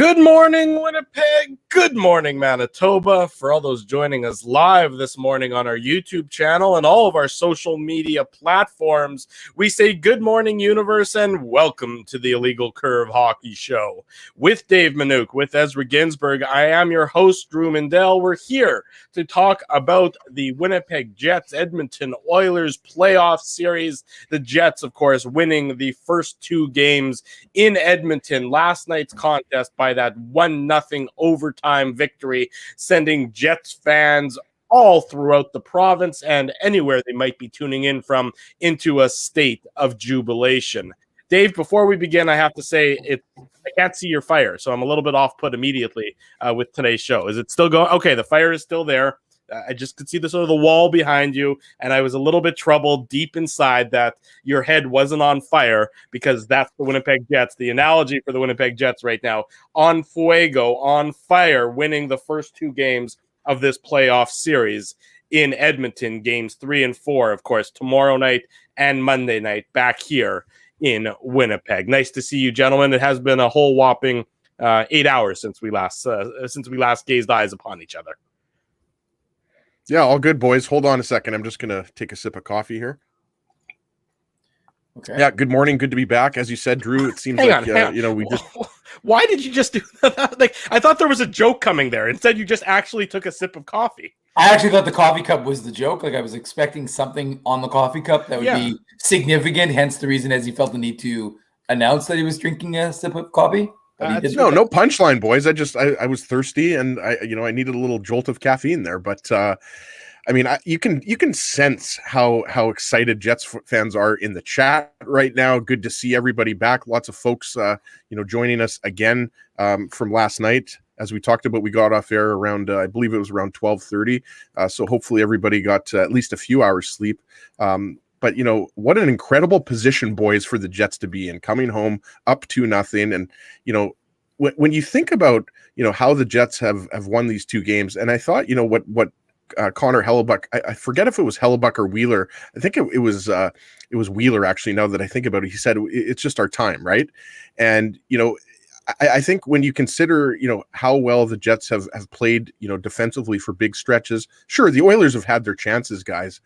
Good morning, Winnipeg. Good morning, Manitoba. For all those joining us live this morning on our YouTube channel and all of our social media platforms, we say good morning, universe, and welcome to the Illegal Curve Hockey Show. With Dave Minuk, with Ezra Ginsburg, I am your host, Drew Mindell. We're here to talk about the Winnipeg Jets Edmonton Oilers playoff series. The Jets, of course, winning the first two games in Edmonton. Last night's contest by that 1-0 overtime victory, sending Jets fans all throughout the province and anywhere they might be tuning in from into a state of jubilation. Dave, before we begin, I have to say I can't see your fire, so I'm a little bit off put immediately with today's show. Is it still going? Okay, the fire is still there. I just could see the sort of the wall behind you, and I was a little bit troubled deep inside that your head wasn't on fire, because that's the Winnipeg Jets. The analogy for the Winnipeg Jets right now, on fuego, on fire, winning the first two games of this playoff series in Edmonton, games 3 and 4, of course, tomorrow night and Monday night back here in Winnipeg. Nice to see you, gentlemen. It has been a whole whopping 8 hours since we last gazed eyes upon each other. Yeah, all good, boys. Hold on a second. I'm just going to take a sip of coffee here. Okay. Yeah, good morning. Good to be back. As you said, Drew, it seems hang on. We just... Why did you just do that? Like, I thought there was a joke coming there. Instead, you just actually took a sip of coffee. I actually thought the coffee cup was the joke. Like, I was expecting something on the coffee cup that would be significant, hence the reason as he felt the need to announce that he was drinking a sip of coffee. No punchline, boys. I was thirsty, and I needed a little jolt of caffeine there. But you can sense how excited Jets fans are in the chat right now. Good to see everybody back. Lots of folks, joining us again from last night. As we talked about, we got off air around, I believe it was around 12:30. So hopefully everybody got at least a few hours sleep. But, what an incredible position, boys, for the Jets to be in, coming home up 2-0. And, when you think about, how the Jets have won these two games, and I thought, what Connor Hellebuyck, I forget if it was Hellebuyck or Wheeler. I think it was Wheeler, actually, now that I think about it. He said, it's just our time, right? And, I think when you consider, how well the Jets have played, defensively for big stretches, sure, the Oilers have had their chances, guys.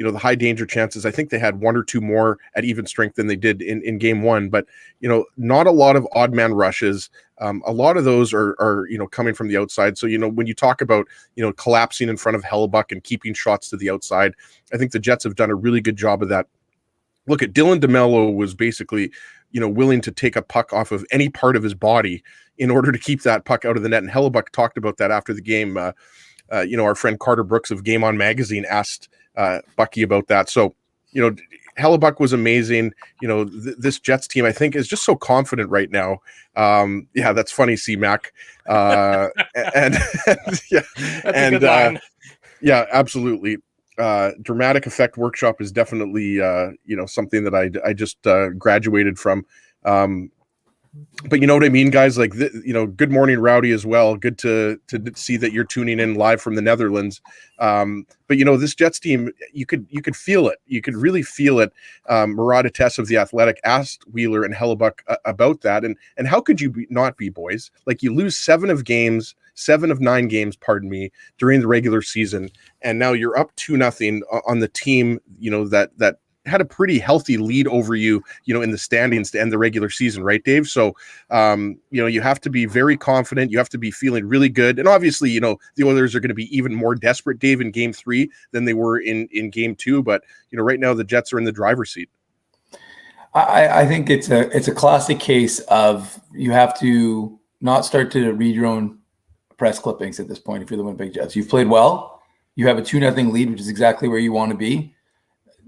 The high danger chances, I think they had one or two more at even strength than they did in game one, but, not a lot of odd man rushes. A lot of those are coming from the outside. So, when you talk about, collapsing in front of Hellebuyck and keeping shots to the outside, I think the Jets have done a really good job of that. Look at Dylan DeMello was basically, willing to take a puck off of any part of his body in order to keep that puck out of the net. And Hellebuyck talked about that after the game. Our friend Carter Brooks of Game On Magazine asked Bucky about that. So, Hellebuyck was amazing. This Jets team, I think, is just so confident right now. Yeah, that's funny, C-Mac. Yeah, absolutely. Dramatic Effect Workshop is definitely, something that I just graduated from. But you know what I mean, guys? Like, good morning, Rowdy, as well. Good to see that you're tuning in live from the Netherlands. But this Jets team, you could feel it. You could really feel it. Murat Ates of The Athletic asked Wheeler and Hellebuyck about that, and how could you not be, boys? Like, you lose 7 of 9 games, pardon me, during the regular season, and now you're up 2-0 on the team, that had a pretty healthy lead over you, in the standings to end the regular season, right, Dave? So, you have to be very confident. You have to be feeling really good. And obviously, the Oilers are going to be even more desperate, Dave, in game 3 than they were in game 2. But, right now the Jets are in the driver's seat. I think it's a classic case of you have to not start to read your own press clippings at this point. If you're the Winnipeg Jets, you've played well. You have a 2-0 lead, which is exactly where you want to be.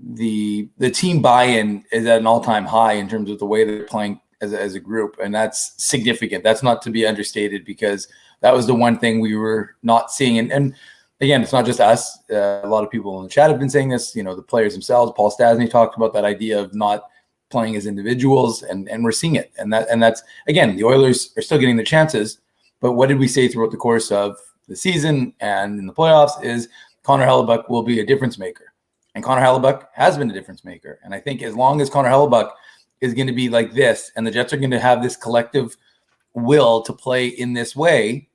The team buy-in is at an all-time high in terms of the way they're playing as a group, and that's significant. That's not to be understated, because that was the one thing we were not seeing. And again, it's not just us. A lot of people in the chat have been saying this. The players themselves. Paul Stastny talked about that idea of not playing as individuals, and we're seeing it. And that's again, the Oilers are still getting their chances. But what did we say throughout the course of the season and in the playoffs is Connor Hellebuyck will be a difference maker. And Connor Hellebuyck has been a difference maker. And I think as long as Connor Hellebuyck is going to be like this, and the Jets are going to have this collective will to play in this way,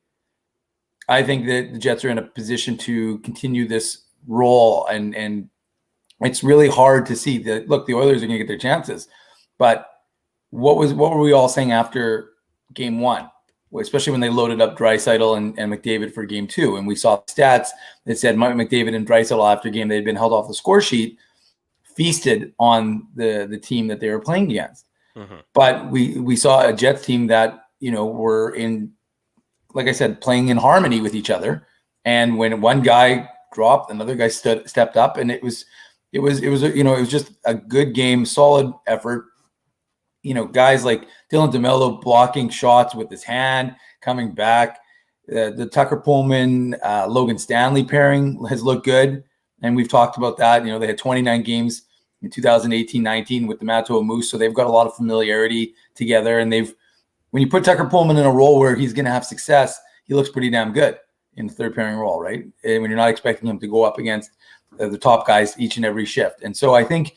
I think that the Jets are in a position to continue this role, and it's really hard to see that. Look, the Oilers are going to get their chances, but what were we all saying after game one, especially when they loaded up Draisaitl and McDavid for game two, and we saw stats that said McDavid and Draisaitl after game they had been held off the score sheet, feasted on the team that they were playing against. Mm-hmm. But we saw a Jets team that, you know, were in, like I said, playing in harmony with each other. And when one guy dropped, another guy stepped up, and it was just a good game, solid effort. You know, guys like Dylan DeMello blocking shots with his hand, coming back. The Tucker Pullman, Logan Stanley pairing has looked good. And we've talked about that. You know, they had 29 games in 2018-19 with the Manitoba Moose. So they've got a lot of familiarity together. And when you put Tucker Pullman in a role where he's going to have success, he looks pretty damn good in the third pairing role, right? And when you're not expecting him to go up against the top guys each and every shift. And so I think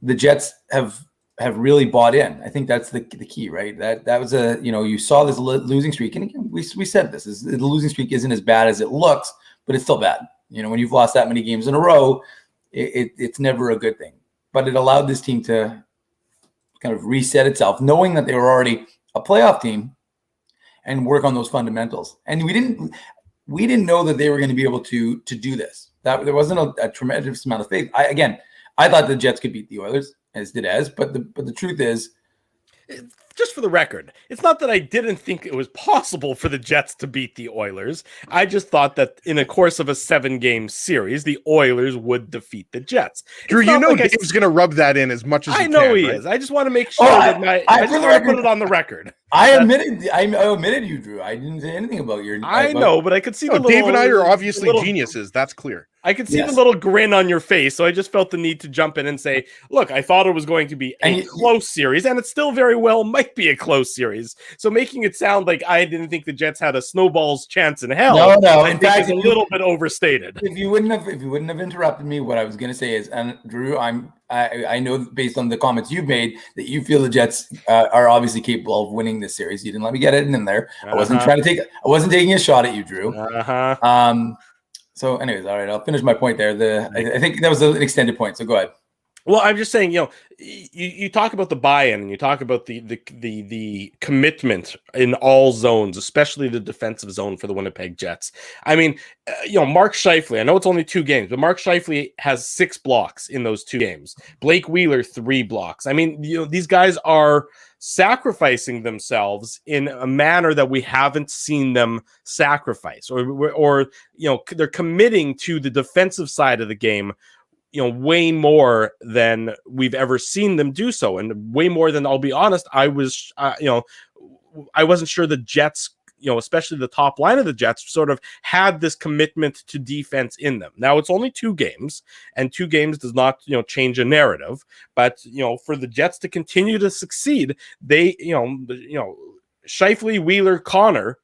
the Jets have really bought in. I think that's the key, right? That was you saw this losing streak. And again, we said this, the losing streak isn't as bad as it looks, but it's still bad. You know, when you've lost that many games in a row, it's never a good thing. But it allowed this team to kind of reset itself, knowing that they were already a playoff team, and work on those fundamentals. And we didn't know that they were going to be able to do this. That there wasn't a tremendous amount of faith. I thought the Jets could beat the Oilers, as did Ez, but the truth is, just for the record, it's not that I didn't think it was possible for the Jets to beat the Oilers. I just thought that in a course of a 7-game series, the Oilers would defeat the Jets. Drew, you know Dave's going to rub that in as much as I know he is. I just want to make sure that I just want to put it on the record. I admitted you, Drew. I didn't say anything about your. I know, but I could see the little. Dave and I are obviously geniuses. That's clear. I could see the little grin on your face, so I just felt the need to jump in and say, "Look, I thought it was going to be a close series, and it still very well might be a close series." So making it sound like I didn't think the Jets had a snowball's chance in hell, no. I think is a little bit overstated. If you wouldn't have interrupted me, what I was going to say is, and Drew, I know based on the comments you've made that you feel the Jets are obviously capable of winning this series. You didn't let me get it in there. I wasn't taking a shot at you, Drew. So anyways, all right, I'll finish my point there. I think that was an extended point, so go ahead. Well, I'm just saying, you talk about the buy-in and you talk about the commitment in all zones, especially the defensive zone for the Winnipeg Jets. I mean, Mark Scheifele, I know it's only 2 games, but Mark Scheifele has 6 blocks in those 2 games. Blake Wheeler, 3 blocks. I mean, these guys are sacrificing themselves in a manner that we haven't seen them sacrifice, or they're committing to the defensive side of the game, way more than we've ever seen them do so, and way more than, I'll be honest, I wasn't sure the Jets, especially the top line of the Jets, sort of had this commitment to defense in them. Now it's only 2 games, and 2 games does not, change a narrative. But for the Jets to continue to succeed, they, Scheifele, Wheeler, Connor,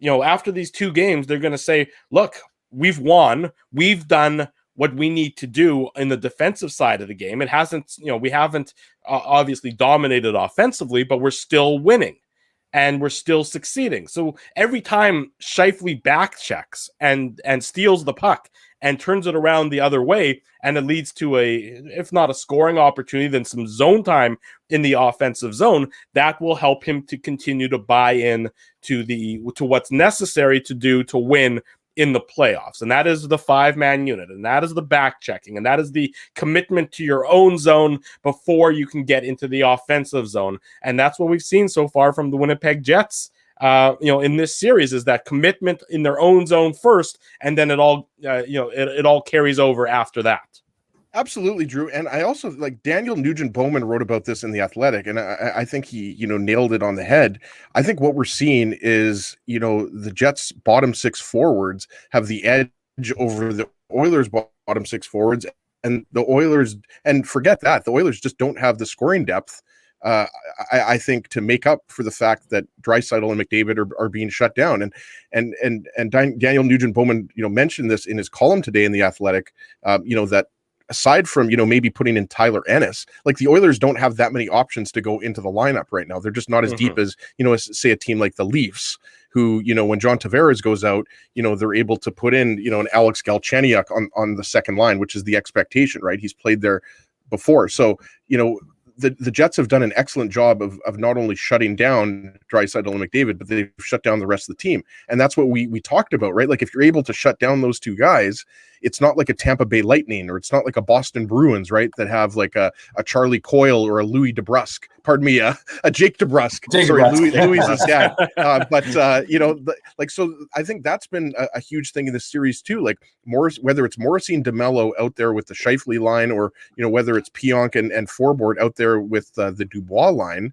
after these 2 games, they're going to say, "Look, we've won. We've done what we need to do in the defensive side of the game. It hasn't, we haven't obviously dominated offensively, but we're still winning and we're still succeeding." So every time Scheifele back checks and steals the puck and turns it around the other way, and it leads to if not a scoring opportunity, then some zone time in the offensive zone, that will help him to continue to buy in to what's necessary to do to win in the playoffs. And that is the 5-man unit, and that is the back checking, and that is the commitment to your own zone before you can get into the offensive zone. And that's what we've seen so far from the Winnipeg Jets in this series, is that commitment in their own zone first, and then it all it all carries over after that. Absolutely, Drew. And I also like Daniel Nugent-Bowman wrote about this in The Athletic, and I think he, nailed it on the head. I think what we're seeing is, the Jets' bottom 6 forwards have the edge over the Oilers' bottom 6 forwards, and the Oilers, and forget that, the Oilers just don't have the scoring depth, I think, to make up for the fact that Draisaitl and McDavid are being shut down. And Daniel Nugent-Bowman, mentioned this in his column today in The Athletic, that aside from, maybe putting in Tyler Ennis, like the Oilers don't have that many options to go into the lineup right now. They're just not as deep as, as, say, a team like the Leafs, who, when John Tavares goes out, they're able to put in, an Alex Galchenyuk on the second line, which is the expectation, right? He's played there before. So, the Jets have done an excellent job of not only shutting down Draisaitl and McDavid, but they've shut down the rest of the team. And that's what we talked about, right? Like, if you're able to shut down those two guys, it's not like a Tampa Bay Lightning, or it's not like a Boston Bruins, right? That have like a Charlie Coyle or a Louis DeBrusque. Pardon me, a Jake DeBrusque. Louis is his dad. So I think that's been a huge thing in this series too. Like, whether it's Morrissey and DeMello out there with the Scheifele line, or whether it's Pionk and Forbort out there with the Dubois line.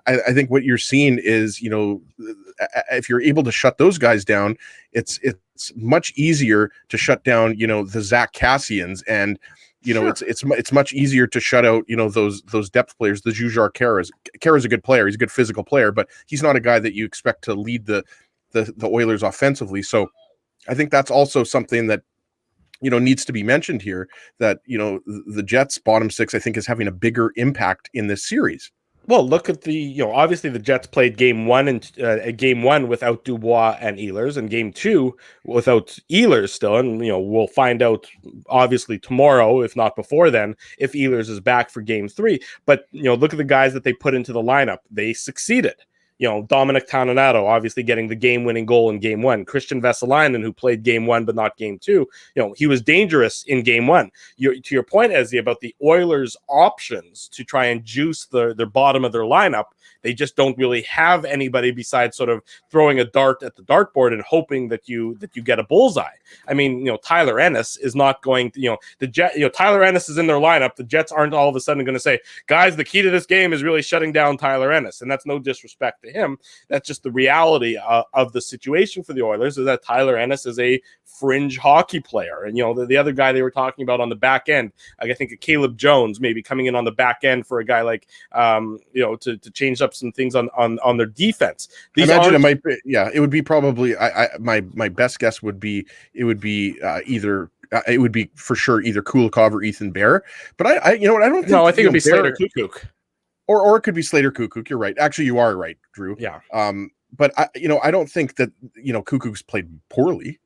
I think what you're seeing is, if you're able to shut those guys down, it's much easier to shut down, the Zach Cassians, and it's much easier to shut out, those depth players, the Jujhar Khaira's. Khaira's a good player, he's a good physical player, but he's not a guy that you expect to lead the Oilers offensively. So I think that's also something that needs to be mentioned here, that the Jets bottom six, I think, is having a bigger impact in this series. Well, look at the, obviously the Jets played game one without Dubois and Ehlers, and game two without Ehlers still. And, we'll find out obviously tomorrow, if not before then, if Ehlers is back for game three. But, look at the guys that they put into the lineup. They succeeded. Dominic Toninato obviously getting the game-winning goal in game one. Christian Vesalainen, who played game one but not game two, he was dangerous in game one. To your point, Ezzy, about the Oilers' options to try and juice their bottom of their lineup, they just don't really have anybody besides sort of throwing a dart at the dartboard and hoping that you get a bullseye. I mean, Tyler Ennis is not going to, Tyler Ennis is in their lineup. The Jets aren't all of a sudden going to say, guys, the key to this game is really shutting down Tyler Ennis. And that's no disrespect to him. That's just the reality of the situation for the Oilers, is that Tyler Ennis is a fringe hockey player. And, the other guy they were talking about on the back end, I think Caleb Jones maybe coming in on the back end for a guy like, to change up some things on their defense. I imagine it might be, it would be probably, my best guess would be, it would be it would be for sure either Kulikov or Ethan Bear. But I don't think. No, I think it'd be Slater Kukuk. Or it could be Slater Kukuk. You're right. Actually, you are right, Drew. Yeah. But I don't think that Kukuk's played poorly.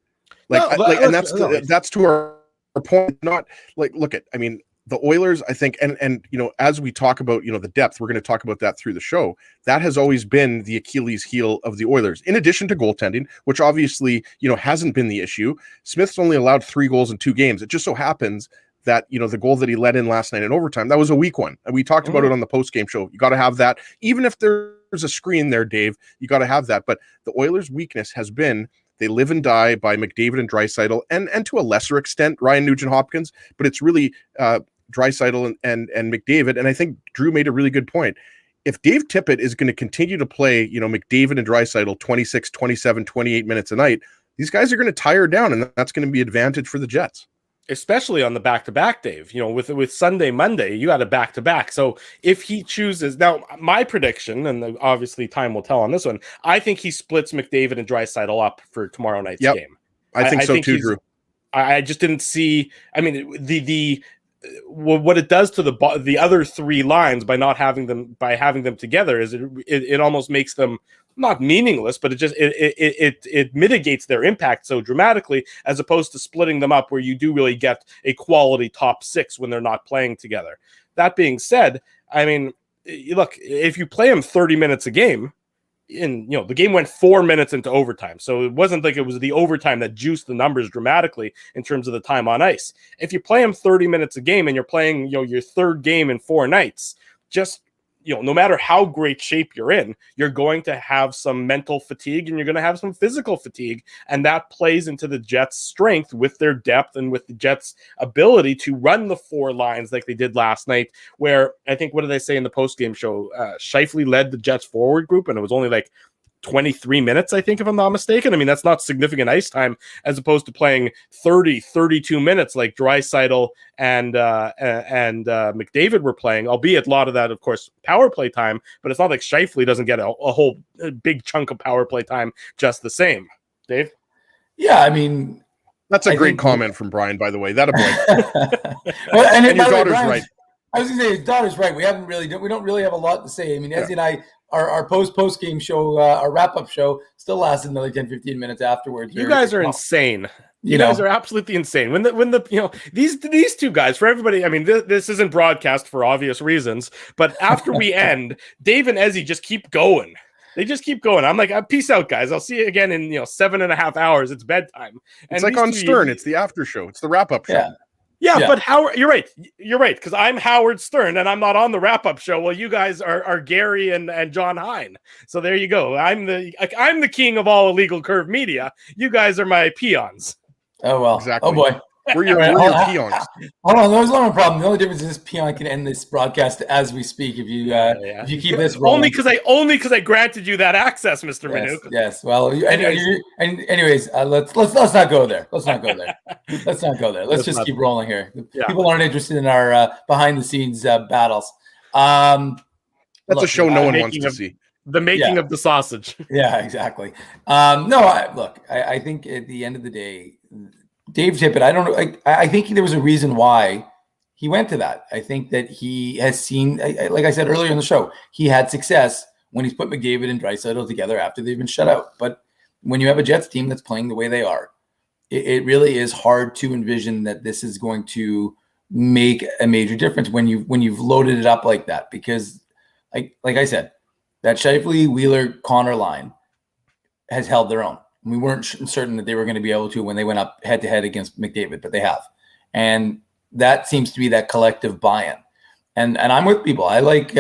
That's to our point. Not like, look at. I mean, the Oilers, I think, and as we talk about the depth, we're going to talk about that through the show. That has always been the Achilles heel of the Oilers, in addition to goaltending, which obviously hasn't been the issue. Smith's only allowed 3 goals in 2 games. It just so happens that the goal that he let in last night in overtime, that was a weak one, and we talked about it on the post-game show. You got to have that, even if there's a screen there, Dave. You got to have that. But the Oilers' weakness has been they live and die by McDavid and Draisaitl, and to a lesser extent Ryan Nugent-Hopkins. But it's really Draisaitl and McDavid. And I think Drew made a really good point. If Dave Tippett is going to continue to play, McDavid and Draisaitl 26, 27, 28 minutes a night, these guys are going to tire down, and that's going to be an advantage for the Jets. Especially on the back-to-back, Dave. With Sunday, Monday, you got a back-to-back. So if he chooses, now my prediction, and obviously time will tell on this one, I think he splits McDavid and Draisaitl up for tomorrow night's game. I think so too, Drew. I just didn't see. I mean, what it does to the other 3 lines by having them together is it almost makes them not meaningless, but it mitigates their impact so dramatically, as opposed to splitting them up where you do really get a quality top 6 when they're not playing together. That being said, I mean, look, if you play them 30 minutes a game, the game went 4 minutes into overtime. So it wasn't like it was the overtime that juiced the numbers dramatically in terms of the time on ice. If you play them 30 minutes a game and you're playing, your 3rd game in 4 nights, just, no matter how great shape you're in, you're going to have some mental fatigue and you're going to have some physical fatigue. And that plays into the Jets' strength with their depth and with the Jets' ability to run the 4 lines like they did last night, where I think, what did they say in the postgame show? Scheifele led the Jets forward group, and it was only like 23 minutes, I think, if I'm not mistaken. I mean, that's not significant ice time, as opposed to playing 32 minutes like Draisaitl and McDavid were playing, albeit a lot of that, of course, power play time, but it's not like Scheifele doesn't get a whole big chunk of power play time just the same. Dave? Yeah, I mean, That's a I great think- comment from Brian, by the way. That a boy. Well, and And your by the way, daughter's Brian's- right. I was going to say his daughter's right. We don't really have a lot to say. I mean, Ezzy and I, our post game show, our wrap up show, still lasted another 10-15 minutes afterwards. You guys are insane. You know. guys are absolutely insane. When the these two guys, for everybody, I mean, this isn't broadcast for obvious reasons, but after we end, Dave and Ezzy just keep going. They just keep going. I'm like, peace out, guys. I'll see you again in 7.5 hours. It's bedtime. It's like on Stern. It's the after show. It's the wrap up show. Yeah, but Howard, you're right. You're right, because I'm Howard Stern and I'm not on the wrap-up show. Well, you guys are Gary and John Hine. So there you go. I'm the king of all illegal curve media. You guys are my peons. Oh well. Exactly. Oh boy. We're your peons. Hold on, there's not a problem. The only difference is this peon can end this broadcast as we speak if you if you keep this rolling. Only because I granted you that access, Mr. Minuk. Yes. Well, anyways, let's not go there. Let's not go there. Let's just keep rolling here. Yeah. People aren't interested in our behind the scenes battles. That's a show no one wants to see. The making of the sausage. Yeah, exactly. I think at the end of the day, Dave Tippett, I don't know. I think there was a reason why he went to that. I think that he has seen, like I said earlier in the show, he had success when he's put McDavid and Draisaitl together after they've been shut out. But when you have a Jets team that's playing the way they are, it really is hard to envision that this is going to make a major difference when you've loaded it up like that. Because, like I said, that Scheifele, Wheeler, Connor line has held their own. We weren't certain that they were going to be able to when they went up head-to-head against McDavid, but they have. And that seems to be that collective buy-in. And I'm with people. I like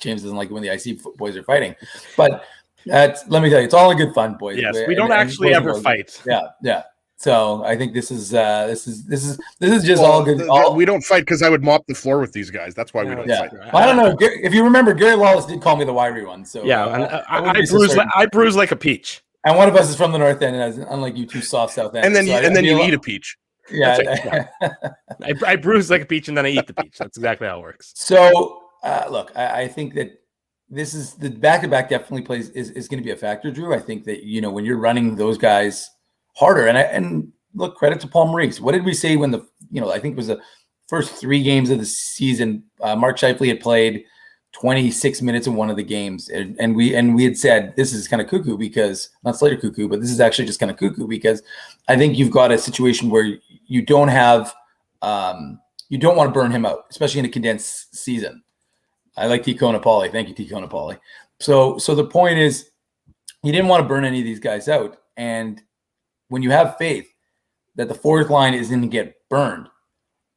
James doesn't like it when the IC boys are fighting. But let me tell you, it's all in good fun, boys. Yes, we don't actually ever fight. Yeah. So I think this is just all good. We don't fight because I would mop the floor with these guys. That's why we don't fight. Well, I don't know if you remember. Gary Lawless did call me the wiry one. So I bruise like a peach. And one of us is from the north end, and unlike you two, soft south end. And then you eat a peach. Yeah, I bruise like a peach, and then I eat the peach. That's exactly how it works. So look, I think that this is the back-to-back definitely is going to be a factor, Drew. I think that when you're running those guys harder, and look, credit to Paul Maurice. What did we say when I think it was the first 3 games of the season? Mark Scheifele had played 26 minutes in one of the games, and we had said this is kind of cuckoo because not Slater cuckoo, but this is actually just kind of cuckoo because I think you've got a situation where you don't want to burn him out, especially in a condensed season. I like Tikona Pauly. Thank you, Tikona Pauly. So the point is, you didn't want to burn any of these guys out, and when you have faith that the fourth line is going to get burned.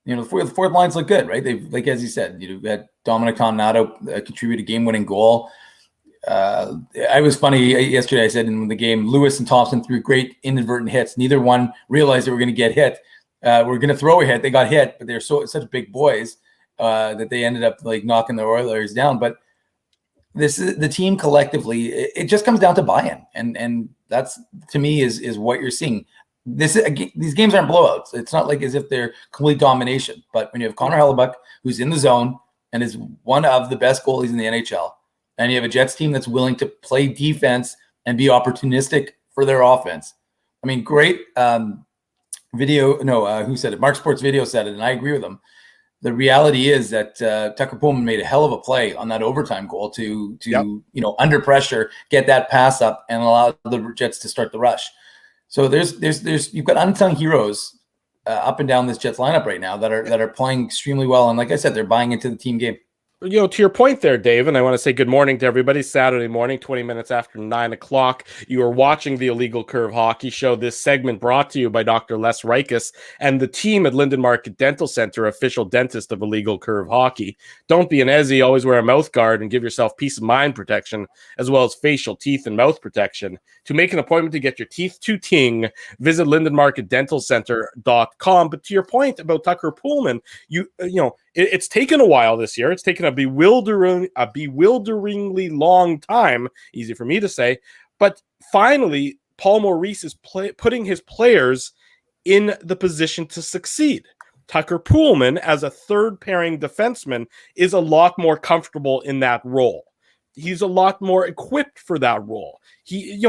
The fourth lines look good, right? They've, like as you said, you've had Dominic Toninato contribute a game-winning goal. I was funny yesterday. I said in the game, Lewis and Thompson threw great inadvertent hits. Neither one realized they were going to get hit. We're going to throw a hit. They got hit, but they're such big boys that they ended up knocking the Oilers down. But this is the team collectively. It just comes down to buy-in, and that's to me is what you're seeing. These games aren't blowouts. It's not like as if they're complete domination. But when you have Connor Hellebuck, who's in the zone and is one of the best goalies in the NHL, and you have a Jets team that's willing to play defense and be opportunistic for their offense. I mean, great video. No, who said it? Mark Sports Video said it, and I agree with him. The reality is that Tucker Pullman made a hell of a play on that overtime goal to under pressure get that pass up and allow the Jets to start the rush. So there's you've got unsung heroes up and down this Jets lineup right now that are playing extremely well, and like I said, they're buying into the team game. To your point there, Dave, and I want to say good morning to everybody. Saturday morning, 20 minutes after 9 o'clock. You are watching the Illegal Curve Hockey Show. This segment brought to you by Dr. Les Rikus and the team at Linden Market Dental Center, official dentist of Illegal Curve Hockey. Don't be an Ezzy. Always wear a mouth guard and give yourself peace of mind protection, as well as facial, teeth, and mouth protection. To make an appointment to get your teeth to ting, visit lindenmarketdentalcenter.com. But to your point about Tucker Pullman, it's taken a while this year. It's taken a bewilderingly long time. Easy for me to say, but finally, Paul Maurice is putting his players in the position to succeed. Tucker Pullman, as a third pairing defenseman, is a lot more comfortable in that role. he's a lot more equipped for that role.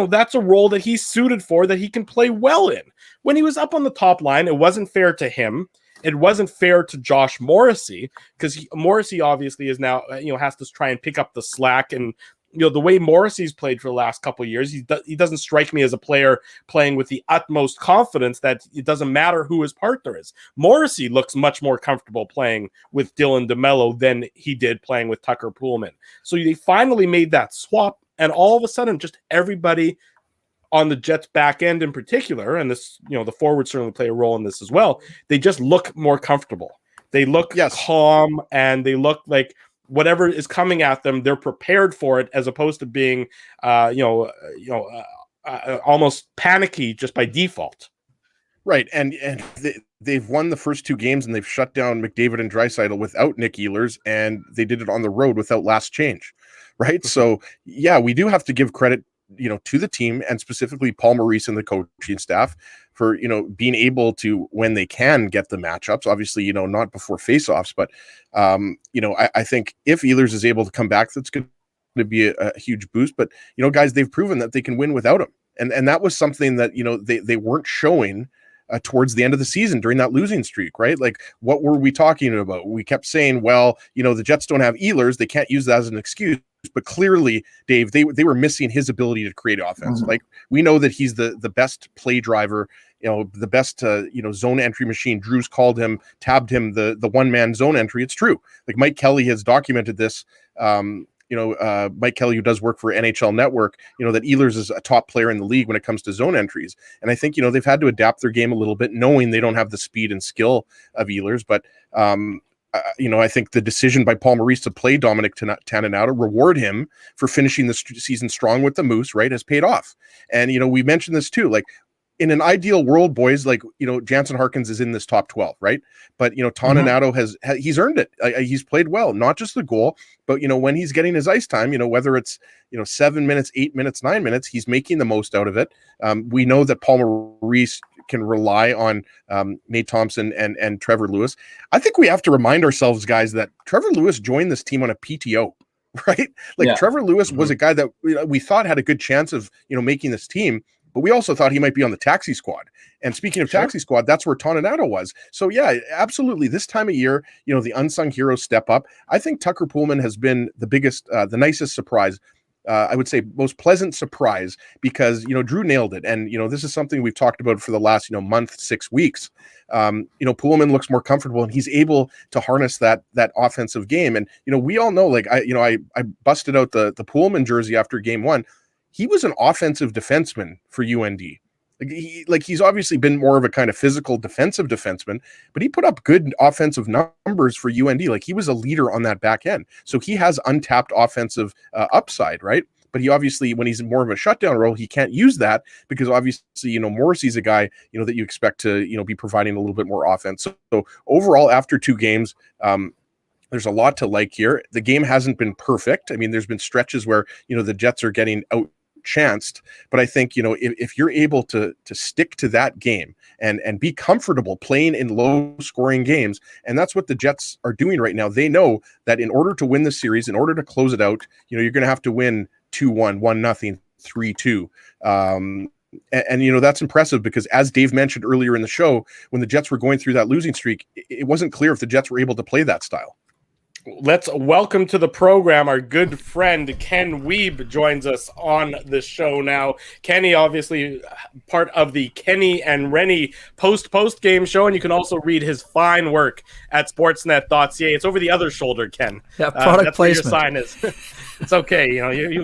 That's a role that he's suited for, that he can play well in. When he was up on the top line, it wasn't fair to him. It wasn't fair to Josh Morrissey, because Morrissey obviously is now, has to try and pick up the slack. And, the way Morrissey's played for the last couple of years, he doesn't strike me as a player playing with the utmost confidence that it doesn't matter who his partner is. Morrissey looks much more comfortable playing with Dylan DeMello than he did playing with Tucker Pullman. So they finally made that swap, and all of a sudden, just everybody on the Jets back end in particular, and this, the forwards certainly play a role in this as well, they just look more comfortable. They look calm, and they look like whatever is coming at them, they're prepared for it, as opposed to being, almost panicky just by default. Right, and they've won the first 2 games, and they've shut down McDavid and Draisaitl without Nick Ehlers, and they did it on the road without last change, right? Mm-hmm. So, yeah, we do have to give credit, to the team, and specifically Paul Maurice and the coaching staff for, being able to, when they can get the matchups, obviously, not before faceoffs, but, I think if Ehlers is able to come back, that's going to be a huge boost. But, guys, they've proven that they can win without him. And that was something that, they weren't showing towards the end of the season during that losing streak, right? Like, what were we talking about? We kept saying, well, the Jets don't have Ehlers. They can't use that as an excuse. But clearly, Dave, they were missing his ability to create offense. Mm-hmm. Like, we know that he's the best play driver, the best, zone entry machine. Drew's tabbed him the one-man zone entry. It's true. Like, Mike Kelly has documented this. Mike Kelly, who does work for NHL Network, that Ehlers is a top player in the league when it comes to zone entries. And I think, they've had to adapt their game a little bit, knowing they don't have the speed and skill of Ehlers. But, I think the decision by Paul Maurice to play Dominic Tananauta, reward him for finishing the season strong with the Moose, right, has paid off. And, we mentioned this too, like, in an ideal world, boys, like, Jansen Harkins is in this top 12, right? But, Tananauta he's earned it. He's played well, not just the goal, but, when he's getting his ice time, whether it's, 7 minutes, 8 minutes, 9 minutes, he's making the most out of it. We know that Paul Maurice can rely on Nate Thompson and Trevor Lewis. I think we have to remind ourselves, guys, that Trevor Lewis joined this team on a PTO, right? Like, Trevor Lewis was a guy that we thought had a good chance of, making this team, but we also thought he might be on the taxi squad. And speaking of taxi squad, that's where Tananauta was. So, yeah, absolutely. This time of year, the unsung heroes step up. I think Tucker Pullman has been the biggest, the nicest surprise. I would say most pleasant surprise, because, Drew nailed it. And, this is something we've talked about for the last, month, 6 weeks. Pullman looks more comfortable, and he's able to harness that offensive game. And, we all know, like, I busted out the Pullman jersey after game 1. He was an offensive defenseman for UND. He's obviously been more of a kind of physical defensive defenseman, but he put up good offensive numbers for UND. Like, he was a leader on that back end. So he has untapped offensive upside, right? But he obviously, when he's in more of a shutdown role, he can't use that, because obviously, Morrissey's a guy, that you expect to, be providing a little bit more offense. So overall, after 2 games, there's a lot to like here. The game hasn't been perfect. I mean, there's been stretches where, the Jets are getting outchanced, but I think, if you're able to stick to that game and be comfortable playing in low scoring games, and that's what the Jets are doing right now. They know that in order to win the series, in order to close it out, you're going to have to win 2-1, 1-0, 3-2. And that's impressive, because as Dave mentioned earlier in the show, when the Jets were going through that losing streak, it wasn't clear if the Jets were able to play that style. Let's welcome to the program our good friend Ken Wiebe joins us on the show now. Kenny, obviously part of the Kenny and Rennie post game show, and you can also read his fine work at sportsnet.ca. It's over the other shoulder, Ken. Yeah, product that's placement. Where your sign is. It's okay,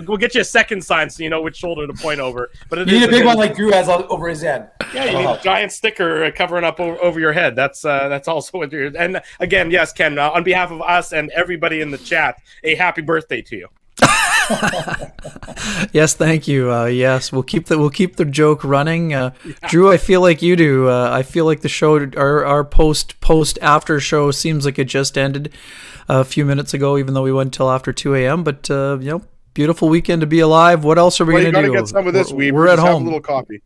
we'll get you a second sign so you know which shoulder to point over. But you need a big one like Drew has over his head. Yeah, you need a giant sticker covering up over your head. That's also what you're. And again, yes, Ken, on behalf of us and everybody in the chat, a happy birthday to you. Yes, thank you. Yes, we'll keep the joke running. Drew, I feel like you do. I feel like the show, our post after show, seems like it just ended a few minutes ago, even though we went till after 2 a.m. But beautiful weekend to be alive. What else are we going to do? Get some of this. We're at home. Have a little coffee.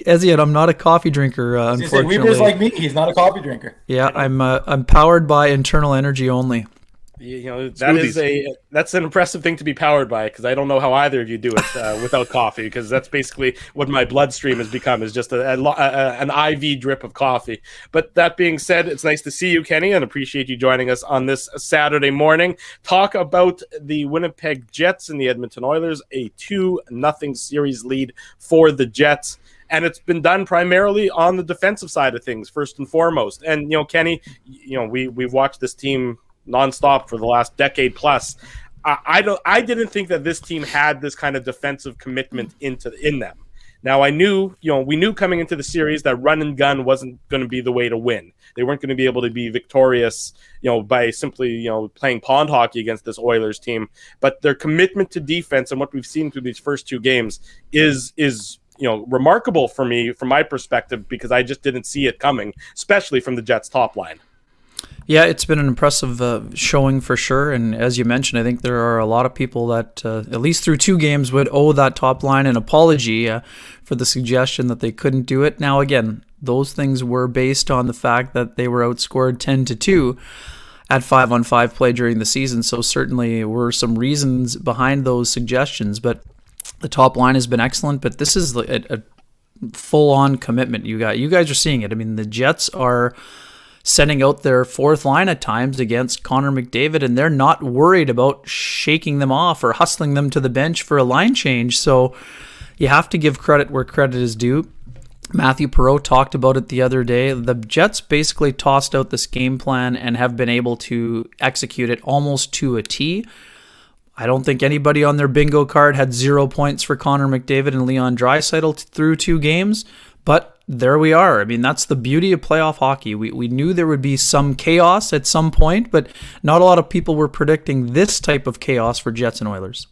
As yet, I'm not a coffee drinker. Unfortunately, Weaver's like me. He's not a coffee drinker. Yeah, I'm powered by internal energy only. That's an impressive thing to be powered by, because I don't know how either of you do it without coffee, because that's basically what my bloodstream has become, is just an IV drip of coffee. But that being said, it's nice to see you, Kenny, and appreciate you joining us on this Saturday morning. Talk about the Winnipeg Jets and the Edmonton Oilers, a 2-0 series lead for the Jets. And it's been done primarily on the defensive side of things, first and foremost. And, Kenny, we've watched this team nonstop for the last decade plus. I didn't think that this team had this kind of defensive commitment in them. Now, we knew coming into the series that run and gun wasn't going to be the way to win. They weren't going to be able to be victorious, by simply, playing pond hockey against this Oilers team. But their commitment to defense and what we've seen through these first two games is remarkable for me, from my perspective, because I just didn't see it coming, especially from the Jets' top line. Yeah, it's been an impressive showing for sure. And as you mentioned, I think there are a lot of people that, at least through two games, would owe that top line an apology for the suggestion that they couldn't do it. Now, again, those things were based on the fact that they were outscored 10-2 at 5-on-5 play during the season. So certainly were some reasons behind those suggestions. But the top line has been excellent. But this is a full-on commitment you got. You guys are seeing it. I mean, the Jets are sending out their fourth line at times against Connor McDavid, and they're not worried about shaking them off or hustling them to the bench for a line change. So you have to give credit where credit is due. Matthew Perreault talked about it the other day. The Jets basically tossed out this game plan and have been able to execute it almost to a T. I don't think anybody on their bingo card had 0 points for Connor McDavid and Leon Draisaitl through two games, but there we are. I mean, that's the beauty of playoff hockey. We knew there would be some chaos at some point, but not a lot of people were predicting this type of chaos for Jets and Oilers.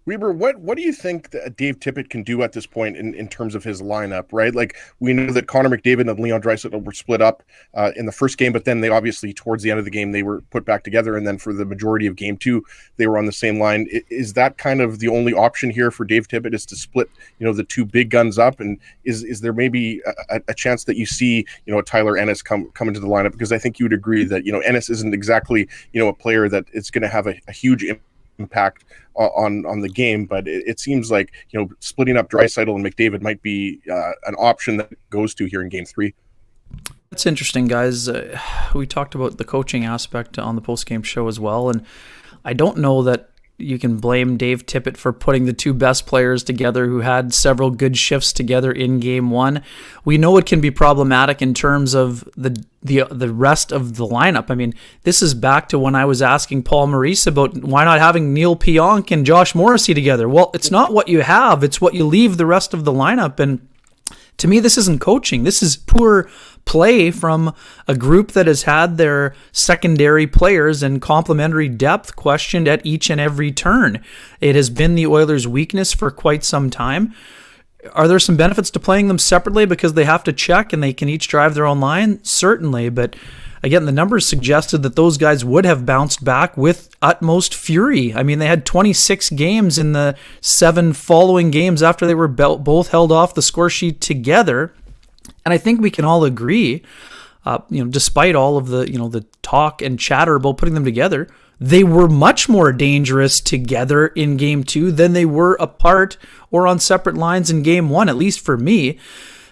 Weber, what do you think that Dave Tippett can do at this point in terms of his lineup, right? Like, we know that Connor McDavid and Leon Draisaitl were split up in the first game, but then they obviously, towards the end of the game, they were put back together, and then for the majority of game two, they were on the same line. Is that kind of the only option here for Dave Tippett, is to split, the two big guns up? And is there maybe a chance that you see, a Tyler Ennis come into the lineup? Because I think you would agree that, Ennis isn't exactly, a player that is going to have a huge impact on the game, but it seems like splitting up Draisaitl and McDavid might be an option that goes to here in game three. That's interesting, guys. We talked about the coaching aspect on the post-game show as well, and I don't know that you can blame Dave Tippett for putting the two best players together who had several good shifts together in game one. We know it can be problematic in terms of the rest of the lineup. I mean, this is back to when I was asking Paul Morrissey about why not having Neil Pionk and Josh Morrissey together. Well, it's not what you have, it's what you leave the rest of the lineup. And to me, this isn't coaching. This is poor play from a group that has had their secondary players and complementary depth questioned at each and every turn. It has been the Oilers' weakness for quite some time. Are there some benefits to playing them separately because they have to check and they can each drive their own line? Certainly, but again, the numbers suggested that those guys would have bounced back with utmost fury. I mean, they had 26 games in the 7 following games after they were both held off the score sheet together. And I think we can all agree, despite all of the talk and chatter about putting them together, they were much more dangerous together in game two than they were apart or on separate lines in game one, at least for me.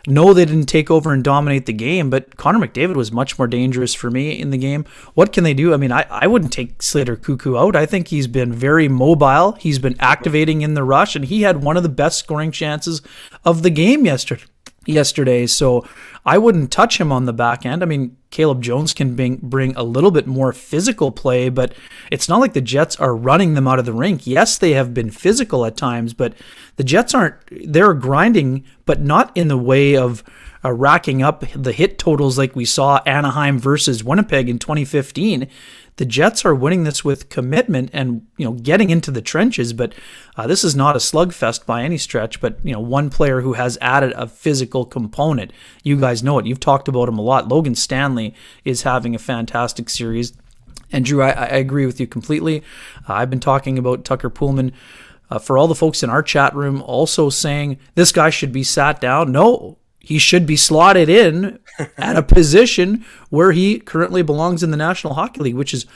No, they didn't take over and dominate the game, but Connor McDavid was much more dangerous for me in the game. What can they do? I mean, I wouldn't take Slater Cuckoo out. I think he's been very mobile. He's been activating in the rush, and he had one of the best scoring chances of the game yesterday. So I wouldn't touch him on the back end. I mean, Caleb Jones can bring a little bit more physical play, but it's not like the Jets are running them out of the rink. Yes, they have been physical at times, but the Jets they're grinding, but not in the way of racking up the hit totals like we saw Anaheim versus Winnipeg in 2015. The Jets are winning this with commitment and getting into the trenches, but this is not a slugfest by any stretch. But one player who has added a physical component, you guys know it. You've talked about him a lot. Logan Stanley is having a fantastic series, and Drew, I agree with you completely. I've been talking about Tucker Pullman for all the folks in our chat room, also saying this guy should be sat down. No. he should be slotted in at a position where he currently belongs in the National Hockey League, which is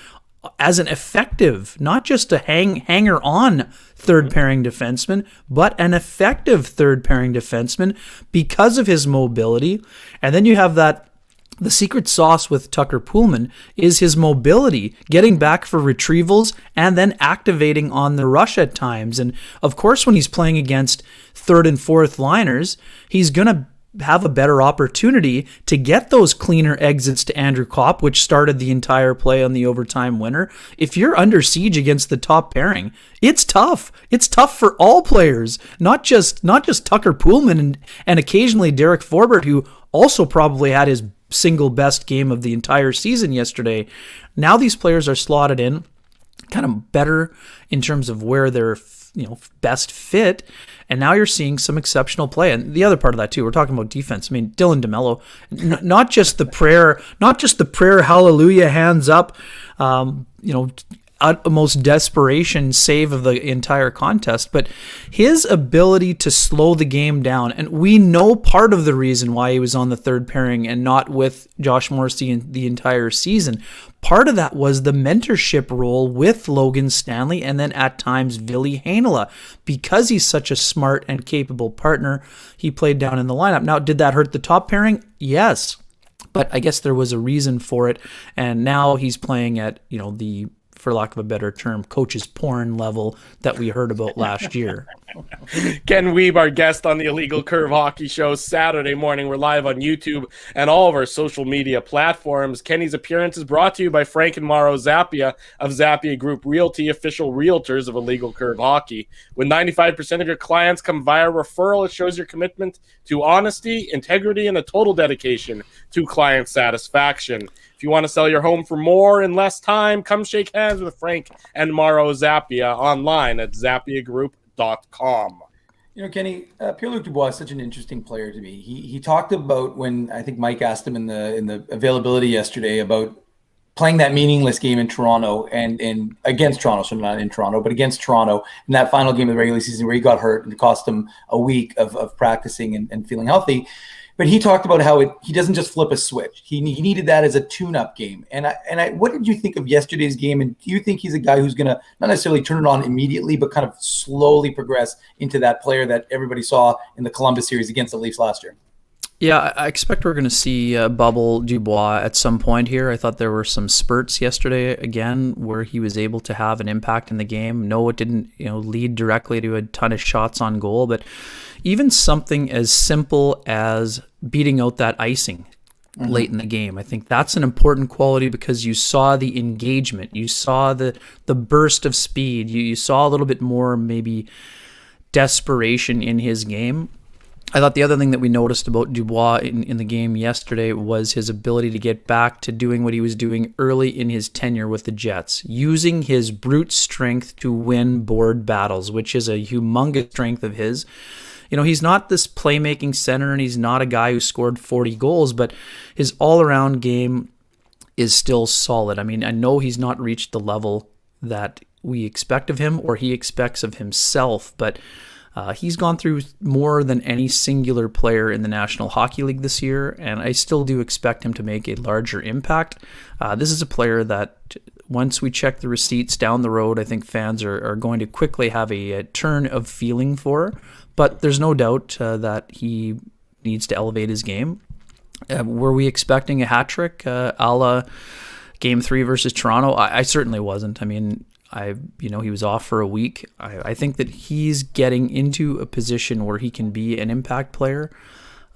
as an effective, not just a hanger-on third pairing defenseman, but an effective third pairing defenseman because of his mobility. And then you have the secret sauce with Tucker Pullman is his mobility, getting back for retrievals and then activating on the rush at times. And of course, when he's playing against third and fourth liners, he's going to have a better opportunity to get those cleaner exits to Andrew Kopp, which started the entire play on the overtime winner. If you're under siege against the top pairing, it's tough. It's tough for all players, not just Tucker Pullman and occasionally Derek Forbert, who also probably had his single best game of the entire season yesterday. Now these players are slotted in kind of better in terms of where they're best fit, and now you're seeing some exceptional play. And the other part of that too, we're talking about defense. I mean, Dylan DeMello, not just the prayer hallelujah hands up, utmost desperation save of the entire contest, but his ability to slow the game down. And we know part of the reason why he was on the third pairing and not with Josh Morrissey in the entire season. Part of that was the mentorship role with Logan Stanley and then at times Ville Heinola. Because he's such a smart and capable partner, he played down in the lineup. Now, did that hurt the top pairing? Yes. But I guess there was a reason for it. And now he's playing at, the, for lack of a better term, coach's porn level that we heard about last year. Ken Wiebe, our guest on the Illegal Curve Hockey Show, Saturday morning. We're live on YouTube and all of our social media platforms. Kenny's appearance is brought to you by Frank and Mauro Zappia of Zappia Group Realty, official realtors of Illegal Curve Hockey. When 95% of your clients come via referral, it shows your commitment to honesty, integrity, and a total dedication to client satisfaction. If you want to sell your home for more in less time, come shake hands with Frank and Mauro Zappia online at zappiagroup.com. Kenny, Pierre-Luc Dubois is such an interesting player to me. He talked about, when I think Mike asked him in the availability yesterday, about playing that meaningless game in Toronto and against Toronto, so not in Toronto, but against Toronto in that final game of the regular season where he got hurt and it cost him a week of practicing and feeling healthy. But he talked about how he doesn't just flip a switch. He needed that as a tune-up game. And what did you think of yesterday's game? And do you think he's a guy who's going to not necessarily turn it on immediately, but kind of slowly progress into that player that everybody saw in the Columbus series against the Leafs last year? Yeah, I expect we're going to see Bubble Dubois at some point here. I thought there were some spurts yesterday, again, where he was able to have an impact in the game. No, it didn't lead directly to a ton of shots on goal, but even something as simple as beating out that icing late in the game. I think that's an important quality because you saw the engagement. You saw the burst of speed. You saw a little bit more maybe desperation in his game. I thought the other thing that we noticed about Dubois in the game yesterday was his ability to get back to doing what he was doing early in his tenure with the Jets, using his brute strength to win board battles, which is a humongous strength of his. He's not this playmaking center and he's not a guy who scored 40 goals, but his all-around game is still solid. I mean, I know he's not reached the level that we expect of him or he expects of himself, but he's gone through more than any singular player in the National Hockey League this year, and I still do expect him to make a larger impact. This is a player that once we check the receipts down the road, I think fans are going to quickly have a turn of feeling for. But there's no doubt that he needs to elevate his game. Were we expecting a hat trick a la Game 3 versus Toronto? I certainly wasn't. I mean, he was off for a week. I think that he's getting into a position where he can be an impact player.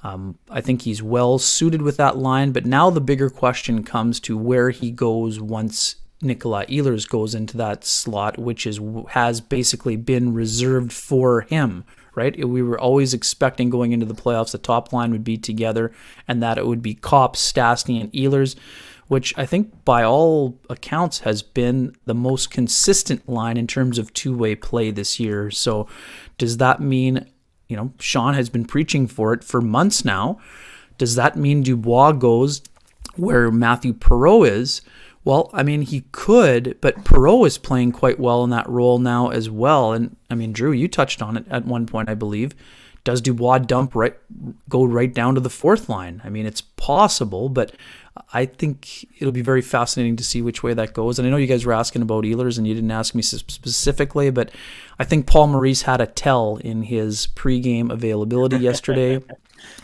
I think he's well suited with that line, but now the bigger question comes to where he goes once Nikolai Ehlers goes into that slot, which has basically been reserved for him, right? We were always expecting going into the playoffs the top line would be together and that it would be Kopp, Stastny, and Ehlers, which I think by all accounts has been the most consistent line in terms of two-way play this year. So does that mean, Sean has been preaching for it for months now. Does that mean Dubois goes where Matthew Perreault is? Well, I mean, he could, but Perreault is playing quite well in that role now as well. And I mean, Drew, you touched on it at one point, I believe. does Dubois go right down to the fourth line? I mean, it's possible, but I think it'll be very fascinating to see which way that goes. And I know you guys were asking about Ehlers, and you didn't ask me specifically, but I think Paul Maurice had a tell in his pregame availability yesterday.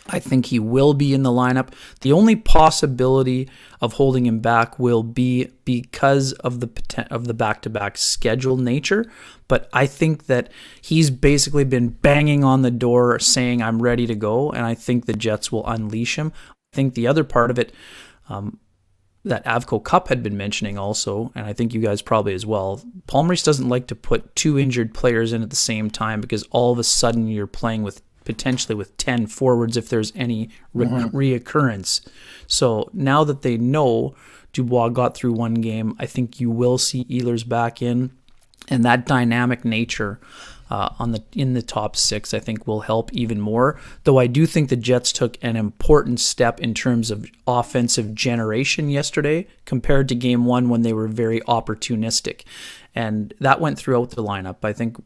I think he will be in the lineup. The only possibility of holding him back will be because of the back-to-back schedule nature. But I think that he's basically been banging on the door saying, I'm ready to go, and I think the Jets will unleash him. I think the other part of it, that Avco Cup had been mentioning also, and I think you guys probably as well, Paul Maurice doesn't like to put two injured players in at the same time, because all of a sudden you're playing potentially with 10 forwards if there's any reoccurrence. So now that they know Dubois got through one game, I think you will see Ehlers back in, and that dynamic nature in the top six, I think, will help even more. Though I do think the Jets took an important step in terms of offensive generation yesterday compared to game one, when they were very opportunistic. And that went throughout the lineup. I think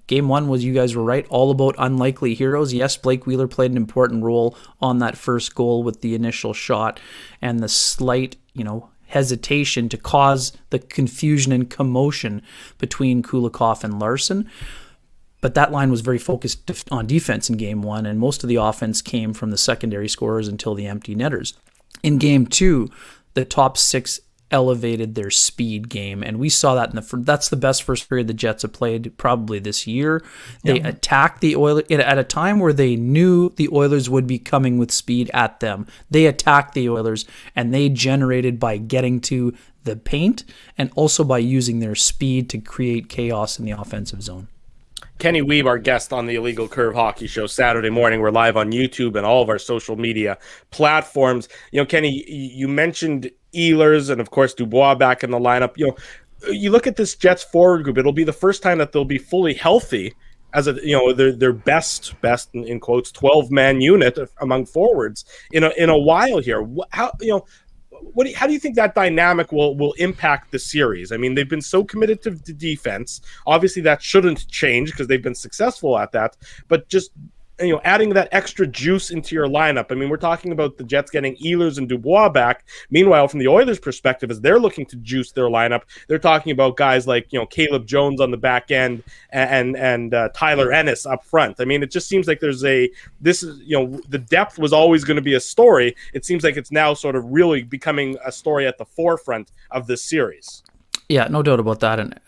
game one was, you guys were right, all about unlikely heroes. Yes, Blake Wheeler played an important role on that first goal with the initial shot and the slight, hesitation to cause the confusion and commotion between Kulikov and Larson. But that line was very focused on defense in game one, and most of the offense came from the secondary scorers until the empty netters. In game two, the top six elevated their speed game, and we saw that that's the best first period the Jets have played probably this year. They attacked the Oilers at a time where they knew the Oilers would be coming with speed at them. They attacked the Oilers, and they generated by getting to the paint and also by using their speed to create chaos in the offensive zone. Kenny Weeb, our guest on the Illegal Curve Hockey Show Saturday morning. We're live on YouTube and all of our social media platforms. Kenny, you mentioned Ehlers and, of course, Dubois back in the lineup. You look at this Jets forward group, it'll be the first time that they'll be fully healthy as their best in quotes 12-man unit among forwards in a while here. How do you think that dynamic will impact the series? I mean, they've been so committed to defense. Obviously, that shouldn't change because they've been successful at that. But just adding that extra juice into your lineup. I mean, we're talking about the Jets getting Ehlers and Dubois back. Meanwhile, from the Oilers' perspective, as they're looking to juice their lineup, they're talking about guys like Caleb Jones on the back end and Tyler Ennis up front. I mean, it just seems like the depth was always going to be a story. It seems like it's now sort of really becoming a story at the forefront of this series. Yeah, no doubt about that. And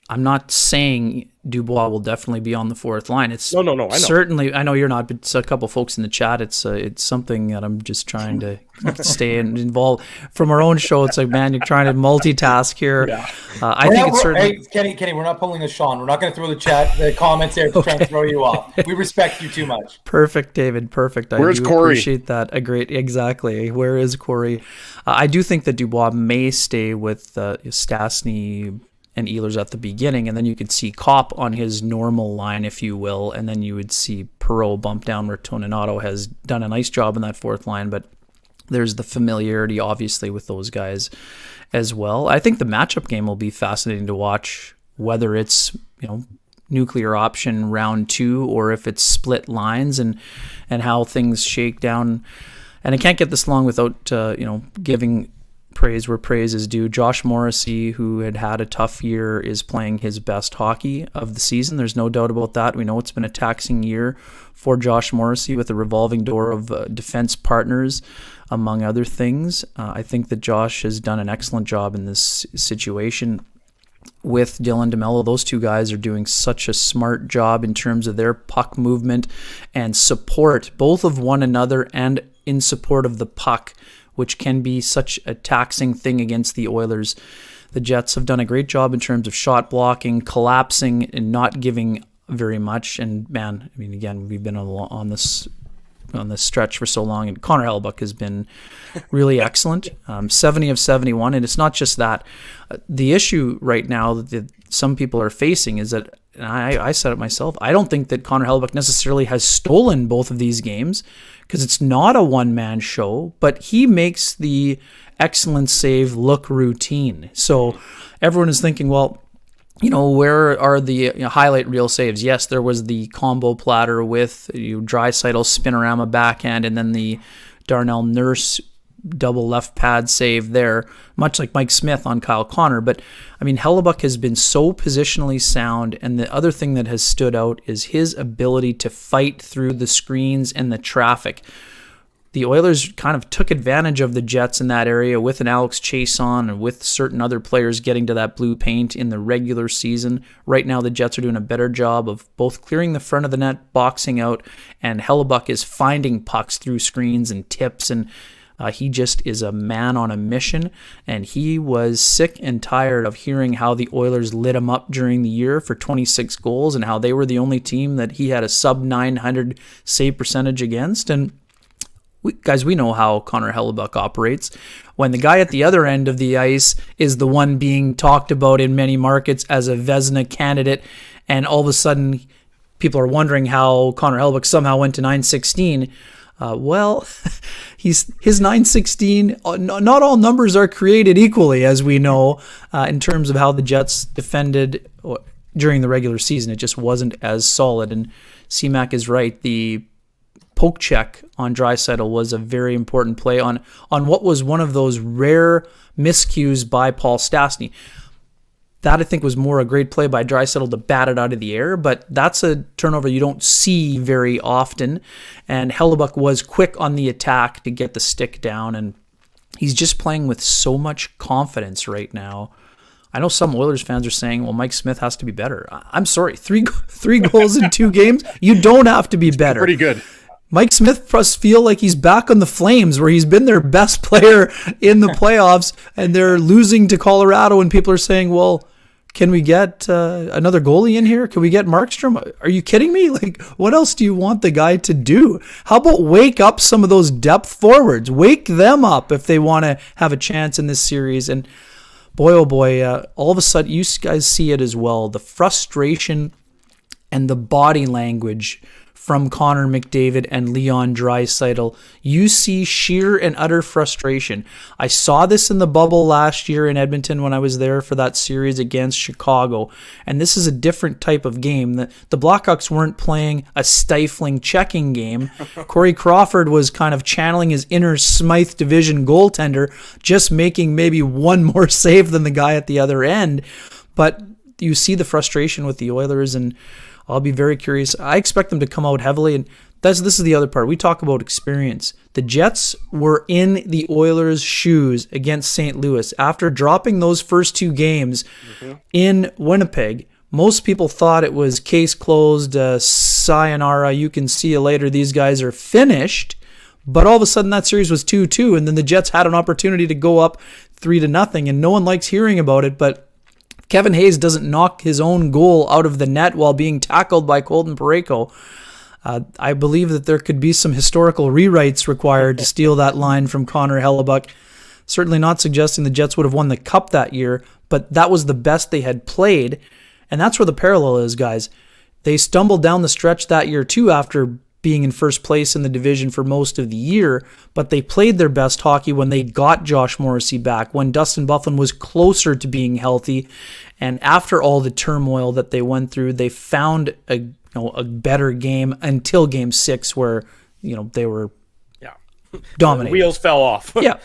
I'm not saying Dubois will definitely be on the fourth line. It's no. I know. Certainly, I know you're not, but it's a couple folks in the chat. It's something that I'm just trying to stay involved. From our own show, it's like, man, you're trying to multitask here. Yeah. I think it's certainly. Hey, Kenny, we're not pulling a Sean. We're not going to throw the comments there to try and throw you off. We respect you too much. Perfect, David. Perfect. Where's Corey? Appreciate that. Exactly. Where is Corey? I do think that Dubois may stay with Stastny and Ehlers at the beginning, and then you could see Kopp on his normal line, if you will, and then you would see Perreault bump down where Toninato has done a nice job in that fourth line, but there's the familiarity, obviously, with those guys as well. I think the matchup game will be fascinating to watch, whether it's, nuclear option round 2 or if it's split lines and how things shake down. And I can't get this long without, giving praise where praise is due. Josh Morrissey, who had a tough year, is playing his best hockey of the season. There's no doubt about that. We know it's been a taxing year for Josh Morrissey with a revolving door of defense partners, among other things. I think that Josh has done an excellent job in this situation with Dylan DeMello. Those two guys are doing such a smart job in terms of their puck movement and support, both of one another and in support of the puck, which can be such a taxing thing against the Oilers. The Jets have done a great job in terms of shot blocking, collapsing, and not giving very much. And man, I mean, again, we've been on this stretch for so long, and Connor Hellebuyck has been really excellent. 70 of 71, and it's not just that. The issue right now that some people are facing is that, and I said it myself, I don't think that Connor Hellebuyck necessarily has stolen both of these games, because it's not a one-man show, but he makes the excellent save look routine. So everyone is thinking, well, where are the highlight reel saves? Yes, there was the combo platter with Draisaitl spinorama backhand and then the Darnell Nurse double left pad save there, much like Mike Smith on Kyle Connor. But, I mean, Hellebuyck has been so positionally sound, and the other thing that has stood out is his ability to fight through the screens and the traffic. The Oilers kind of took advantage of the Jets in that area with an Alex Chason and with certain other players getting to that blue paint in the regular season. Right now, the Jets are doing a better job of both clearing the front of the net, boxing out, and Hellebuyck is finding pucks through screens and tips, and he just is a man on a mission, and he was sick and tired of hearing how the Oilers lit him up during the year for 26 goals and how they were the only team that he had a sub-900 save percentage against. And we know how Connor Hellebuyck operates. When the guy at the other end of the ice is the one being talked about in many markets as a Vezina candidate, and all of a sudden people are wondering how Connor Hellebuyck somehow went to 916. Well, his 916, not all numbers are created equally, as we know, in terms of how the Jets defended during the regular season. It just wasn't as solid. And C-Mac is right. The poke check on Draisaitl was a very important play on what was one of those rare miscues by Paul Stastny. That, I think, was more a great play by Draisaitl to bat it out of the air, but that's a turnover you don't see very often, and Hellebuyck was quick on the attack to get the stick down, and he's just playing with so much confidence right now. I know some Oilers fans are saying, well, Mike Smith has to be better. I'm sorry, three goals in 2 games? You don't have to be better. Pretty good. Mike Smith must feel like he's back on the Flames, where he's been their best player in the playoffs, and they're losing to Colorado, and people are saying, well, can we get another goalie in here? Can we get Markstrom? Are you kidding me? Like, what else do you want the guy to do? How about wake up some of those depth forwards? Wake them up if they want to have a chance in this series. And boy, oh boy, all of a sudden, you guys see it as well. The frustration and the body language from Connor McDavid and Leon Draisaitl. You see sheer and utter frustration. I saw this in the bubble last year in Edmonton when I was there for that series against Chicago. And this is a different type of game. The Blackhawks weren't playing a stifling checking game. Corey Crawford was kind of channeling his inner Smythe Division goaltender, just making maybe one more save than the guy at the other end. But you see the frustration with the Oilers, and I'll be very curious. I expect them to come out heavily, and this is the other part. We talk about experience. The Jets were in the Oilers' shoes against St. Louis after dropping those first 2 games in Winnipeg. Most people thought it was case closed, sayonara, you can see you later, these guys are finished. But all of a sudden that series was 2-2, and then the Jets had an opportunity to go up 3-0, and no one likes hearing about it, but Kevin Hayes doesn't knock his own goal out of the net while being tackled by Colton Parayko. I believe that there could be some historical rewrites required to steal that line from Connor Hellebuyck. Certainly not suggesting the Jets would have won the Cup that year, but that was the best they had played. And that's where the parallel is, guys. They stumbled down the stretch that year too after being in first place in the division for most of the year, but they played their best hockey when they got Josh Morrissey back, when Dustin Byfuglien was closer to being healthy, and after all the turmoil that they went through, they found a better game until Game 6, where they were dominating. The wheels fell off. Yeah.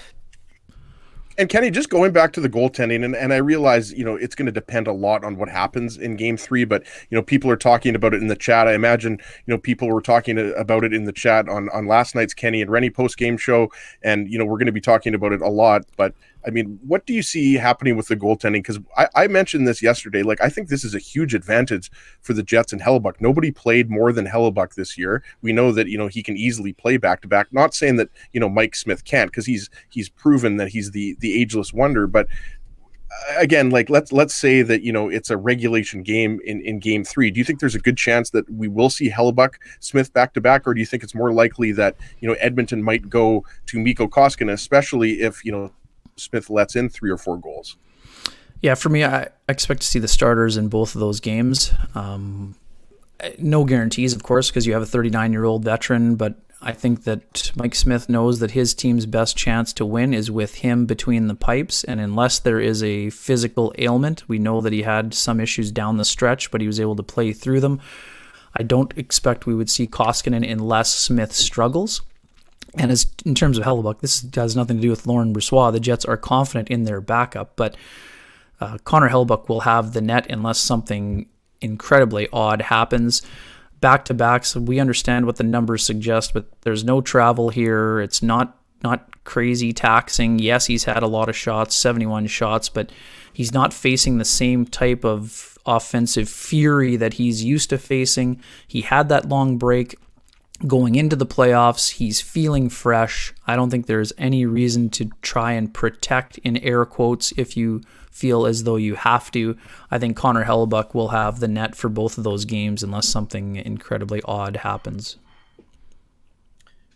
And Kenny, just going back to the goaltending, and I realize, it's going to depend a lot on what happens in Game 3, but, people are talking about it in the chat. I imagine, people were talking about it in the chat on last night's Kenny and Rennie post-game show, and, we're going to be talking about it a lot, but I mean, what do you see happening with the goaltending? Because I mentioned this yesterday. Like, I think this is a huge advantage for the Jets and Hellebuyck. Nobody played more than Hellebuyck this year. We know that he can easily play back to back. Not saying that Mike Smith can't, because he's proven that he's the ageless wonder. But again, like let's say that it's a regulation game in Game 3. Do you think there's a good chance that we will see Hellebuyck Smith back to back, or do you think it's more likely that Edmonton might go to Mikko Koskinen, especially if Smith lets in 3 or 4 goals? Yeah, for me, I expect to see the starters in both of those games. No guarantees, of course, because you have a 39-year-old veteran, but I think that Mike Smith knows that his team's best chance to win is with him between the pipes, and unless there is a physical ailment, we know that he had some issues down the stretch, but he was able to play through them. I don't expect we would see Koskinen unless Smith struggles. And as in terms of Hellebuck, this has nothing to do with Laurent Brossoit. The Jets are confident in their backup, but Connor Hellebuck will have the net unless something incredibly odd happens. Back-to-backs, we understand what the numbers suggest, but there's no travel here. It's not crazy taxing. Yes, he's had a lot of shots, 71 shots, but he's not facing the same type of offensive fury that he's used to facing. He had that long break going into the playoffs. He's feeling fresh. I don't think there's any reason to try and protect, in air quotes, if you feel as though you have to. I think Connor Hellebuck will have the net for both of those games unless something incredibly odd happens.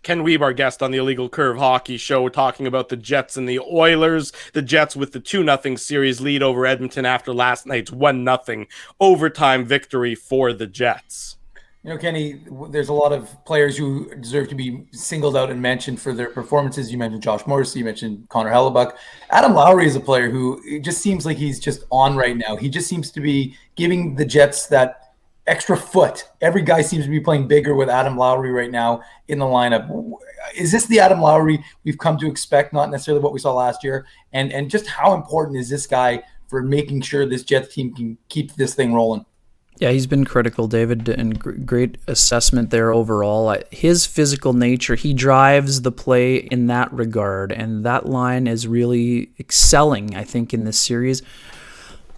Ken Wiebe, our guest on the Illegal Curve Hockey Show, talking about the Jets and the Oilers. The Jets with the 2-0 series lead over Edmonton after last night's 1-0 overtime victory for the Jets. You know, Kenny, there's a lot of players who deserve to be singled out and mentioned for their performances. You mentioned Josh Morrissey, you mentioned Connor Hellebuck. Adam Lowry is a player who it just seems like he's just on right now. He just seems to be giving the Jets that extra foot. Every guy seems to be playing bigger with Adam Lowry right now in the lineup. Is this the Adam Lowry we've come to expect, not necessarily what we saw last year? And just how important is this guy for making sure this Jets team can keep this thing rolling? Yeah, he's been critical, David, and great assessment there overall. His physical nature, he drives the play in that regard, and that line is really excelling, I think, in this series.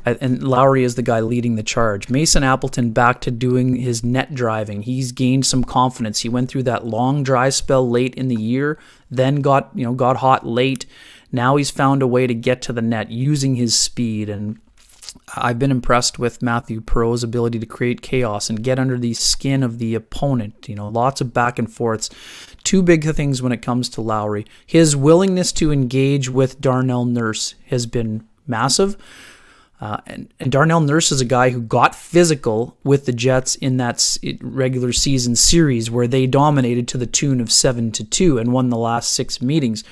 And Lowry is the guy leading the charge. Mason Appleton back to doing his net driving. He's gained some confidence. He went through that long dry spell late in the year, then got hot late. Now he's found a way to get to the net using his speed, and I've been impressed with Matthew Perreault's ability to create chaos and get under the skin of the opponent. Lots of back and forths. Two big things when it comes to Lowry. His willingness to engage with Darnell Nurse has been massive. And Darnell Nurse is a guy who got physical with the Jets in that regular season series where they dominated to the tune of 7-2 and won the last 6 meetings.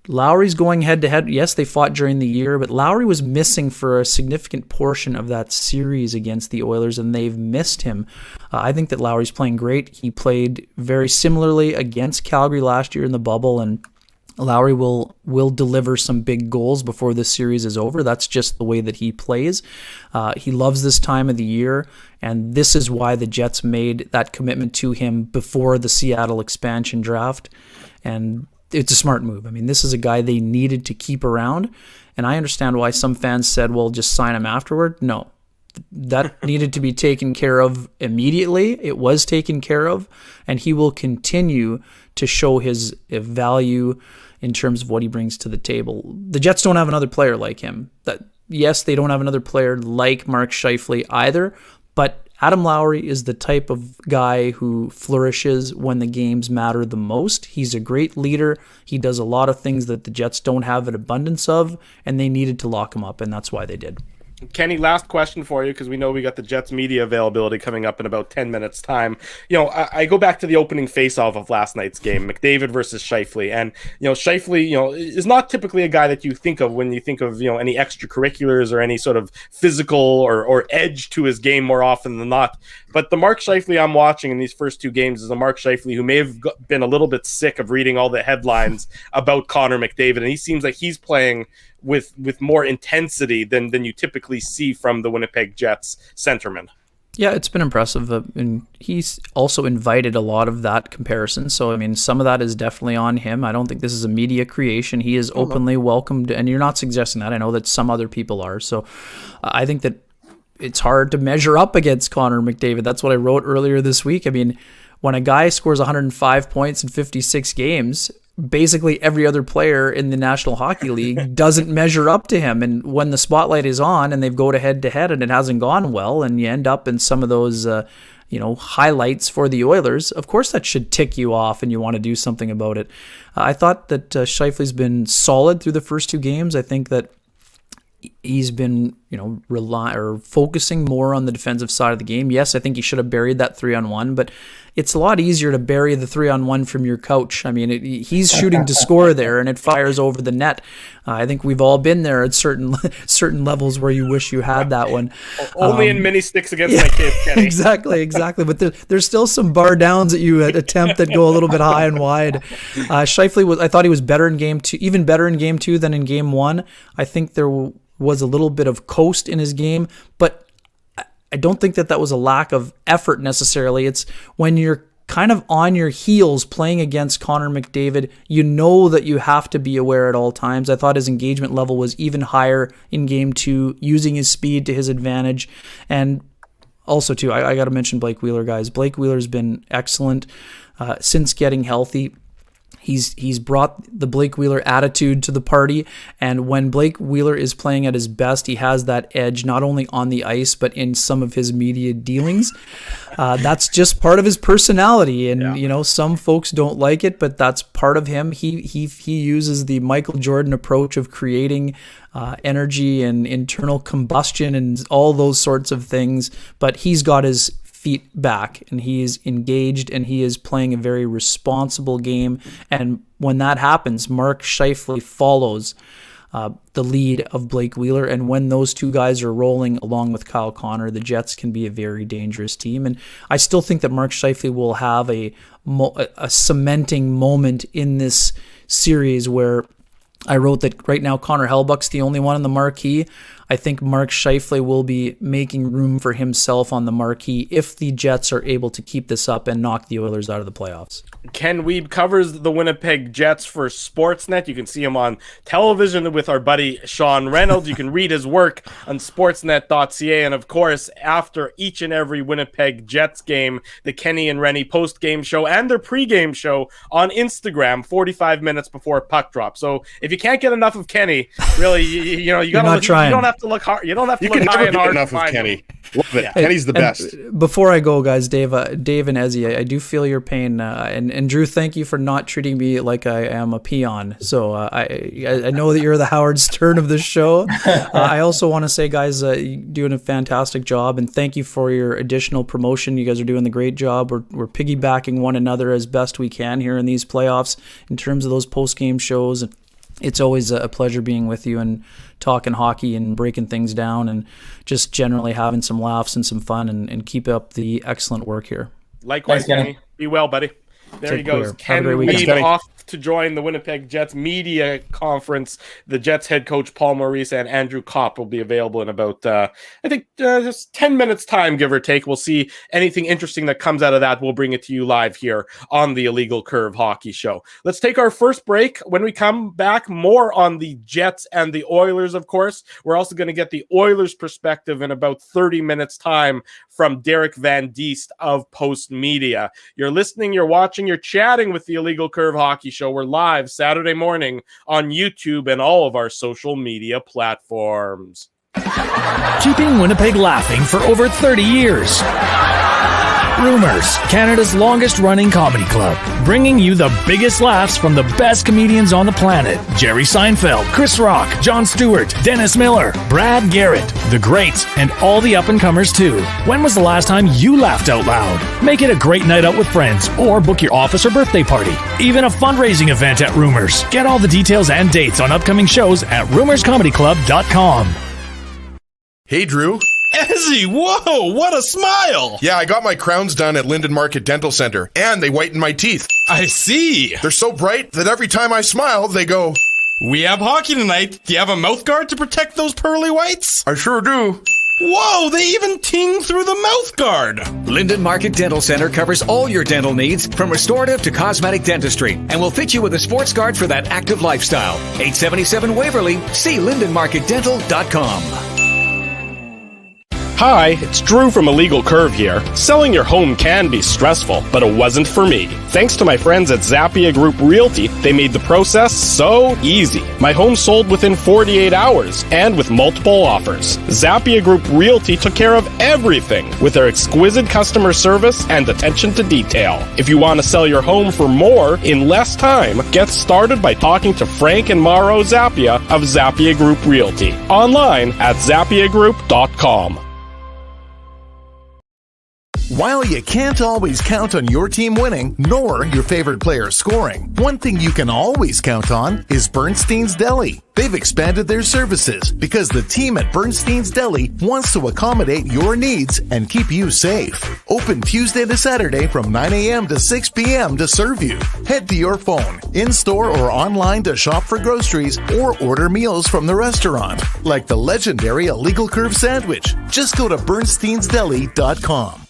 Lowry's going head-to-head. Yes, they fought during the year, but Lowry was missing for a significant portion of that series against the Oilers, and they've missed him. I think that Lowry's playing great. He played very similarly against Calgary last year in the bubble, and Lowry will deliver some big goals before this series is over. That's just the way that he plays. He loves this time of the year, and this is why the Jets made that commitment to him before the Seattle expansion draft, and it's a smart move. I mean, this is a guy they needed to keep around, and I understand why some fans said, well, just sign him afterward. No, that needed to be taken care of immediately. It was taken care of, and he will continue to show his value in terms of what he brings to the table. The Jets don't have another player like him. Yes, they don't have another player like Mark Scheifele either, but Adam Lowry is the type of guy who flourishes when the games matter the most. He's a great leader. He does a lot of things that the Jets don't have an abundance of, and they needed to lock him up, and that's why they did. Kenny, last question for you, because we know we got the Jets media availability coming up in about 10 minutes time. I go back to the opening faceoff of last night's game, McDavid versus Scheifele, and Scheifele, is not typically a guy that you think of when you think of any extracurriculars or any sort of physical or edge to his game more often than not. But the Mark Scheifele I'm watching in these first 2 games is a Mark Scheifele who may have been a little bit sick of reading all the headlines about Connor McDavid, and he seems like he's playing with more intensity than you typically see from the Winnipeg Jets centerman. Yeah, it's been impressive, and he's also invited a lot of that comparison. So, I mean, some of that is definitely on him. I don't think this is a media creation. He is openly welcomed, and you're not suggesting that. I know that some other people are. So I think that it's hard to measure up against Connor McDavid. That's what I wrote earlier this week. I mean, when a guy scores 105 points in 56 games, basically every other player in the National Hockey League doesn't measure up to him. And when the spotlight is on and they go to head-to-head and it hasn't gone well, and you end up in some of those highlights for the Oilers, of course that should tick you off and you want to do something about it. I thought that Scheifele's been solid through the first 2 games. I think that he's been, focusing more on the defensive side of the game. Yes, I think he should have buried that 3-on-1, but it's a lot easier to bury the 3-on-1 from your couch. I mean, he's shooting to score there, and it fires over the net. I think we've all been there at certain levels where you wish you had that one. Only in mini sticks against my kids, Kenny. Exactly. But there's still some bar downs that you attempt that go a little bit high and wide. Scheifele I thought he was better in game 2, even better in game 2 than in game 1. I think there was a little bit of coast in his game, but I don't think that was a lack of effort necessarily. It's when you're kind of on your heels playing against Connor McDavid, you know that you have to be aware at all times. I thought his engagement level was even higher in game 2, using his speed to his advantage. And also, too, I got to mention Blake Wheeler, guys. Blake Wheeler's been excellent since getting healthy. He's brought the Blake Wheeler attitude to the party, and when Blake Wheeler is playing at his best, he has that edge not only on the ice but in some of his media dealings. That's just part of his personality, and some folks don't like it, but that's part of him. He uses the Michael Jordan approach of creating energy and internal combustion and all those sorts of things, but he's got his feet back and he is engaged and he is playing a very responsible game. And when that happens, Mark Scheifele follows the lead of Blake Wheeler. And when those two guys are rolling along with Kyle Connor, the Jets can be a very dangerous team. And I still think that Mark Scheifele will have a cementing moment in this series where I wrote that right now Connor Hellebuyck's the only one in the marquee. I think Mark Scheifele will be making room for himself on the marquee if the Jets are able to keep this up and knock the Oilers out of the playoffs. Ken Wiebe covers the Winnipeg Jets for Sportsnet. You can see him on television with our buddy Sean Reynolds. You can read his work on sportsnet.ca. And of course, after each and every Winnipeg Jets game, the Kenny and Rennie post-game show and their pre-game show on Instagram 45 minutes before puck drop. So if you can't get enough of Kenny, really, you gotta you don't have to look hard. You don't have to look high and hard. Enough of Kenny. Love it. Yeah. Kenny's the best. Before I go, guys, Dave and Ezzy, I do feel your pain. And Drew, thank you for not treating me like I am a peon. So I know that you're the Howard Stern of this show. I also want to say, guys, you're doing a fantastic job, and thank you for your additional promotion. You guys are doing the great job. We're piggybacking one another as best we can here in these playoffs in terms of those post-game shows. It's always a pleasure being with you and talking hockey and breaking things down and just generally having some laughs and some fun, and keep up the excellent work here. Likewise, Kenny. Be well, buddy. There he goes. Ken Wiebe off to join the Winnipeg Jets media conference. The Jets head coach Paul Morrissey and Andrew Kopp will be available in about, just 10 minutes time, give or take. We'll see anything interesting that comes out of that. We'll bring it to you live here on the Illegal Curve Hockey Show. Let's take our first break. When we come back, more on the Jets and the Oilers, of course. We're also going to get the Oilers perspective in about 30 minutes time from Derek Van Diest of Post Media. You're listening, you're watching, you're chatting with the Illegal Curve Hockey Show. We're live Saturday morning on YouTube and all of our social media platforms. Keeping Winnipeg laughing for over 30 years. Rumors, Canada's longest-running comedy club, bringing you the biggest laughs from the best comedians on the planet. Jerry Seinfeld, Chris Rock, Jon Stewart, Dennis Miller, Brad Garrett, the greats, and all the up-and-comers too. When was the last time you laughed out loud? Make it a great night out with friends, or book your office or birthday party. Even a fundraising event at Rumors. Get all the details and dates on upcoming shows at rumorscomedyclub.com. Hey, Drew. Ezzy, whoa, what a smile! Yeah, I got my crowns done at Linden Market Dental Center, and they whitened my teeth. I see. They're so bright that every time I smile, they go... We have hockey tonight. Do you have a mouth guard to protect those pearly whites? I sure do. Whoa, they even ting through the mouth guard. Linden Market Dental Center covers all your dental needs, from restorative to cosmetic dentistry, and will fit you with a sports guard for that active lifestyle. 877 Waverly. See lindenmarketdental.com. Hi, it's Drew from Illegal Curve here. Selling your home can be stressful, but it wasn't for me. Thanks to my friends at Zappia Group Realty, they made the process so easy. My home sold within 48 hours and with multiple offers. Zappia Group Realty took care of everything with their exquisite customer service and attention to detail. If you want to sell your home for more in less time, get started by talking to Frank and Mauro Zappia of Zappia Group Realty. Online at zappiagroup.com. While you can't always count on your team winning, nor your favorite player scoring, one thing you can always count on is Bernstein's Deli. They've expanded their services because the team at Bernstein's Deli wants to accommodate your needs and keep you safe. Open Tuesday to Saturday from 9 a.m. to 6 p.m. to serve you. Head to your phone, in-store or online to shop for groceries or order meals from the restaurant, like the legendary Illegal Curve sandwich. Just go to bernsteinsdeli.com.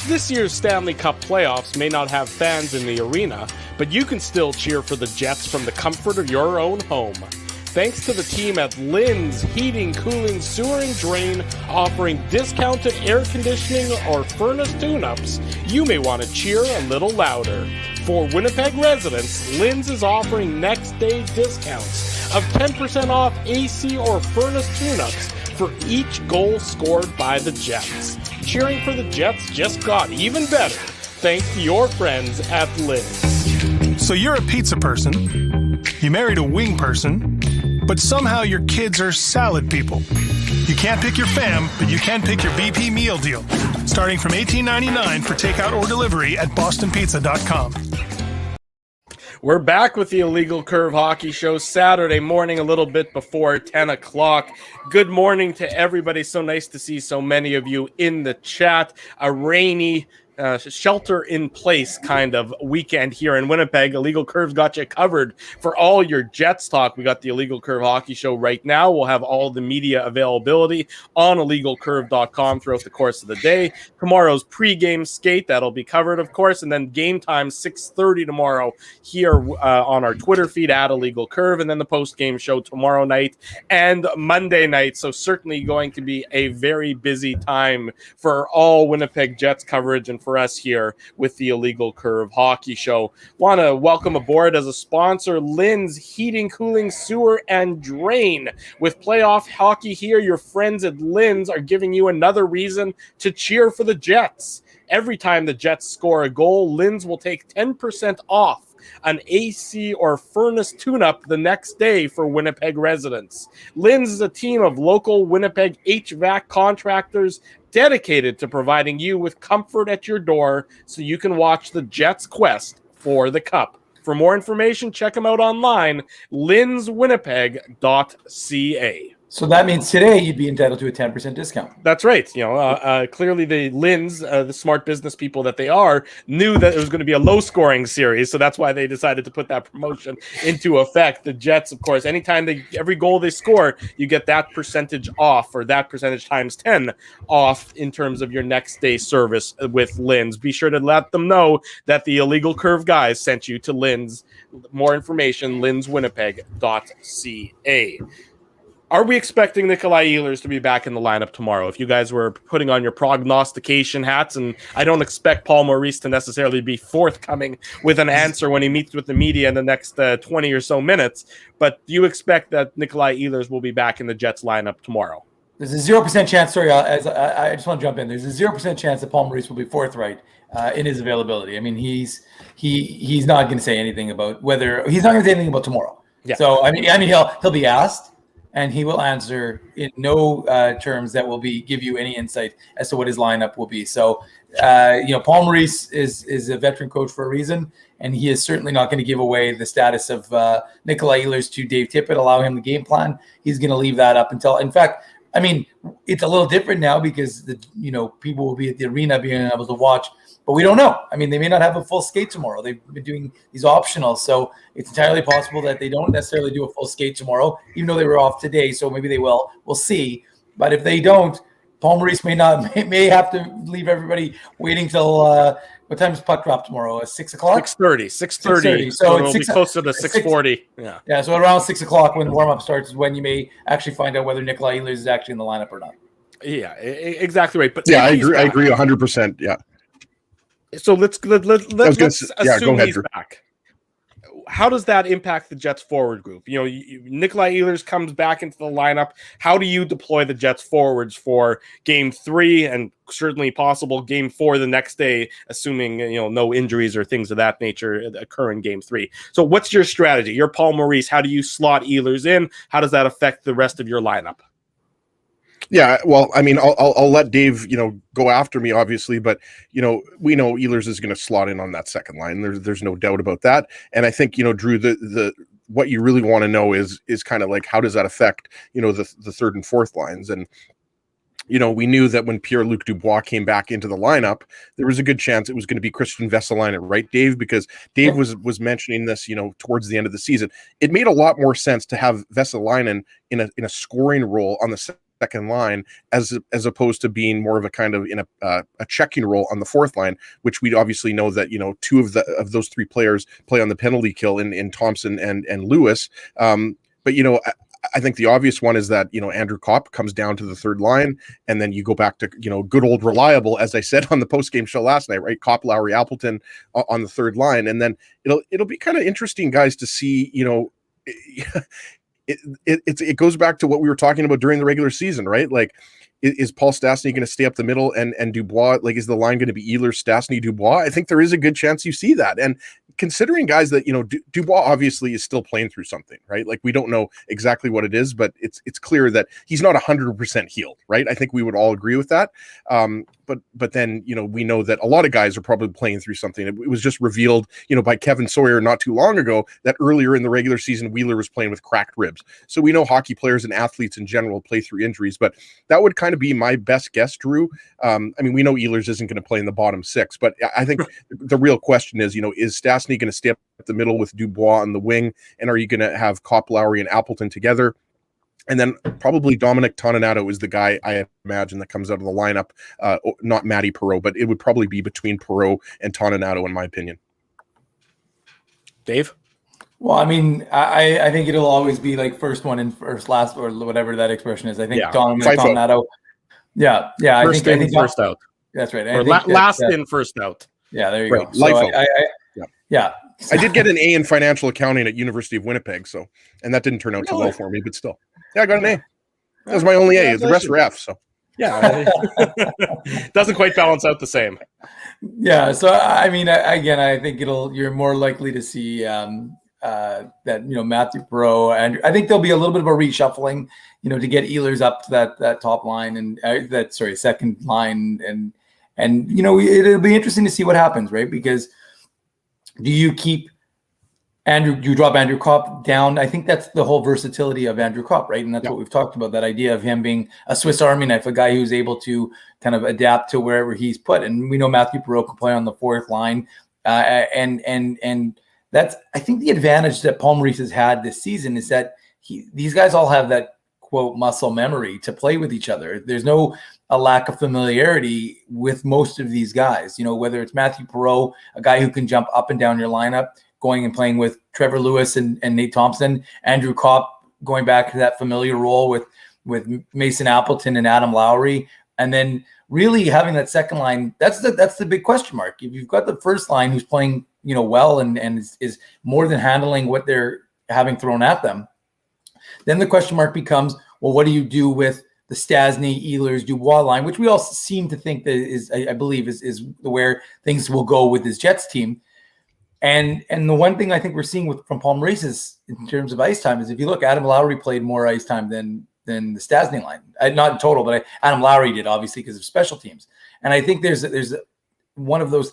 This year's Stanley Cup playoffs may not have fans in the arena, but you can still cheer for the Jets from the comfort of your own home. Thanks to the team at Lynn's Heating, Cooling, Sewer and Drain, offering discounted air conditioning or furnace tune-ups, you may want to cheer a little louder. For Winnipeg residents, Lynn's is offering next day discounts of 10% off AC or furnace tune-ups for each goal scored by the Jets. Cheering for the Jets just got even better thanks to your friends at Lynn's. So you're a pizza person, you married a wing person, but somehow your kids are salad people. You can't pick your fam, but you can pick your BP meal deal, starting from $18.99 for takeout or delivery at bostonpizza.com. We're back with the Illegal Curve Hockey Show Saturday morning, a little bit before 10 o'clock. Good morning to everybody. So nice to see so many of you in the chat. A rainy, shelter-in-place kind of weekend here in Winnipeg. Illegal Curve's got you covered for all your Jets talk. We got the Illegal Curve Hockey Show right now. We'll have all the media availability on illegalcurve.com throughout the course of the day. Tomorrow's pregame skate, that'll be covered, of course, and then game time 6:30 tomorrow here on our Twitter feed at Illegal Curve, and then the post-game show tomorrow night and Monday night. So certainly going to be a very busy time for all Winnipeg Jets coverage and for us here with the Illegal Curve Hockey Show. Want to welcome aboard as a sponsor Lynn's Heating, Cooling, Sewer, and Drain. With playoff hockey here, your friends at Lynn's are giving you another reason to cheer for the Jets. Every time the Jets score a goal, Lynn's will take 10% off an AC or furnace tune-up the next day for Winnipeg residents. Lynn's is a team of local Winnipeg HVAC contractors dedicated to providing you with comfort at your door so you can watch the Jets' quest for the Cup. For more information, check them out online, lynswinnipeg.ca. So that means today you'd be entitled to a 10% discount. That's right. You know, clearly the Lynn's, the smart business people that they are, knew that it was going to be a low-scoring series, so that's why they decided to put that promotion into effect. The Jets, of course, every goal they score, you get that percentage off, or that percentage times 10 off in terms of your next day service with Lynn's. Be sure to let them know that the Illegal Curve guys sent you to Lynn's. More information, lynswinnipeg.ca. Are we expecting Nikolai Ehlers to be back in the lineup tomorrow? If you guys were putting on your prognostication hats, and I don't expect Paul Maurice to necessarily be forthcoming with an answer when he meets with the media in the next 20 or so minutes, but do you expect that Nikolai Ehlers will be back in the Jets lineup tomorrow? There's a 0% chance, sorry, I just want to jump in. There's a 0% chance that Paul Maurice will be forthright in his availability. I mean, he's not going to say anything about he's not going to say anything about tomorrow. Yeah. So, I mean, he'll be asked, and he will answer in no terms that will give you any insight as to what his lineup will be. So, Paul Maurice is a veteran coach for a reason, and he is certainly not going to give away the status of Nikolai Ehlers to Dave Tippett, allow him the game plan. He's going to leave that up until, in fact, I mean, it's a little different now because people will be at the arena being able to watch, but we don't know. I mean, they may not have a full skate tomorrow. They've been doing these optionals, so it's entirely possible that they don't necessarily do a full skate tomorrow, even though they were off today. So maybe they will. We'll see. But if they don't, Paul Maurice may have to leave everybody waiting till What time does puck drop tomorrow? 6 o'clock? 6:30. 6:30. So it'll be closer to 6:40. Yeah. Yeah. So around 6 o'clock when the warm up starts is when you may actually find out whether Nikolai Ehlers is actually in the lineup or not. Yeah, exactly right. But yeah, I agree 100%. Yeah. So let's assume he's back. How does that impact the Jets forward group? You know, Nikolai Ehlers comes back into the lineup. How do you deploy the Jets forwards for game 3 and certainly possible game 4 the next day, assuming, you know, no injuries or things of that nature occur in game 3? So what's your strategy? You're Paul Maurice. How do you slot Ehlers in? How does that affect the rest of your lineup? Yeah, well, I mean, I'll let Dave, you know, go after me, obviously, but you know, we know Ehlers is going to slot in on that second line. There's no doubt about that. And I think, you know, Drew, the what you really want to know is kind of like, how does that affect, you know, the third and fourth lines? And you know, we knew that when Pierre-Luc Dubois came back into the lineup, there was a good chance it was going to be Christian Vesalainen, right, Dave? Because Dave was mentioning this, you know, towards the end of the season. It made a lot more sense to have Vesalainen in a scoring role on the second line as opposed to being more of a kind of in a checking role on the fourth line, which we obviously know that, you know, two of those three players play on the penalty kill in Thompson and Lewis. But you know, I think the obvious one is that, you know, Andrew Kopp comes down to the third line, and then you go back to, you know, good old reliable, as I said on the post-game show last night, right? Kopp, Lowry, Appleton on the third line. And then it'll be kind of interesting, guys, to see, you know, it goes back to what we were talking about during the regular season, right? Like, is Paul Stastny going to stay up the middle and Dubois, like, is the line going to be Ehlers, Stastny, Dubois? I think there is a good chance you see that. And considering, guys, that, you know, Dubois obviously is still playing through something, right? Like, we don't know exactly what it is, but it's clear that he's not 100% healed, right? I think we would all agree with that. But then, you know, we know that a lot of guys are probably playing through something. It was just revealed, you know, by Kevin Sawyer not too long ago that earlier in the regular season, Wheeler was playing with cracked ribs. So we know hockey players and athletes in general play through injuries, but that would kind of be my best guess, Drew. I mean, we know Ehlers isn't going to play in the bottom six, but I think the real question is, you know, is Stastny going to stay up the middle with Dubois on the wing? And are you going to have Kopp, Lowry, and Appleton together? And then probably Dominic Toninato is the guy I imagine that comes out of the lineup, not Matty Perreault, but it would probably be between Perreault and Toninato, in my opinion. Dave? Well, I mean, I think it'll always be like first one in, first last, or whatever that expression is. I think Toninato. Yeah. I think first out. That's right. Or last in, first out. Yeah, there you go. So yeah. I did get an A in financial accounting at University of Winnipeg, and that didn't turn out too well for me, but still. Yeah, I got an A. That was my only A. The rest were F, so. Yeah. Doesn't quite balance out the same. Yeah, so I mean, I think you're more likely to see that, you know, Matthew Perreault, and I think there'll be a little bit of a reshuffling, you know, to get Ehlers up to that top line and second line, and you know, it'll be interesting to see what happens, right? Because do you drop Andrew Kopp down? I think that's the whole versatility of Andrew Kopp, right? And that's what we've talked about, that idea of him being a Swiss Army knife, a guy who's able to kind of adapt to wherever he's put. And we know Matthew Perreault can play on the fourth line. And that's, I think, the advantage that Paul Maurice has had this season is that these guys all have that, quote, muscle memory to play with each other. There's a lack of familiarity with most of these guys, you know, whether it's Matthew Perreault, a guy who can jump up and down your lineup, going and playing with Trevor Lewis and Nate Thompson, Andrew Kopp going back to that familiar role with Mason Appleton and Adam Lowry, and then really having that second line. That's the big question mark. If you've got the first line who's playing, you know, well and is more than handling what they're having thrown at them, then the question mark becomes, well, what do you do with the Stastny, Ehlers, Dubois line, which we all seem to think that is, I believe, is where things will go with this Jets team. And the one thing I think we're seeing from Paul Maurice is, in terms of ice time, is if you look, Adam Lowry played more ice time than the Stastny line. Not in total, but Adam Lowry did, obviously, because of special teams. And I think there's one of those,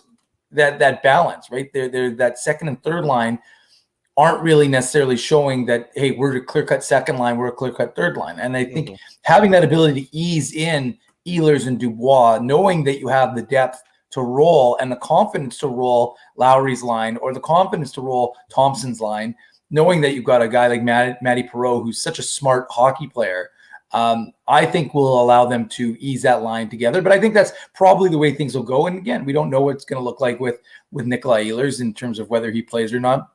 that balance, right? There that second and third line aren't really necessarily showing that, hey, we're a clear-cut second line, we're a clear-cut third line. And I think having that ability to ease in Ehlers and Dubois, knowing that you have the depth to roll and the confidence to roll Lowry's line, or the confidence to roll Thompson's line, knowing that you've got a guy like Matty Perreault, who's such a smart hockey player, I think will allow them to ease that line together. But I think that's probably the way things will go. And again, we don't know what it's going to look like with Nikolai Ehlers in terms of whether he plays or not.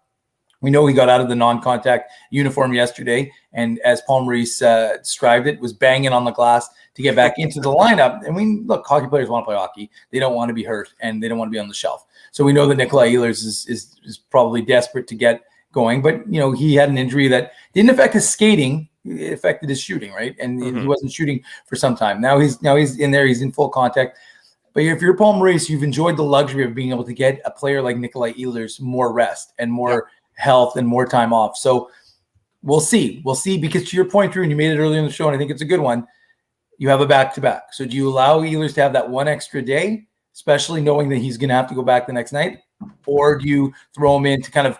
We know he got out of the non-contact uniform yesterday, and as Paul Maurice described it, was banging on the glass to get back into the lineup. And look, hockey players want to play hockey. They don't want to be hurt, and they don't want to be on the shelf. So we know that Nikolai Ehlers is probably desperate to get going. But, he had an injury that didn't affect his skating. It affected his shooting, right? And he wasn't shooting for some time. Now he's in there. He's in full contact. But if you're Paul Maurice, you've enjoyed the luxury of being able to get a player like Nikolai Ehlers more rest and more health and more time off. So we'll see, because to your point, Drew, and you made it earlier in the show, and I think it's a good one, you have a back-to-back. So do you allow Ehlers to have that one extra day, especially knowing that he's going to have to go back the next night? Or do you throw him in to kind of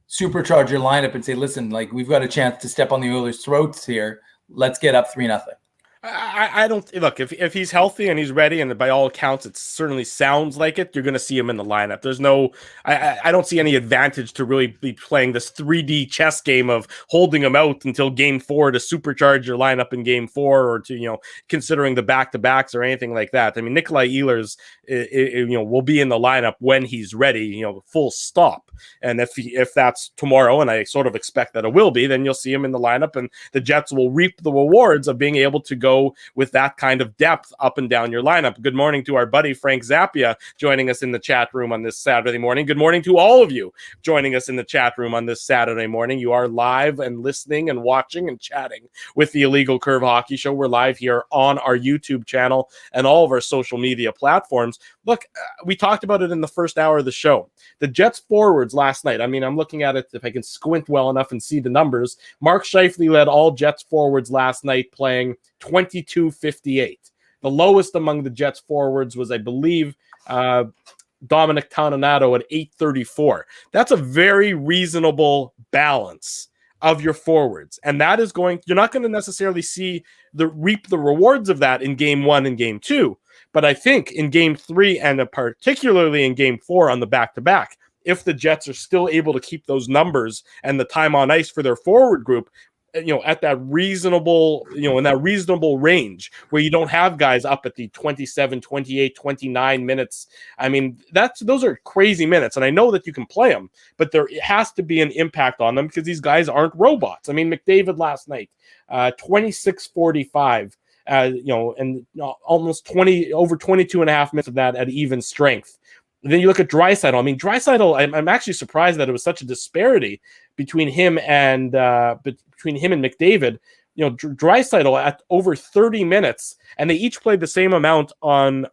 supercharge your lineup and say, listen, like, we've got a chance to step on the Oilers' throats here. Let's get up 3-0. I don't look if he's healthy and he's ready, and by all accounts it certainly sounds like it, you're going to see him in the lineup. There's no, I don't see any advantage to really be playing this 3D chess game of holding him out until game 4 to supercharge your lineup in game 4, or to considering the back-to-backs or anything like that. I mean, Nikolai Ehlers will be in the lineup when he's ready, full stop. And if that's tomorrow, and I sort of expect that it will be, then you'll see him in the lineup, and the Jets will reap the rewards of being able to go with that kind of depth up and down your lineup. Good morning to our buddy Frank Zappia joining us in the chat room on this Saturday morning. Good morning to all of you joining us in the chat room on this Saturday morning. You are live and listening and watching and chatting with the Illegal Curve Hockey Show. We're live here on our YouTube channel and all of our social media platforms. Look, we talked about it in the first hour of the show. The Jets forwards last night, I mean, I'm looking at it if I can squint well enough and see the numbers. Mark Scheifele led all Jets forwards last night, playing 22:58. The lowest among the Jets forwards was, I believe, Dominic Toninato at 8:34. That's a very reasonable balance of your forwards, and that is you're not going to necessarily reap the rewards of that in game 1 and game 2. But I think in game 3 and particularly in game 4 on the back-to-back, if the Jets are still able to keep those numbers and the time on ice for their forward group, at that reasonable, in that reasonable range where you don't have guys up at the 27, 28, 29 minutes. I mean, those are crazy minutes. And I know that you can play them, but there has to be an impact on them because these guys aren't robots. I mean, McDavid last night, 26:45. And almost over 22 and a half minutes of that at even strength. And then you look at Draisaitl. I mean, Draisaitl, I'm actually surprised that it was such a disparity between him and McDavid. Draisaitl at over 30 minutes, and they each played the same amount on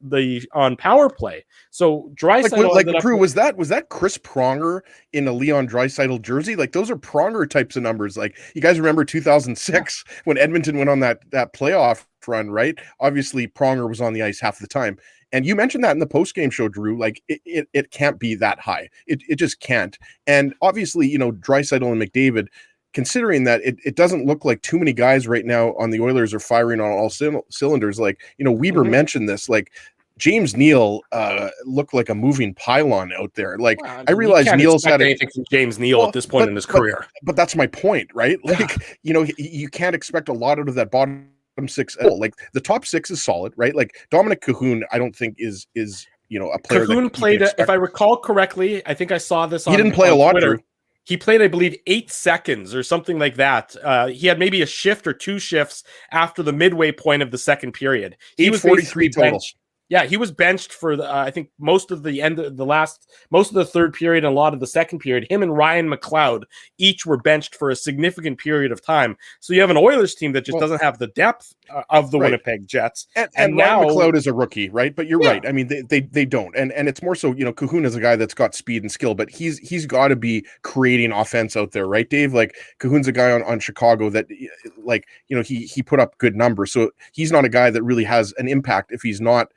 power play. So Draisaitl, Drew, was that Chris Pronger in a Leon Draisaitl jersey? Like, those are Pronger types of numbers. Like, you guys remember 2006 when Edmonton went on that playoff run, right? Obviously, Pronger was on the ice half the time. And you mentioned that in the post-game show, Drew. Like, it can't be that high. It just can't. And obviously, Draisaitl and McDavid, considering that it doesn't look like too many guys right now on the Oilers are firing on all cylinders. Like, Weber mentioned this, like, James Neal looked like a moving pylon out there. Like, I realize Neal's had anything from James Neal at this point in his career. But that's my point, right? Like, you can't expect a lot out of that bottom 6. Like, the top 6 is solid, right? Like, Dominic Cahoon, I don't think is a player. Cahoon played, if I recall correctly, I think I saw this on He didn't play a lot, Twitter. Drew. He played, I believe, 8 seconds or something like that. He had maybe a shift or 2 shifts after the midway point of the second period. He was 43 total. Yeah, he was benched for I think most of the most of the third period and a lot of the second period. Him and Ryan McLeod each were benched for a significant period of time. So you have an Oilers team that just doesn't have the depth of the Winnipeg Jets. And now Ryan McLeod is a rookie, right? But you're right. I mean, they don't. And it's more so, Cahoon is a guy that's got speed and skill, but he's got to be creating offense out there, right, Dave? Like, Cahoon's a guy on Chicago that, like, he put up good numbers. So he's not a guy that really has an impact if he's not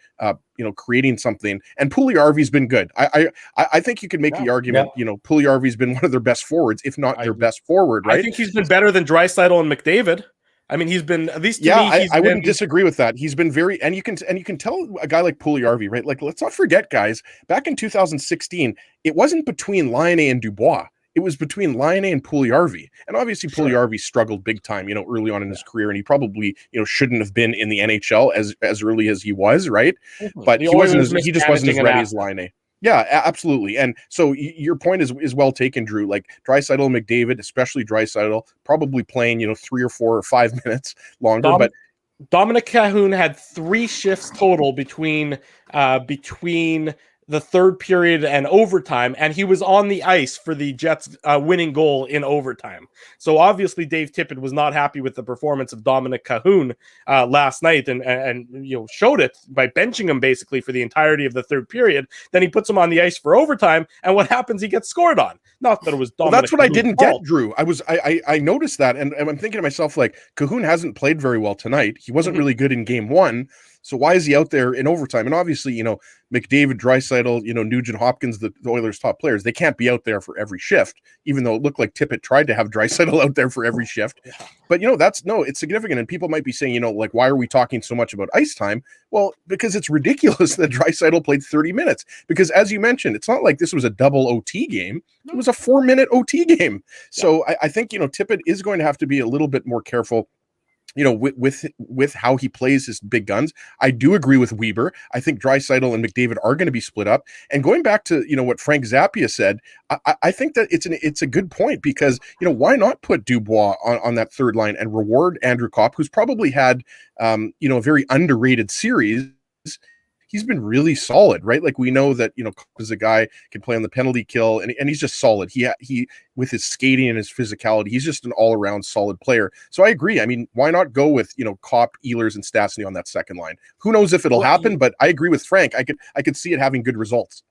creating something. And Puljujärvi's been good. I think you could make the argument, Puljujärvi's been one of their best forwards, if not their best forward, right? I think he's been better than Draisaitl and McDavid. I mean, he's been, at least to me, I wouldn't disagree with that. He's been very, and you can tell a guy like Puljujärvi, right? Like, let's not forget, guys, back in 2016, it wasn't between Laine and Dubois. it was between Laine and Puljujarvi. And obviously Puljujarvi struggled big time, early on in his career, and he probably, shouldn't have been in the NHL as early as he was, right? But he just wasn't as ready as Laine. Yeah, absolutely. And so your point is well taken, Drew. Like Draisaitl and McDavid, especially Draisaitl, probably playing, 3 or 4 or 5 minutes longer. But Dominic Cahoon had 3 shifts total between the third period and overtime, and he was on the ice for the Jets' winning goal in overtime. So obviously Dave Tippett was not happy with the performance of Dominic Cahoon last night, and showed it by benching him basically for the entirety of the third period. Then he puts him on the ice for overtime, and what happens? He gets scored on. Not that it was Dominic. Well, that's what Cahoon's I didn't fault. get, Drew. I noticed that, and I'm thinking to myself, like, Cahoon hasn't played very well tonight. He wasn't really good in game 1. So why is he out there in overtime? And obviously, McDavid, Draisaitl, Nugent Hopkins, the Oilers' top players, they can't be out there for every shift, even though it looked like Tippett tried to have Draisaitl out there for every shift. But, it's significant. And people might be saying, like, why are we talking so much about ice time? Well, because it's ridiculous that Draisaitl played 30 minutes. Because as you mentioned, it's not like this was a double OT game. It was a 4-minute OT game. So I think, Tippett is going to have to be a little bit more careful with how he plays his big guns. I do agree with Weber. I think Draisaitl and McDavid are going to be split up. And going back to what Frank Zappia said, I think that it's a good point, because why not put Dubois on that third line and reward Andrew Kopp, who's probably had a very underrated series. He's been really solid, right? Like, we know that, Kopp is a guy can play on the penalty kill, and he's just solid. He with his skating and his physicality, he's just an all-around solid player. So I agree. I mean, why not go with, Kopp, Ehlers, and Stastny on that second line? Who knows if it'll happen, but I agree with Frank. I could see it having good results.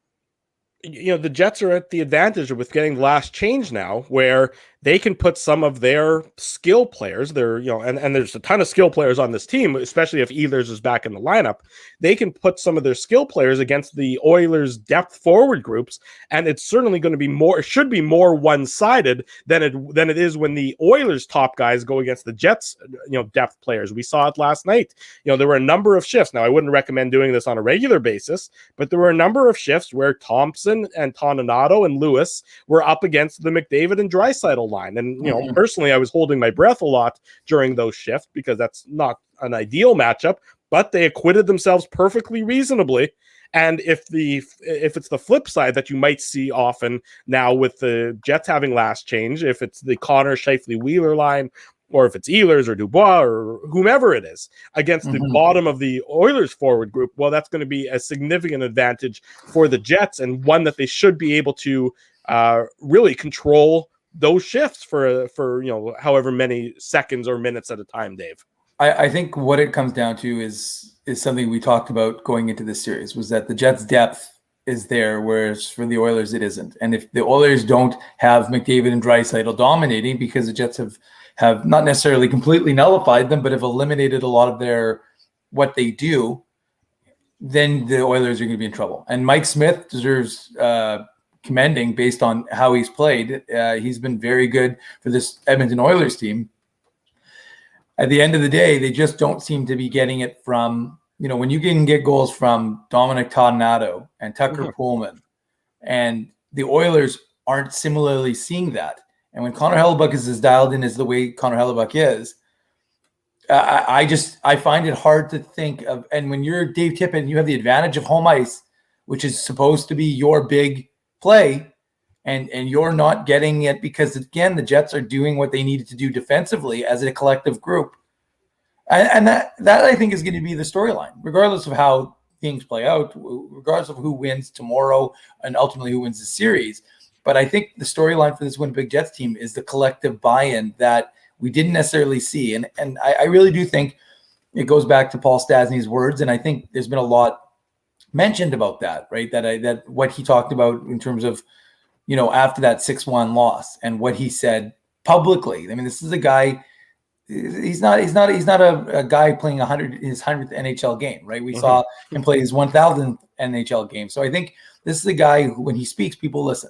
The Jets are at the advantage with getting the last change now, where they can put some of their skill players, and there's a ton of skill players on this team, especially if Ehlers is back in the lineup. They can put some of their skill players against the Oilers' depth forward groups, and it's certainly going to be should be more one-sided than it is when the Oilers' top guys go against the Jets, depth players. We saw it last night. There were a number of shifts. Now, I wouldn't recommend doing this on a regular basis, but there were a number of shifts where Thompson and Toninato and Lewis were up against the McDavid and Draisaitl line. And, personally, I was holding my breath a lot during those shifts, because that's not an ideal matchup, but they acquitted themselves perfectly reasonably. And if it's the flip side that you might see often now with the Jets having last change, if it's the Connor, Scheifele, Wheeler line, or if it's Ehlers or Dubois or whomever it is against the bottom of the Oilers forward group, well, that's going to be a significant advantage for the Jets, and one that they should be able to really control those shifts for however many seconds or minutes at a time, Dave. I think what it comes down to is something we talked about going into this series, was that the Jets' depth is there, whereas for the Oilers it isn't. And if the Oilers don't have McDavid and Draisaitl dominating, because the Jets have not necessarily completely nullified them, but have eliminated a lot of what they do, then the Oilers are going to be in trouble. And Mike Smith deserves commending based on how he's played. He's been very good for this Edmonton Oilers team. At the end of the day, they just don't seem to be getting it from, when you can get goals from Dominic Toninato and Tucker Pullman, and the Oilers aren't similarly seeing that. And when Connor Hellebuyck is as dialed in as the way Connor Hellebuyck is, I find it hard to think of. And when you're Dave Tippett and you have the advantage of home ice, which is supposed to be your big play, and you're not getting it because, again, the Jets are doing what they needed to do defensively as a collective group. And that I think is going to be the storyline, regardless of how things play out, regardless of who wins tomorrow and ultimately who wins the series. But I think the storyline for this Winnipeg Jets team is the collective buy-in that we didn't necessarily see. And I really do think it goes back to Paul Stastny's words. And I think there's been a lot mentioned about that, right? That what he talked about in terms of, after that 6-1 loss and what he said publicly. I mean, this is a guy, he's not a guy playing his 100th NHL game, right? We saw him play his 1000th NHL game. So I think this is a guy who, when he speaks, people listen.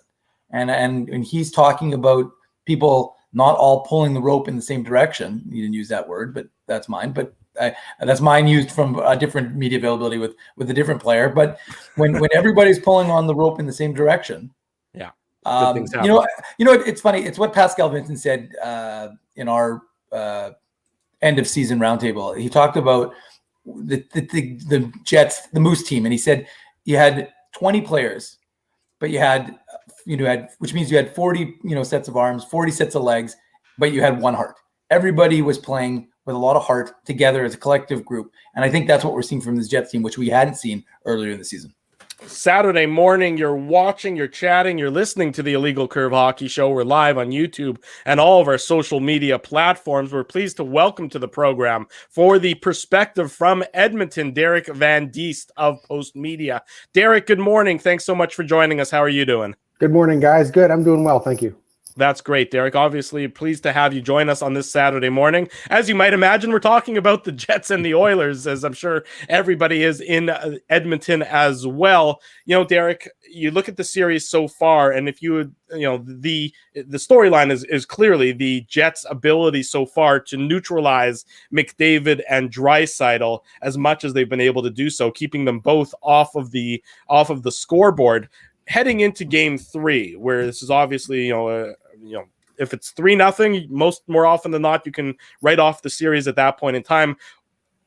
And he's talking about people not all pulling the rope in the same direction. You didn't use that word, but that's mine. But that's mine used from a different media availability with a different player. But when everybody's pulling on the rope in the same direction, Good things happen. It's funny. It's what Pascal Vincent said in our end of season roundtable. He talked about the Jets, the Moose team, and he said you had 20 players, but you had which means you had 40 sets of arms, 40 sets of legs, but you had one heart. Everybody was playing with a lot of heart together as a collective group, and I think that's what we're seeing from this Jets team, which we hadn't seen earlier in the season. Saturday morning, you're watching, you're chatting, you're listening to the Illegal Curve Hockey Show. We're live on YouTube and all of our social media platforms. We're pleased to welcome to the program, for the perspective from Edmonton, Derek Van Diest of Post Media. Derek, good morning. Thanks so much for joining us. How are you doing? Good morning, guys. Good. I'm doing well. Thank you. That's great, Derek. Obviously, pleased to have you join us on this Saturday morning. As you might imagine, we're talking about the Jets and the Oilers, as I'm sure everybody is in Edmonton as well. Derek, you look at the series so far, and if you would, the storyline is clearly the Jets' ability so far to neutralize McDavid and Draisaitl as much as they've been able to do so, keeping them both off of the scoreboard. Heading into Game 3, where this is obviously, if it's 3-0, more often than not, you can write off the series at that point in time.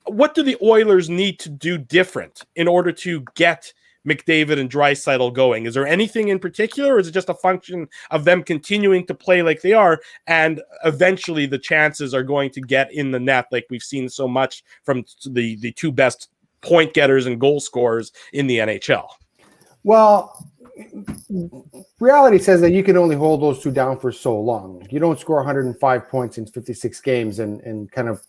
What do the Oilers need to do different in order to get McDavid and Draisaitl going? Is there anything in particular, or is it just a function of them continuing to play like they are, and eventually the chances are going to get in the net, like we've seen so much from the two best point getters and goal scorers in the NHL? Well, reality says that you can only hold those two down for so long. You don't score 105 points in 56 games and kind of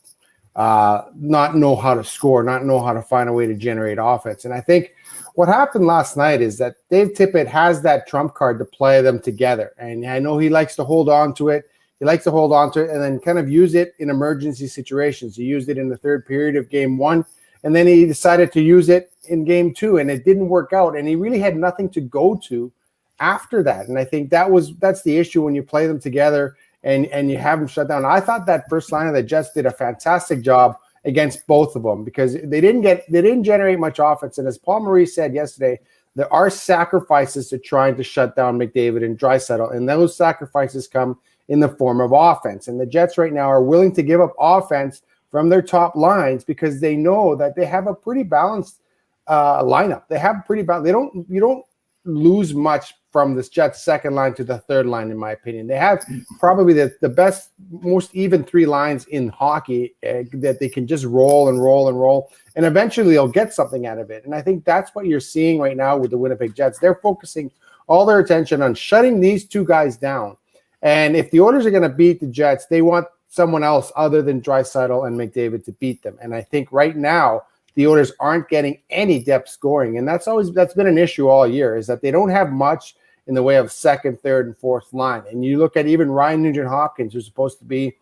not know how to score, not know how to find a way to generate offense. And I think what happened last night is that Dave Tippett has that trump card to play them together. And I know he likes to hold on to it. He likes to hold on to it and then kind of use it in emergency situations. He used it in the third period of Game 1. And then he decided to use it in Game 2, and it didn't work out. And he really had nothing to go to after that. And I think that's the issue when you play them together and you have them shut down. I thought that first line of the Jets did a fantastic job against both of them because they didn't generate much offense. And as Paul Morrissey said yesterday, there are sacrifices to trying to shut down McDavid and Draisaitl, and those sacrifices come in the form of offense. And the Jets right now are willing to give up offense from their top lines because they know that they have a pretty balanced lineup. They have pretty balanced. You don't lose much from this Jets second line to the third line, in my opinion. They have probably the best, most even three lines in hockey that they can just roll and roll and roll, and eventually they'll get something out of it. And I think that's what you're seeing right now with the Winnipeg Jets. They're focusing all their attention on shutting these two guys down. And if the Oilers are going to beat the Jets, they want someone else other than Draisaitl and McDavid to beat them. And I think right now the Oilers aren't getting any depth scoring. And that's been an issue all year, is that they don't have much in the way of second, third, and fourth line. And you look at even Ryan Nugent-Hopkins, who's supposed to be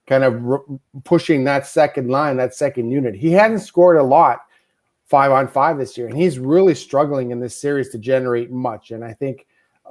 kind of pushing that second line, that second unit. He hasn't scored a lot 5-on-5 this year, and he's really struggling in this series to generate much. And I think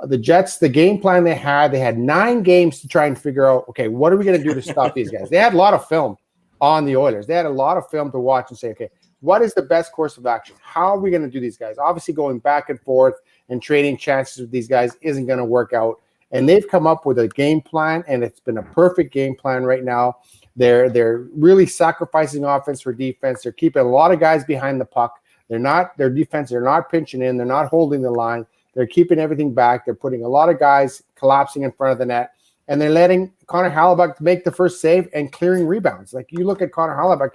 the Jets, the game plan they had 9 games to try and figure out, okay, what are we going to do to stop these guys? They had a lot of film on the Oilers. They had a lot of film to watch and say, okay, what is the best course of action? How are we going to do these guys? Obviously, going back and forth and trading chances with these guys isn't going to work out. And they've come up with a game plan, and it's been a perfect game plan right now. They're really sacrificing offense for defense. They're keeping a lot of guys behind the puck. Their defense, they're not pinching in. They're not holding the line. They're keeping everything back. They're putting a lot of guys collapsing in front of the net, and they're letting Connor Hellebuyck make the first save and clearing rebounds. Like, you look at Connor Hellebuyck,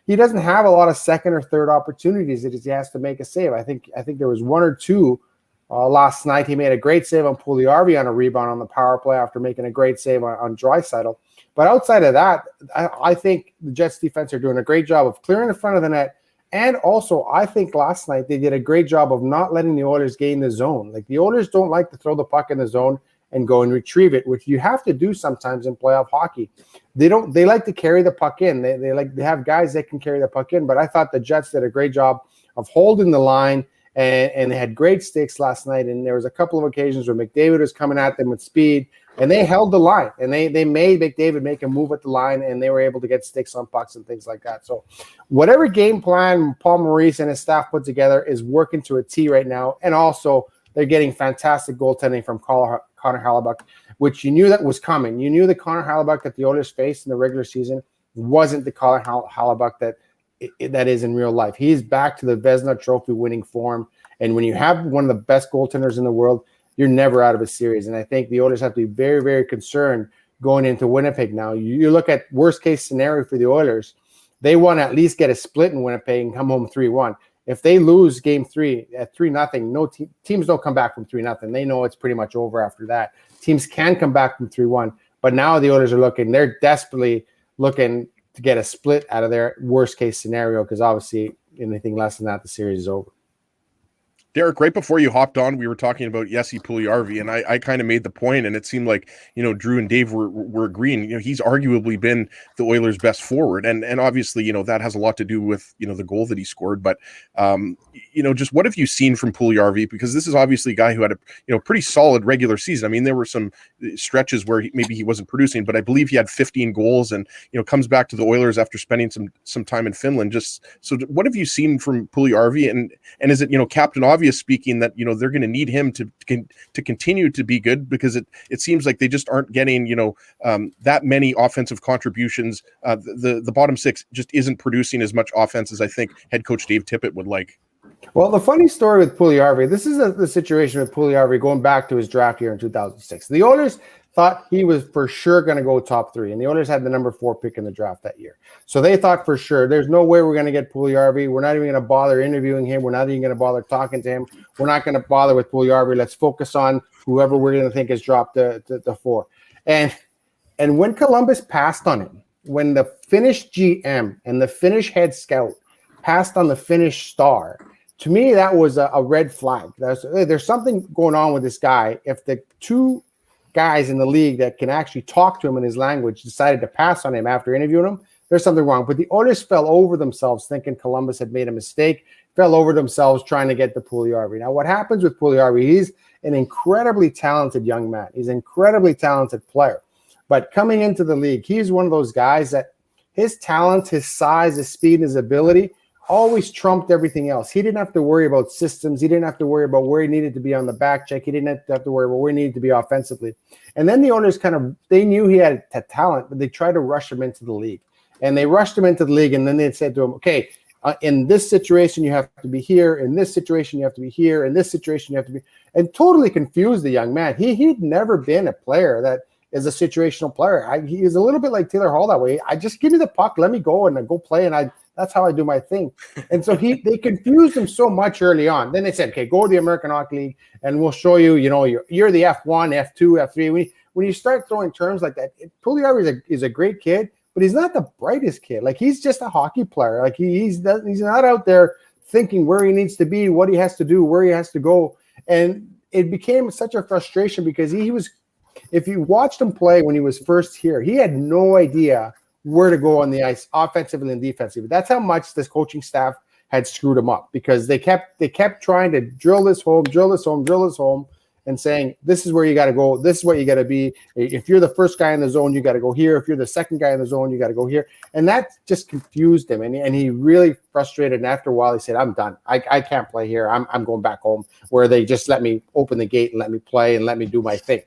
he doesn't have a lot of second or third opportunities that he has to make a save. I think there was 1 or 2 last night. He made a great save on Pugliarvi on a rebound on the power play after making a great save on Draisaitl. But outside of that, I think the Jets defense are doing a great job of clearing the front of the net. And also, I think last night they did a great job of not letting the Oilers gain the zone. Like, the Oilers don't like to throw the puck in the zone and go and retrieve it, which you have to do sometimes in playoff hockey. They like to carry the puck in. They have guys that can carry the puck in. But I thought the Jets did a great job of holding the line, and they had great sticks last night. And there was a couple of occasions where McDavid was coming at them with speed, and they held the line, and they made McDavid make a move at the line, and they were able to get sticks on pucks and things like that. So whatever game plan Paul Maurice and his staff put together is working to a T right now. And also They're getting fantastic goaltending from Connor Hellebuyck, which you knew that was coming. You knew the Connor Hellebuyck that the Oilers faced in the regular season wasn't the Connor Hellebuyck that is in real life. He's back to the Vezina Trophy winning form. And when you have one of the best goaltenders in the world, you're never out of a series. And I think the Oilers have to be very, very concerned going into Winnipeg now. You look at worst case scenario for the Oilers, they want to at least get a split in Winnipeg and come home 3-1. If they lose game 3 at 3-0, teams don't come back from 3-0. They know it's pretty much over after that. Teams can come back from 3-1, but now the Oilers are they're desperately looking to get a split out of their worst case scenario, because obviously anything less than that, the series is over. Derek, right before you hopped on, we were talking about Jesse Puljujarvi, and I kind of made the point, and it seemed like, Drew and Dave were agreeing. He's arguably been the Oilers' best forward, and obviously, that has a lot to do with, the goal that he scored. But, just what have you seen from Puljujarvi? Because this is obviously a guy who had a, pretty solid regular season. I mean, there were some stretches where maybe he wasn't producing, but I believe he had 15 goals, and, comes back to the Oilers after spending some time in Finland. Just so, what have you seen from Puljujarvi, and is it, Captain Obvious speaking that they're going to need him to continue to be good, because it seems like they just aren't getting that many offensive contributions. The bottom six just isn't producing as much offense as I think head coach Dave Tippett would like. Well, the funny story with Puljujarvi, this is the situation with Puljujarvi going back to his draft year in 2006. The Oilers thought he was for sure going to go top 3, and the Oilers had the number 4 pick in the draft that year. So they thought for sure, there's no way we're going to get Puljujarvi. We're not even going to bother interviewing him. We're not even going to bother talking to him. We're not going to bother with Puljujarvi. Let's focus on whoever we're going to think has dropped the 4. And when Columbus passed on him, when the Finnish GM and the Finnish head scout passed on the Finnish star, to me, that was a red flag. There's something going on with this guy. If the 2 guys in the league that can actually talk to him in his language decided to pass on him after interviewing him, there's something wrong. But the Oilers fell over themselves thinking Columbus had made a mistake, fell over themselves trying to get the Puljujarvi. Now, what happens with Puljujarvi, he's an incredibly talented young man. He's an incredibly talented player. But coming into the league, he's one of those guys that his talent, his size, his speed, and his ability always trumped everything else. He didn't have to worry about systems. He didn't have to worry about where he needed to be on the back check. He didn't have to worry about where he needed to be offensively. And then the Oilers they knew he had talent, but they tried to rush him into the league. And they rushed him into the league, and then they said to him, okay, in this situation, you have to be here. In this situation, you have to be here. In this situation, you have to be, and totally confused the young man. He'd never been a player that is a situational player. He is a little bit like Taylor Hall that way. I just give me the puck, let me go, and I go play, and that's how I do my thing. And so they confused him so much early on. Then they said, okay, go to the American Hockey League, and we'll show you, you're the F1, F2, F3. When you start throwing terms like that, Puljujarvi is a great kid, but he's not the brightest kid. Like, he's just a hockey player. Like, he's not out there thinking where he needs to be, what he has to do, where he has to go. And it became such a frustration because he was, if you watched him play when he was first here, he had no idea where to go on the ice, offensively and defensively. That's how much this coaching staff had screwed him up, because they kept trying to drill this home, and saying, this is where you got to go. This is what you got to be. If you're the first guy in the zone, you got to go here. If you're the second guy in the zone, you got to go here. And that just confused him. And he really frustrated. And after a while, he said, I'm done. I can't play here. I'm going back home, where they just let me open the gate and let me play and let me do my thing.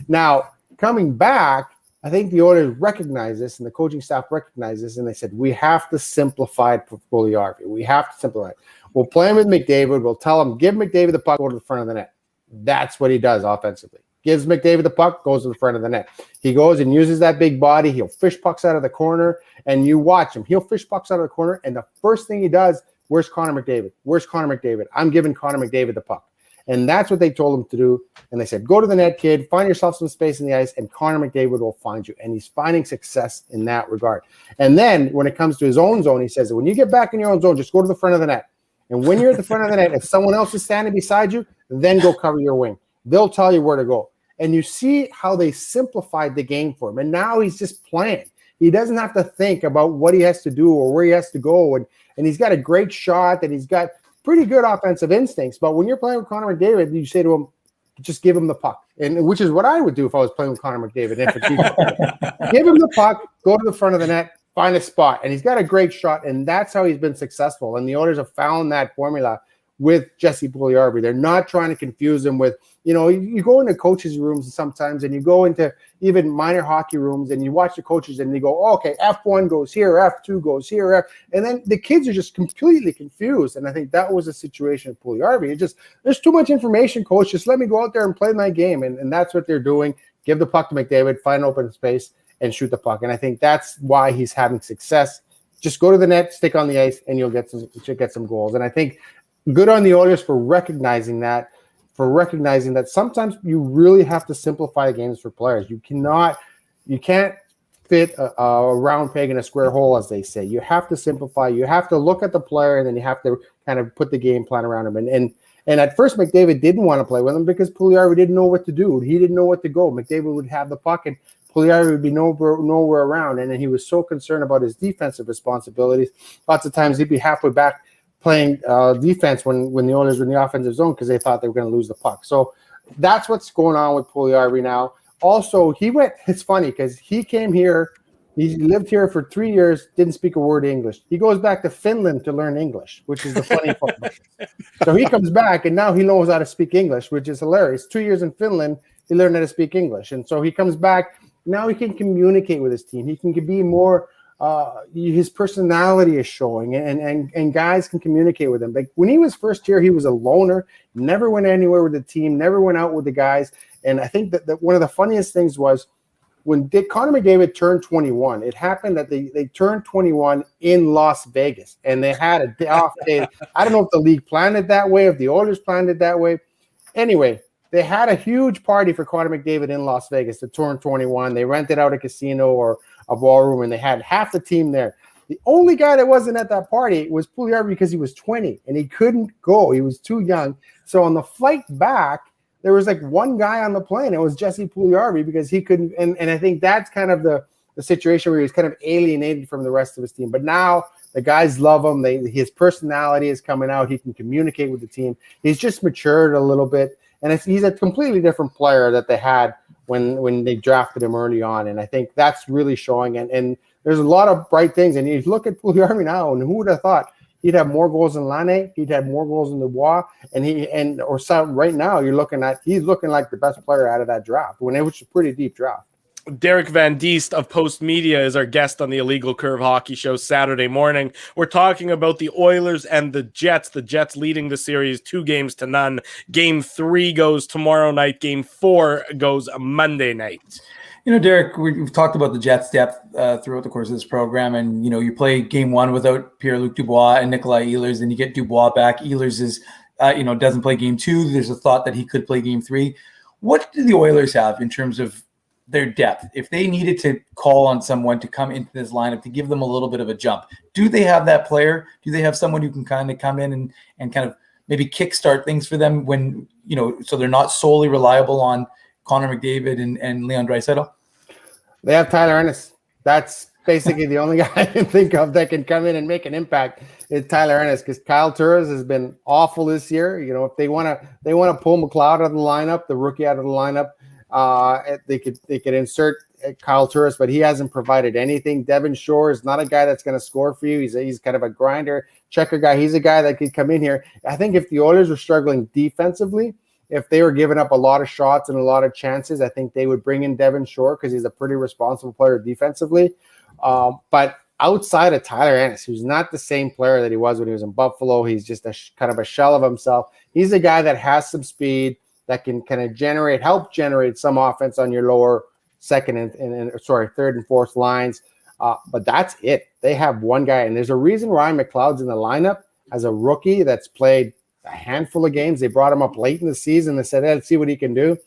Now, coming back, I think the Oilers recognize this, and the coaching staff recognized this, and they said, we have to simplify it for Puljujarvi. We have to simplify it. We'll play him with McDavid. We'll tell him, give McDavid the puck, go to the front of the net. That's what he does offensively. Gives McDavid the puck, goes to the front of the net. He goes and uses that big body. He'll fish pucks out of the corner, and you watch him. He'll fish pucks out of the corner, and the first thing he does, where's Connor McDavid? Where's Connor McDavid? I'm giving Connor McDavid the puck. And that's what they told him to do. And they said, go to the net, kid, find yourself some space in the ice, and Connor McDavid will find you. And he's finding success in that regard. And then when it comes to his own zone, he says, when you get back in your own zone, just go to the front of the net. And when you're at the front of the net, if someone else is standing beside you, then go cover your wing. They'll tell you where to go. And you see how they simplified the game for him. And now he's just playing. He doesn't have to think about what he has to do or where he has to go. And he's got a great shot, and he's got pretty good offensive instincts. But when you're playing with Connor McDavid, you say to him, just give him the puck. And which is what I would do if I was playing with Connor McDavid. Give him the puck, go to the front of the net, find a spot. And he's got a great shot, and that's how he's been successful. And the Oilers have found that formula with Jesse Puljujarvi. They're not trying to confuse him with, you go into coaches' rooms sometimes, and you go into even minor hockey rooms, and you watch the coaches, and they go, oh, okay, F1 goes here, F2 goes here, and then the kids are just completely confused. And I think that was a situation with Puljujarvi. It just, there's too much information, coach. Just let me go out there and play my game, and that's what they're doing. Give the puck to McDavid, find open space, and shoot the puck. And I think that's why he's having success. Just go to the net, stick on the ice, and you'll get some goals. And I think good on the Oilers for recognizing that, sometimes you really have to simplify games for players. You can't fit a round peg in a square hole, as they say. You have to simplify. You have to look at the player, and then you have to kind of put the game plan around him. And at first, McDavid didn't want to play with him because Puljujarvi didn't know what to do. He didn't know what to go. McDavid would have the puck, and Puljujarvi would be nowhere around. And then he was so concerned about his defensive responsibilities. Lots of times he'd be halfway back playing defense when the Oilers were in the offensive zone because they thought they were going to lose the puck. So that's what's going on with Puljujarvi now. Also, it's funny because he came here, he lived here for 3 years, didn't speak a word of English. He goes back to Finland to learn English, which is the funny part. So he comes back, and now he knows how to speak English, which is hilarious. 2 years in Finland, he learned how to speak English. And so he comes back. Now he can communicate with his team. He can be more, his personality is showing, and guys can communicate with him. Like when he was first here, he was a loner, never went anywhere with the team, never went out with the guys. And I think that one of the funniest things was when Connor McDavid turned 21, it happened that they turned 21 in Las Vegas, and they had a day off day. I don't know if the league planned it that way, if the Oilers planned it that way. Anyway, they had a huge party for Connor McDavid in Las Vegas to turn 21. They rented out a casino or a ballroom, and they had half the team there. The only guy that wasn't at that party was Puljujarvi because he was 20, and he couldn't go. He was too young. So on the flight back, there was like one guy on the plane. It was Jesse Puljujarvi because he couldn't. And I think that's kind of the situation where he was kind of alienated from the rest of his team. But now the guys love him. His personality is coming out. He can communicate with the team. He's just matured a little bit. And he's a completely different player that they had when they drafted him early on. And I think that's really showing. And there's a lot of bright things. And you look at Puljujarvi now, and who would have thought he'd have more goals than Laine, he'd have more goals than Dubois, right now he's looking like the best player out of that draft when it was a pretty deep draft. Derek Van Diest of Post Media is our guest on the Illegal Curve Hockey Show Saturday morning. We're talking about the Oilers and the Jets. The Jets leading the series 2-0. Game 3 goes tomorrow night. Game 4 goes Monday night. Derek, we've talked about the Jets' depth throughout the course of this program, and you play Game 1 without Pierre-Luc Dubois and Nikolai Ehlers, and you get Dubois back. Ehlers is, doesn't play Game 2. There's a thought that he could play Game 3. What do the Oilers have in terms of their depth? If they needed to call on someone to come into this lineup to give them a little bit of a jump, do they have that player? Do they have someone who can kind of come in and kind of maybe kickstart things for them when, so they're not solely reliable on Connor McDavid and Leon Draisaitl? They have Tyler Ennis. That's basically the only guy I can think of that can come in and make an impact is Tyler Ennis, because Kyle Turris has been awful this year. If they want to pull McLeod out of the lineup, the rookie out of the lineup, they could insert Kyle Turris, but he hasn't provided anything. Devin Shore is not a guy that's going to score for you. He's kind of a grinder, checker guy. He's a guy that could come in here. I think if the Oilers were struggling defensively, if they were giving up a lot of shots and a lot of chances, I think they would bring in Devin Shore because he's a pretty responsible player defensively. But outside of Tyler Ennis, who's not the same player that he was when he was in Buffalo, he's just kind of a shell of himself. He's a guy that has some speed, that can kind of help generate some offense on your lower third and fourth lines. But that's it. They have one guy, and there's a reason Ryan McLeod's in the lineup as a rookie that's played a handful of games. They brought him up late in the season. They said, hey, let's see what he can do.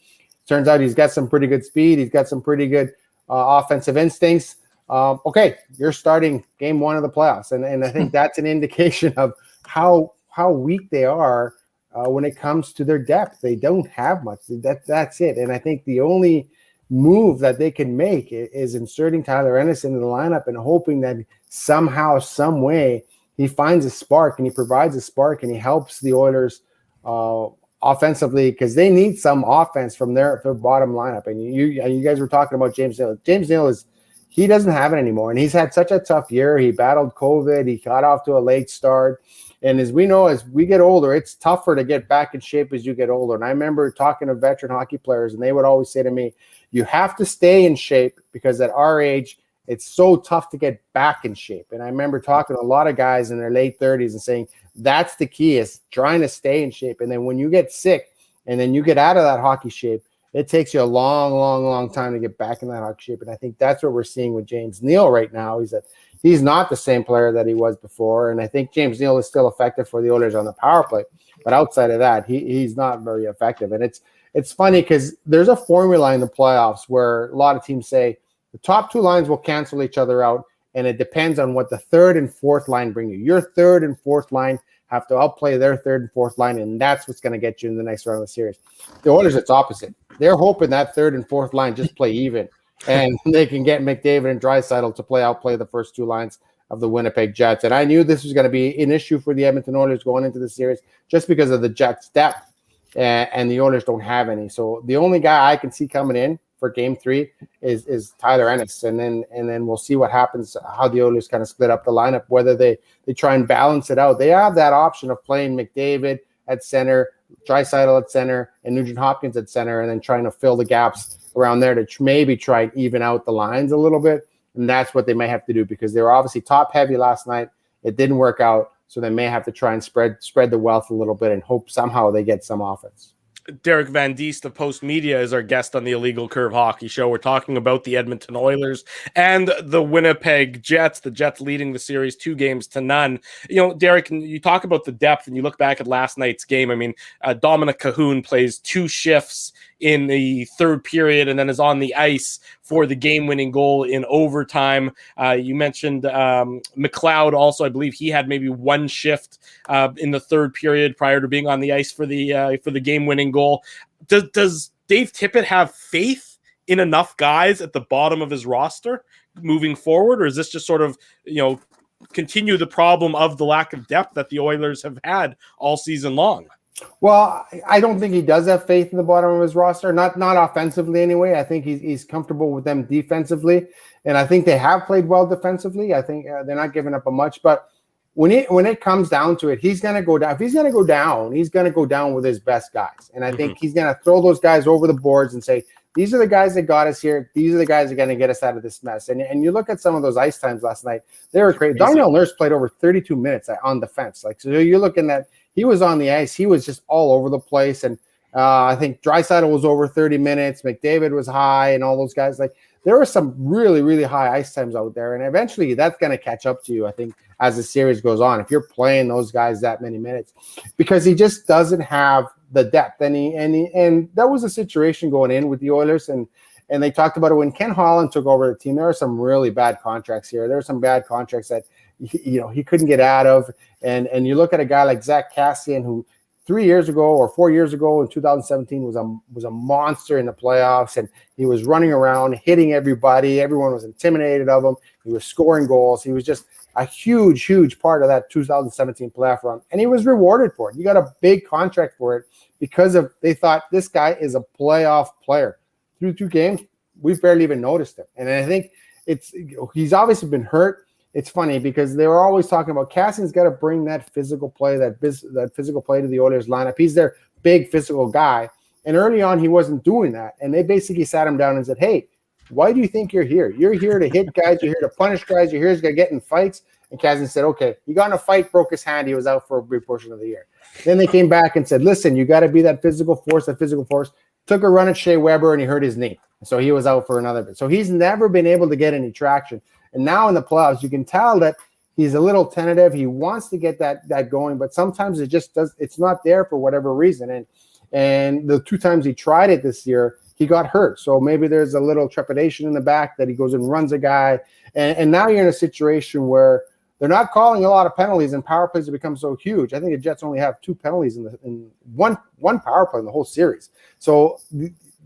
Turns out he's got some pretty good speed. He's got some pretty good offensive instincts. Okay, you're starting Game 1 of the playoffs. And I think that's an indication of how weak they are when it comes to their depth. They don't have much. That's it. And I think the only move that they can make is inserting Tyler Ennis into the lineup and hoping that somehow, some way, he finds a spark and he provides a spark and he helps the Oilers offensively, because they need some offense from their bottom lineup. And you guys were talking about James Neal. James Neal he doesn't have it anymore, and he's had such a tough year. He battled COVID. He got off to a late start. And as we know, as we get older, it's tougher to get back in shape as you get older. And I remember talking to veteran hockey players, and they would always say to me, you have to stay in shape because at our age, it's so tough to get back in shape. And I remember talking to a lot of guys in their late 30s and saying, that's the key, is trying to stay in shape. And then when you get sick and then you get out of that hockey shape, it takes you a long, long, long time to get back in that hockey shape. And I think that's what we're seeing with James Neal right now. He's not the same player that he was before. And I think James Neal is still effective for the Oilers on the power play. But outside of that, he's not very effective. And it's funny because there's a formula in the playoffs where a lot of teams say the top two lines will cancel each other out. And it depends on what the third and fourth line bring you. Your third and fourth line have to outplay their third and fourth line, and that's what's going to get you in the next round of the series. The Oilers, it's opposite. They're hoping that third and fourth line just play even, and they can get McDavid and Draisaitl to outplay the first two lines of the Winnipeg Jets. And I knew this was going to be an issue for the Edmonton Oilers going into the series just because of the Jets' depth, and the Oilers don't have any. So the only guy I can see coming in for Game 3 is Tyler Ennis, and then we'll see what happens, how the Oilers kind of split up the lineup, whether they try and balance it out. They have that option of playing McDavid at center, Draisaitl at center, and Nugent Hopkins at center, and then trying to fill the gaps around there to maybe try and even out the lines a little bit. And that's what they may have to do because they were obviously top heavy last night. It didn't work out, so they may have to try and spread the wealth a little bit and hope somehow they get some offense. Derek Van Diest of Post Media is our guest on the Illegal Curve Hockey Show. We're talking about the Edmonton Oilers and the Winnipeg Jets. The Jets leading the series 2-0. You know, Derek, you talk about the depth and you look back at last night's game. I mean, Dominic Cahoon plays 2 shifts in the third period and then is on the ice for the game-winning goal in overtime. You mentioned McLeod also. I believe he had maybe 1 shift in the third period prior to being on the ice for the game-winning goal. Does Dave Tippett have faith in enough guys at the bottom of his roster moving forward, or is this just sort of, continue the problem of the lack of depth that the Oilers have had all season long? Well, I don't think he does have faith in the bottom of his roster, not offensively anyway. I think he's comfortable with them defensively, and I think they have played well defensively. I think they're not giving up a much, but when it comes down to it, he's going to go down. If he's going to go down, he's going to go down with his best guys, and I think he's going to throw those guys over the boards and say, these are the guys that got us here. These are the guys that are going to get us out of this mess. And you look at some of those ice times last night, they were great. Darnell Nurse played over 32 minutes on defense. So you're looking at, he was on the ice. He was just all over the place. And I think Draisaitl was over 30 minutes. McDavid was high and all those guys. There were some really, really high ice times out there. And eventually that's going to catch up to you, I think, as the series goes on, if you're playing those guys that many minutes, because he just doesn't have the depth. And that was a situation going in with the Oilers. And they talked about it when Ken Holland took over the team. There are some really bad contracts here. There are some bad contracts that he couldn't get out of. And you look at a guy like Zach Kassian, who 3 years ago or 4 years ago in 2017 was a monster in the playoffs, and he was running around hitting everybody. Everyone was intimidated of him. He was scoring goals. He was just a huge, huge part of that 2017 playoff run, and he was rewarded for it. You got a big contract for it because they thought this guy is a playoff player. Through 2 games, we've barely even noticed him, and I think he's obviously been hurt. It's funny because they were always talking about Cassian's got to bring that physical play, that physical play to the Oilers lineup. He's their big physical guy, and early on he wasn't doing that, and they basically sat him down and said, "Hey, why do you think you're here? You're here to hit guys. You're here to punish guys. You're here to get in fights." And Kassian said, "Okay." He got in a fight, broke his hand. He was out for a brief portion of the year. Then they came back and said, "Listen, you got to be that physical force, Took a run at Shea Weber, and he hurt his knee. So he was out for another bit. So he's never been able to get any traction. And now in the playoffs, you can tell that he's a little tentative. He wants to get that going, but sometimes it's not there for whatever reason. And the 2 times he tried it this year, he got hurt. So maybe there's a little trepidation in the back that he goes and runs a guy. And now you're in a situation where they're not calling a lot of penalties, and power plays have become so huge. I think the Jets only have 2 penalties in one power play in the whole series. So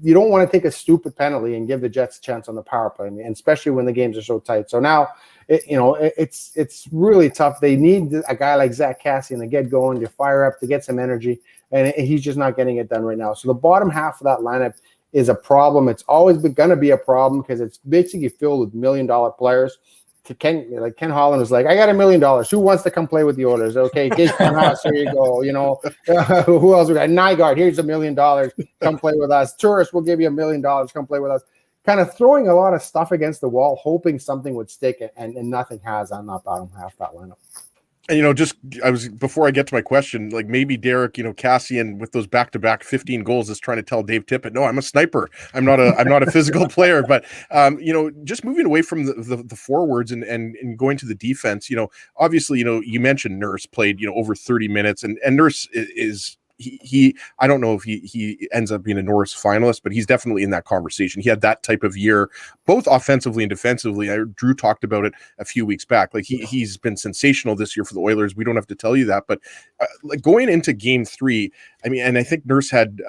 you don't want to take a stupid penalty and give the Jets a chance on the power play, and especially when the games are so tight. So now, it's really tough. They need a guy like Zach Kassian to get going, to fire up, to get some energy, and he's just not getting it done right now. So the bottom half of that lineup is a problem. It's always going to be a problem because it's basically filled with $1 million players. Ken Holland was like, I got $1 million. Who wants to come play with the Oilers? Okay, Gaetan Haas, here you go. You know, who else we got? Nygaard, here's $1 million. Come play with us. Tourist, we'll give you $1 million. Come play with us. Kind of throwing a lot of stuff against the wall, hoping something would stick, and nothing has on that bottom half of that lineup. And, you know, before I get to my question, like maybe Derek, you know, Cassian with those back-to-back 15 goals is trying to tell Dave Tippett, no, I'm a sniper. I'm not a physical player. But, you know, just moving away from the forwards and going to the defense, you know, obviously, you know, you mentioned Nurse played, you know, over 30 minutes and Nurse is he I don't know if he ends up being a Norris finalist, but he's definitely in that conversation. He had that type of year, both offensively and defensively. Drew talked about it a few weeks back. Like he's been sensational this year for the Oilers. We don't have to tell you that, but like going into Game 3, I mean, and I think Nurse had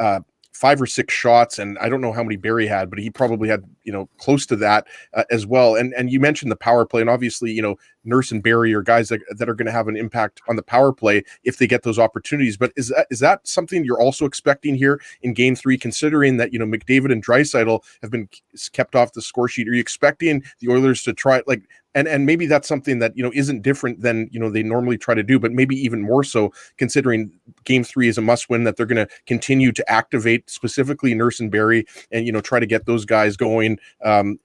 5 or 6 shots, and I don't know how many Barry had, but he probably had, you know, close to that as well. And you mentioned the power play, and obviously, you know, Nurse and Barry are guys that are going to have an impact on the power play if they get those opportunities. But is that something you're also expecting here in Game 3, considering that, you know, McDavid and Draisaitl have been kept off the score sheet? Are you expecting the Oilers to try, like, and maybe that's something that, you know, isn't different than, you know, they normally try to do, but maybe even more so considering Game 3 is a must win, that they're going to continue to activate specifically Nurse and Barry and, you know, try to get those guys going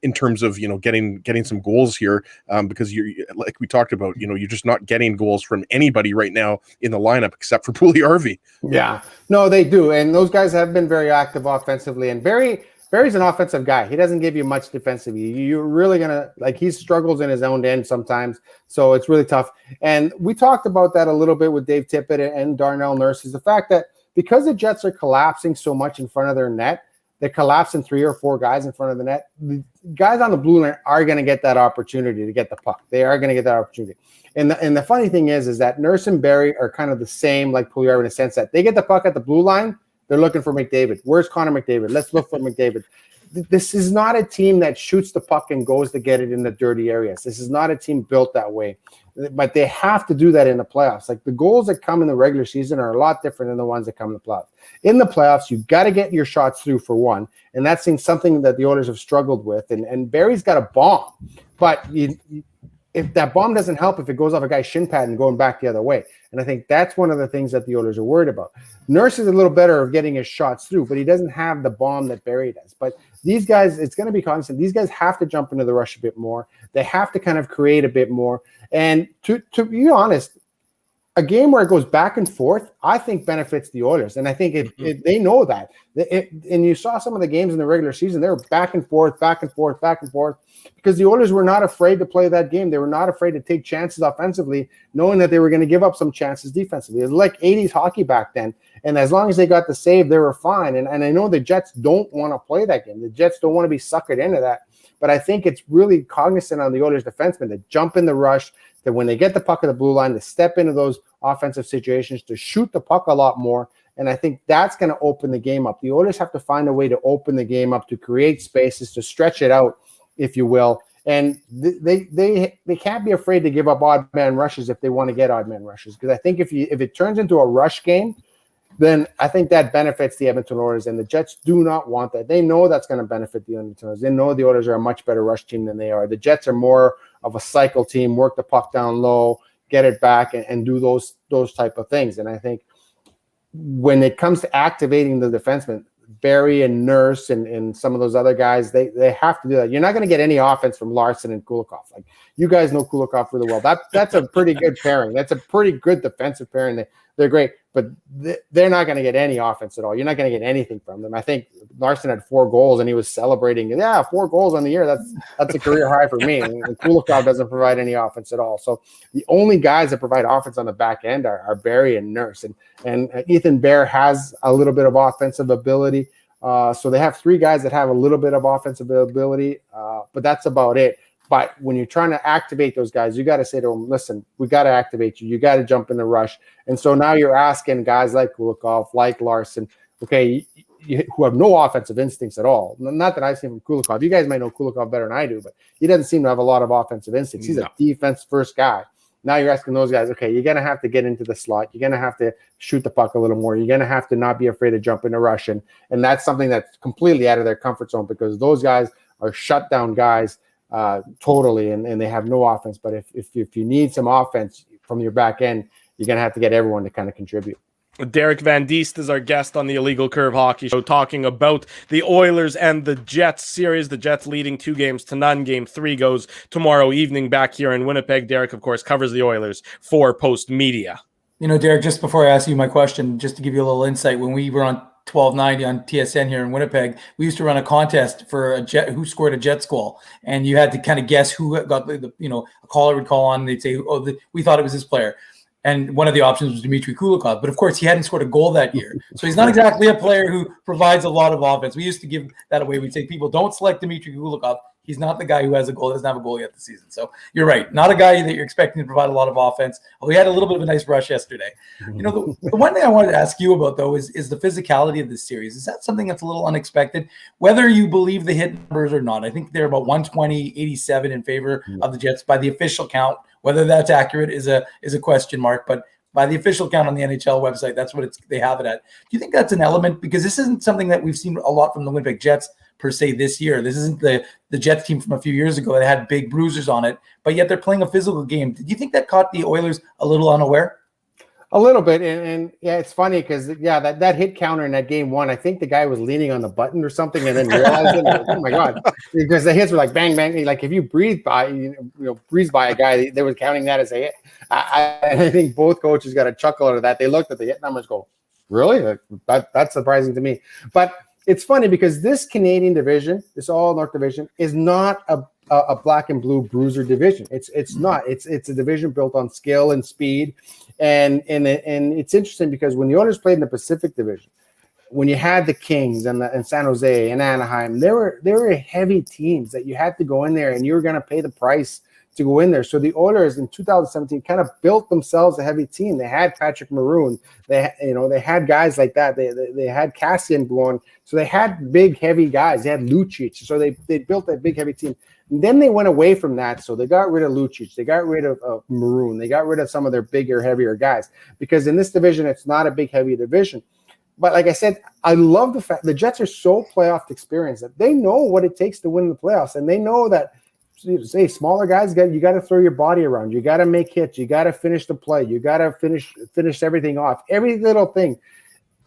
in terms of, you know, getting some goals here because you're, like we talked about, you know, you're just not getting goals from anybody right now in the lineup except for Pulley-Harvey. Yeah, no, they do. And those guys have been very active offensively, and Barry's an offensive guy. He doesn't give you much defensively. You're really going to, like, he struggles in his own end sometimes, so it's really tough. And we talked about that a little bit with Dave Tippett and Darnell Nurse, is the fact that because the Jets are collapsing so much in front of their net, they're collapsing 3 or 4 guys in front of the net. The guys on the blue line are going to get that opportunity to get the puck. They are going to get that opportunity. And the funny thing is that Nurse and Barry are kind of the same like Pulley-Harvey in the sense that they get the puck at the blue line, they're looking for McDavid. Where's Connor McDavid? Let's look for McDavid. This is not a team that shoots the puck and goes to get it in the dirty areas. This is not a team built that way. But they have to do that in the playoffs. Like, the goals that come in the regular season are a lot different than the ones that come in the playoffs. In the playoffs, you've got to get your shots through for one. And that's something that the Oilers have struggled with. And Barry's got a bomb. But if that bomb doesn't help, if it goes off a guy's shin pad and going back the other way. And I think that's one of the things that the Oilers are worried about. Nurse is a little better of getting his shots through, but he doesn't have the bomb that Barry does. But these guys, it's going to be constant. These guys have to jump into the rush a bit more. They have to kind of create a bit more. And to be honest, a game where it goes back and forth, I think benefits the Oilers. And I think they know that. And you saw some of the games in the regular season, they were back and forth, because the Oilers were not afraid to play that game. They were not afraid to take chances offensively, knowing that they were going to give up some chances defensively. It was like 80s hockey back then. And as long as they got the save, they were fine. And I know the Jets don't want to play that game. The Jets don't want to be suckered into that. But I think it's really cognizant on the Oilers defensemen to jump in the rush, that when they get the puck at the blue line, to step into those offensive situations, to shoot the puck a lot more. And I think that's going to open the game up. The Oilers have to find a way to open the game up, to create spaces, to stretch it out, if you will. And they can't be afraid to give up odd man rushes if they want to get odd man rushes. Because I think if it turns into a rush game, then I think that benefits the Edmonton Oilers, and the Jets do not want that. They know that's going to benefit the Edmonton Oilers. They know the Oilers are a much better rush team than they are. The Jets are more of a cycle team, work the puck down low, get it back, and do those type of things. And I think when it comes to activating the defensemen, Barry and Nurse and some of those other guys, they have to do that. You're not going to get any offense from Larson and Kulikov. Like, you guys know Kulikov really well. That's a pretty good pairing. That's a pretty good defensive pairing. They're great, but they're not going to get any offense at all. You're not going to get anything from them. I think Larson had 4 goals, and he was celebrating. Yeah, 4 goals on the year. That's a career high for me. And Kulikov doesn't provide any offense at all. So the only guys that provide offense on the back end are Barry and Nurse. And Ethan Bear has a little bit of offensive ability. So they have 3 guys that have a little bit of offensive ability, but that's about it. But when you're trying to activate those guys, you got to say to them, listen, we got to activate you. You got to jump in the rush. And so now you're asking guys like Kulikov, like Larson, okay, who have no offensive instincts at all. Not that I've seen from Kulikov. You guys might know Kulikov better than I do, but he doesn't seem to have a lot of offensive instincts. He's a defense-first guy. Now you're asking those guys, okay, you're going to have to get into the slot. You're going to have to shoot the puck a little more. You're going to have to not be afraid to jump in the rush. And that's something that's completely out of their comfort zone, because those guys are shutdown guys. totally, and they have no offense. But if you need some offense from your back end, you're going to have to get everyone to kind of contribute. Derek Van Diest is our guest on the Illegal Curve Hockey Show, talking about the Oilers and the Jets series. The Jets leading 2-0. Game 3 goes tomorrow evening back here in Winnipeg. Derek, of course, covers the Oilers for Post Media. Derek, just before I ask you my question, just to give you a little insight, when we were on 1290 on TSN here in Winnipeg, we used to run a contest for a Jet who scored a Jets goal, and you had to kind of guess who got a caller would call on, and they'd say, we thought it was this player. And one of the options was Dmitry Kulikov. But, of course, he hadn't scored a goal that year. So he's not exactly a player who provides a lot of offense. We used to give that away. We'd say, people, don't select Dmitry Kulikov. He's not the guy who has a goal. Doesn't have a goal yet this season. So you're right. Not a guy that you're expecting to provide a lot of offense. Although he had a little bit of a nice rush yesterday. The one thing I wanted to ask you about, though, is the physicality of this series. Is that something that's a little unexpected? Whether you believe the hit numbers or not, I think they're about 120-87 in favor of the Jets by the official count. Whether that's accurate is a question mark, but by the official count on the NHL website, that's what they have it at. Do you think that's an element? Because this isn't something that we've seen a lot from the Winnipeg Jets per se this year. This isn't the Jets team from a few years ago that had big bruisers on it, but yet they're playing a physical game. Did you think that caught the Oilers a little unaware? A little bit, and yeah, it's funny because that hit counter in that game 1, I think the guy was leaning on the button or something, and then realized it. Like, oh my god! Because the hits were like bang bang. Like if you breathe by a guy, they were counting that as a hit. I think both coaches got a chuckle out of that. They looked at the hit numbers, go, really? That's surprising to me. But it's funny because this Canadian division, this All North division, is not a black and blue bruiser division. It's not. It's a division built on skill and speed. And it's interesting because when the Oilers played in the Pacific Division, when you had the Kings and San Jose and Anaheim, they were heavy teams that you had to go in there and you were going to pay the price to go in there. So the Oilers in 2017 kind of built themselves a heavy team. They had Patrick Maroon. They had guys like that. They had Cassian going. So they had big, heavy guys. They had Lucic. So they built that big, heavy team. And then they went away from that. So they got rid of Lucic. They got rid of Maroon. They got rid of some of their bigger, heavier guys. Because in this division, it's not a big, heavy division. But like I said, I love the fact the Jets are so playoff experienced that they know what it takes to win the playoffs. And they know that, say, smaller guys, you got to throw your body around. You got to make hits. You got to finish the play. You got to finish everything off. Every little thing.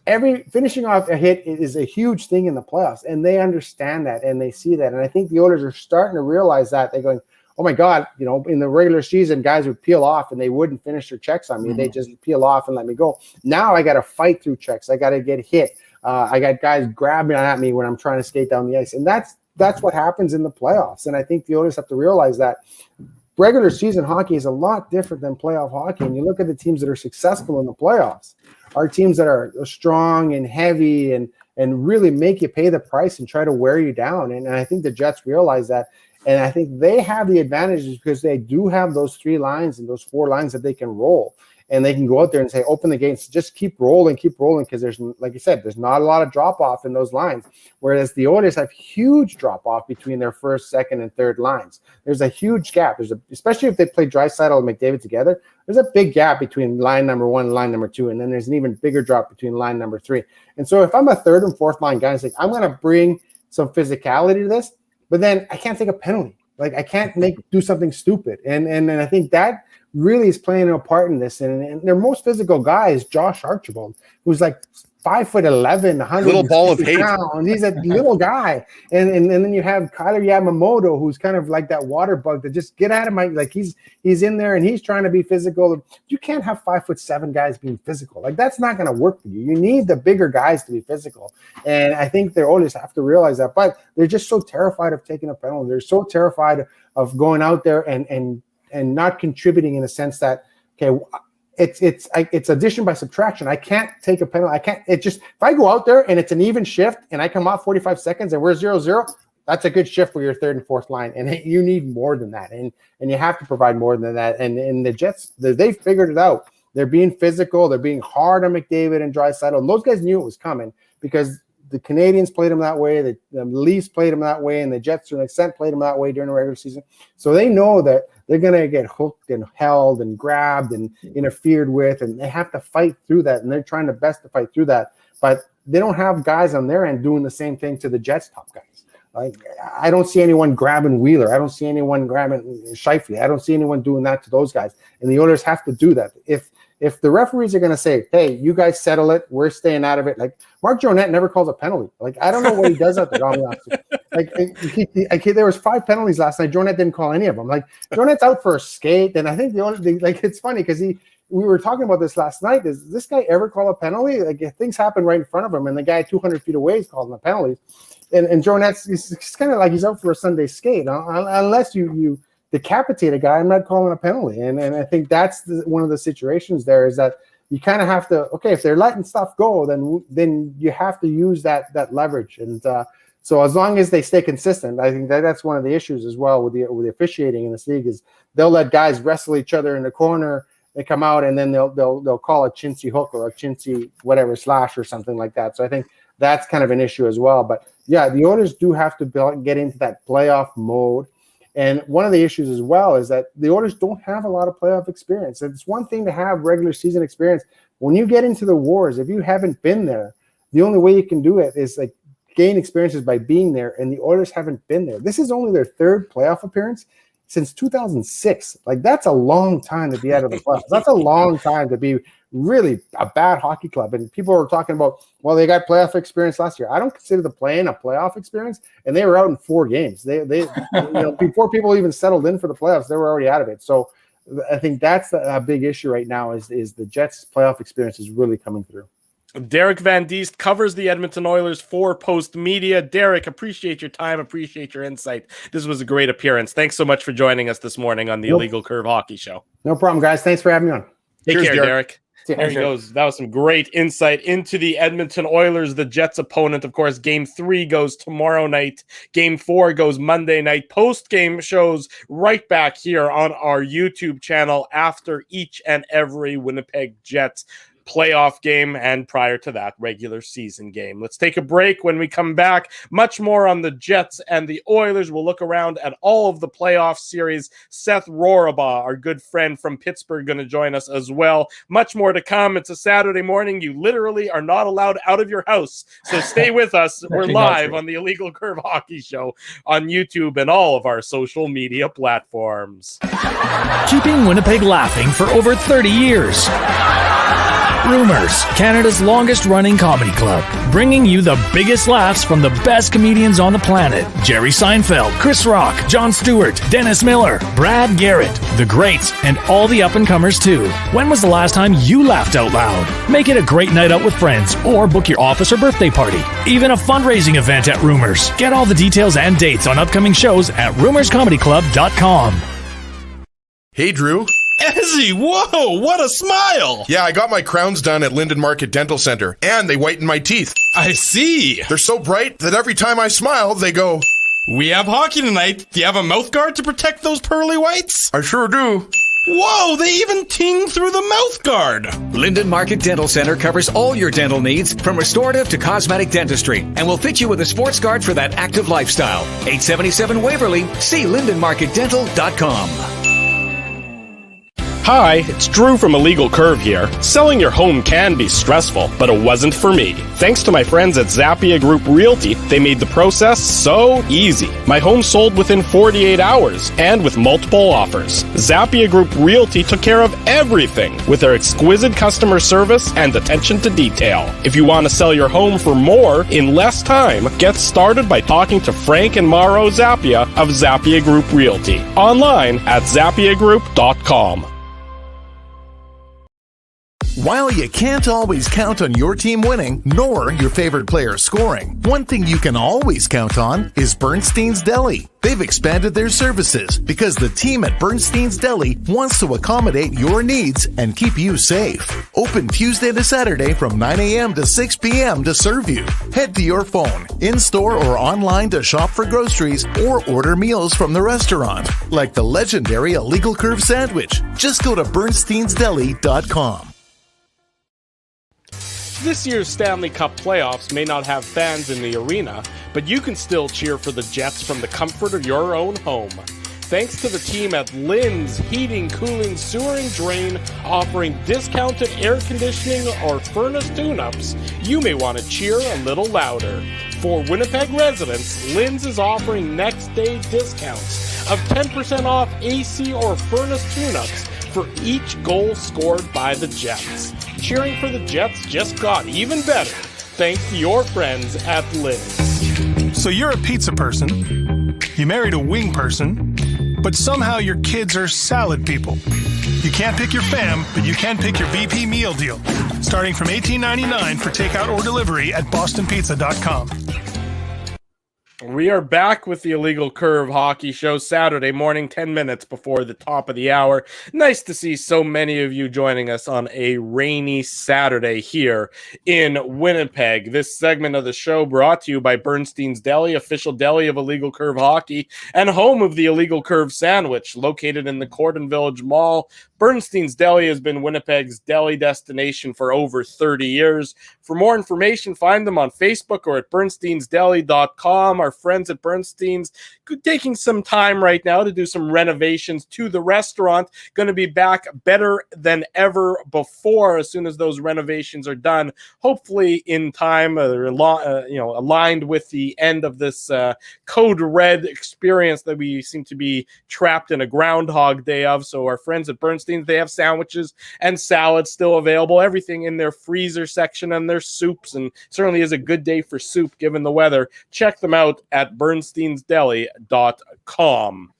Finishing off a hit is a huge thing in the playoffs, and they understand that and they see that. And I think the Oilers are starting to realize that. They're going, oh my God, in the regular season, guys would peel off and they wouldn't finish their checks on me. They just peel off and let me go. Now I got to fight through checks. I got to get hit. I got guys grabbing at me when I'm trying to skate down the ice, and that's what happens in the playoffs. And I think the Oilers have to realize that. Regular season hockey is a lot different than playoff hockey. And you look at the teams that are successful in the playoffs, are teams that are strong and heavy and really make you pay the price and try to wear you down. And I think the Jets realize that. And I think they have the advantages because they do have those 3 lines and those 4 lines that they can roll. And they can go out there and say, open the gates, just keep rolling, because there's, like you said, there's not a lot of drop-off in those lines, whereas the Oilers have huge drop-off between their first, second, and third lines. There's a huge gap. Especially if they play Draisaitl and McDavid together, there's a big gap between line number 1 and line number 2, and then there's an even bigger drop between line number 3. And so if I'm a third and fourth line guy, it's like, I'm going to bring some physicality to this, but then I can't take a penalty. Like I can't do something stupid. And I think that really is playing a part in this. And their most physical guy is Josh Archibald, who's like 5'11", 100 little ball of hate. Pounds. He's a little guy. And then you have Kyler Yamamoto, who's kind of like that water bug that just get out of my, like he's in there and he's trying to be physical. You can't have 5'7" guys being physical. Like that's not going to work for you. You need the bigger guys to be physical. And I think the Oilers have to realize that, but they're just so terrified of taking a penalty. They're so terrified of going out there and not contributing in a sense that, okay, it's addition by subtraction. I can't take a penalty. If I go out there and it's an even shift and I come off 45 seconds and we're 0-0, that's a good shift for your third and fourth line. And you need more than that. And you have to provide more than that. And the Jets, they figured it out. They're being physical. They're being hard on McDavid and Draisaitl. And those guys knew it was coming because the Canadians played them that way. The Leafs played them that way. And the Jets, to an extent, played them that way during the regular season. So they know that they're going to get hooked and held and grabbed and interfered with, and they have to fight through that, and they're trying their best to fight through that. But they don't have guys on their end doing the same thing to the Jets' top guys. Like, I don't see anyone grabbing Wheeler. I don't see anyone grabbing Scheifele. I don't see anyone doing that to those guys. And the Oilers have to do that. If the referees are going to say, hey, you guys settle it, we're staying out of it. Like, Mark Jonette never calls a penalty. Like, I don't know what he does out there. Like, there was 5 penalties last night. Jonette didn't call any of them. Like, Jonette's out for a skate. And I think it's funny because we were talking about this last night. Does this guy ever call a penalty? Like, if things happen right in front of him and the guy 200 feet away is calling a penalty. And Jonette's kind of like he's out for a Sunday skate. Unless you decapitate a guy, I'm not calling a penalty. And I think that's one of the situations there is that you kind of have to, okay, if they're letting stuff go, then you have to use that leverage. And so as long as they stay consistent, I think that's one of the issues as well with the officiating in this league is they'll let guys wrestle each other in the corner. They come out and then they'll call a chintzy hook or a chintzy whatever slash or something like that. So I think that's kind of an issue as well. But yeah, the Oilers do have to get into that playoff mode. And one of the issues as well is that the Oilers don't have a lot of playoff experience. It's one thing to have regular season experience. When you get into the wars, if you haven't been there, the only way you can do it is like gain experiences by being there. And the Oilers haven't been there. This is only their 3rd playoff appearance since 2006. Like, that's a long time to be out of the playoffs. That's a long time to be really a bad hockey club. And people are talking about, well, they got playoff experience last year. I don't consider the play-in a playoff experience, and they were out in 4 games. They before people even settled in for the playoffs, they were already out of it. So I think that's a big issue right now is the Jets' playoff experience is really coming through. Derek Van Diest covers the Edmonton Oilers for Post Media. Derek, appreciate your time, appreciate your insight. This was a great appearance. Thanks so much for joining us this morning on the Illegal Curve Hockey Show. No problem, guys. Thanks for having me on. Take care, Derek. There he goes. That was some great insight into the Edmonton Oilers, the Jets' opponent. Of course, Game 3 goes tomorrow night. Game 4 goes Monday night. Post-game shows right back here on our YouTube channel after each and every Winnipeg Jets playoff game and prior to that regular season game. Let's take a break. When we come back, much more on the Jets and the Oilers. We'll look around at all of the playoff series. Seth Rorabaugh, our good friend from Pittsburgh, going to join us as well. Much more to come. It's a Saturday morning. You literally are not allowed out of your house. So stay with us. We're live on the Illegal Curve Hockey Show on YouTube and all of our social media platforms. Keeping Winnipeg laughing for over 30 years. Rumors, Canada's longest-running comedy club, bringing you the biggest laughs from the best comedians on the planet. Jerry Seinfeld, Chris Rock, Jon Stewart, Dennis Miller, Brad Garrett, the greats, and all the up-and-comers too. When was the last time you laughed out loud? Make it a great night out with friends or book your office or birthday party. Even a fundraising event at Rumors. Get all the details and dates on upcoming shows at rumorscomedyclub.com. Hey, Drew. Ezzy, whoa, what a smile! Yeah, I got my crowns done at Linden Market Dental Center, and they whiten my teeth. I see. They're so bright that every time I smile, they go, "We have hockey tonight. Do you have a mouth guard to protect those pearly whites?" "I sure do." Whoa, they even ting through the mouth guard. Linden Market Dental Center covers all your dental needs from restorative to cosmetic dentistry and will fit you with a sports guard for that active lifestyle. 877 Waverly. See lindenmarketdental.com. Hi, it's Drew from Illegal Curve here. Selling your home can be stressful, but it wasn't for me. Thanks to my friends at Zappia Group Realty, they made the process so easy. My home sold within 48 hours and with multiple offers. Zappia Group Realty took care of everything with their exquisite customer service and attention to detail. If you want to sell your home for more in less time, get started by talking to Frank and Mauro Zappia of Zappia Group Realty. Online at zappiagroup.com. While you can't always count on your team winning, nor your favorite player scoring, one thing you can always count on is Bernstein's Deli. They've expanded their services because the team at Bernstein's Deli wants to accommodate your needs and keep you safe. Open Tuesday to Saturday from 9 a.m. to 6 p.m. to serve you. Head to your phone, in-store or online to shop for groceries or order meals from the restaurant, like the legendary Illegal Curve sandwich. Just go to bernsteinsdeli.com. This year's Stanley Cup playoffs may not have fans in the arena, but you can still cheer for the Jets from the comfort of your own home. Thanks to the team at Lynn's Heating, Cooling, Sewer and Drain, offering discounted air conditioning or furnace tune-ups, you may want to cheer a little louder. For Winnipeg residents, Lynn's is offering next day discounts of 10% off AC or furnace tune-ups for each goal scored by the Jets. Cheering for the Jets just got even better thanks to your friends at Lynn's. So you're a pizza person, you married a wing person, but somehow your kids are salad people. You can't pick your fam, but you can pick your BP meal deal. Starting from $18.99 for takeout or delivery at bostonpizza.com. We are back with the Illegal Curve Hockey Show Saturday morning, 10 minutes before the top of the hour. Nice to see so many of you joining us on a rainy Saturday here in Winnipeg. This segment of the show brought to you by Bernstein's Deli, official deli of Illegal Curve Hockey and home of the Illegal Curve Sandwich, located in the Corden Village Mall. Bernstein's Deli has been Winnipeg's deli destination for over 30 years. For more information, find them on Facebook or at bernsteinsdeli.com. Our friends at Bernstein's taking some time right now to do some renovations to the restaurant. Going to be back better than ever before as soon as those renovations are done. Hopefully in time, aligned with the end of this Code Red experience that we seem to be trapped in a Groundhog Day of. So our friends at Bernstein's, they have sandwiches and salads still available, everything in their freezer section and their soups, and certainly is a good day for soup given the weather. Check them out at bernsteinsdeli.com.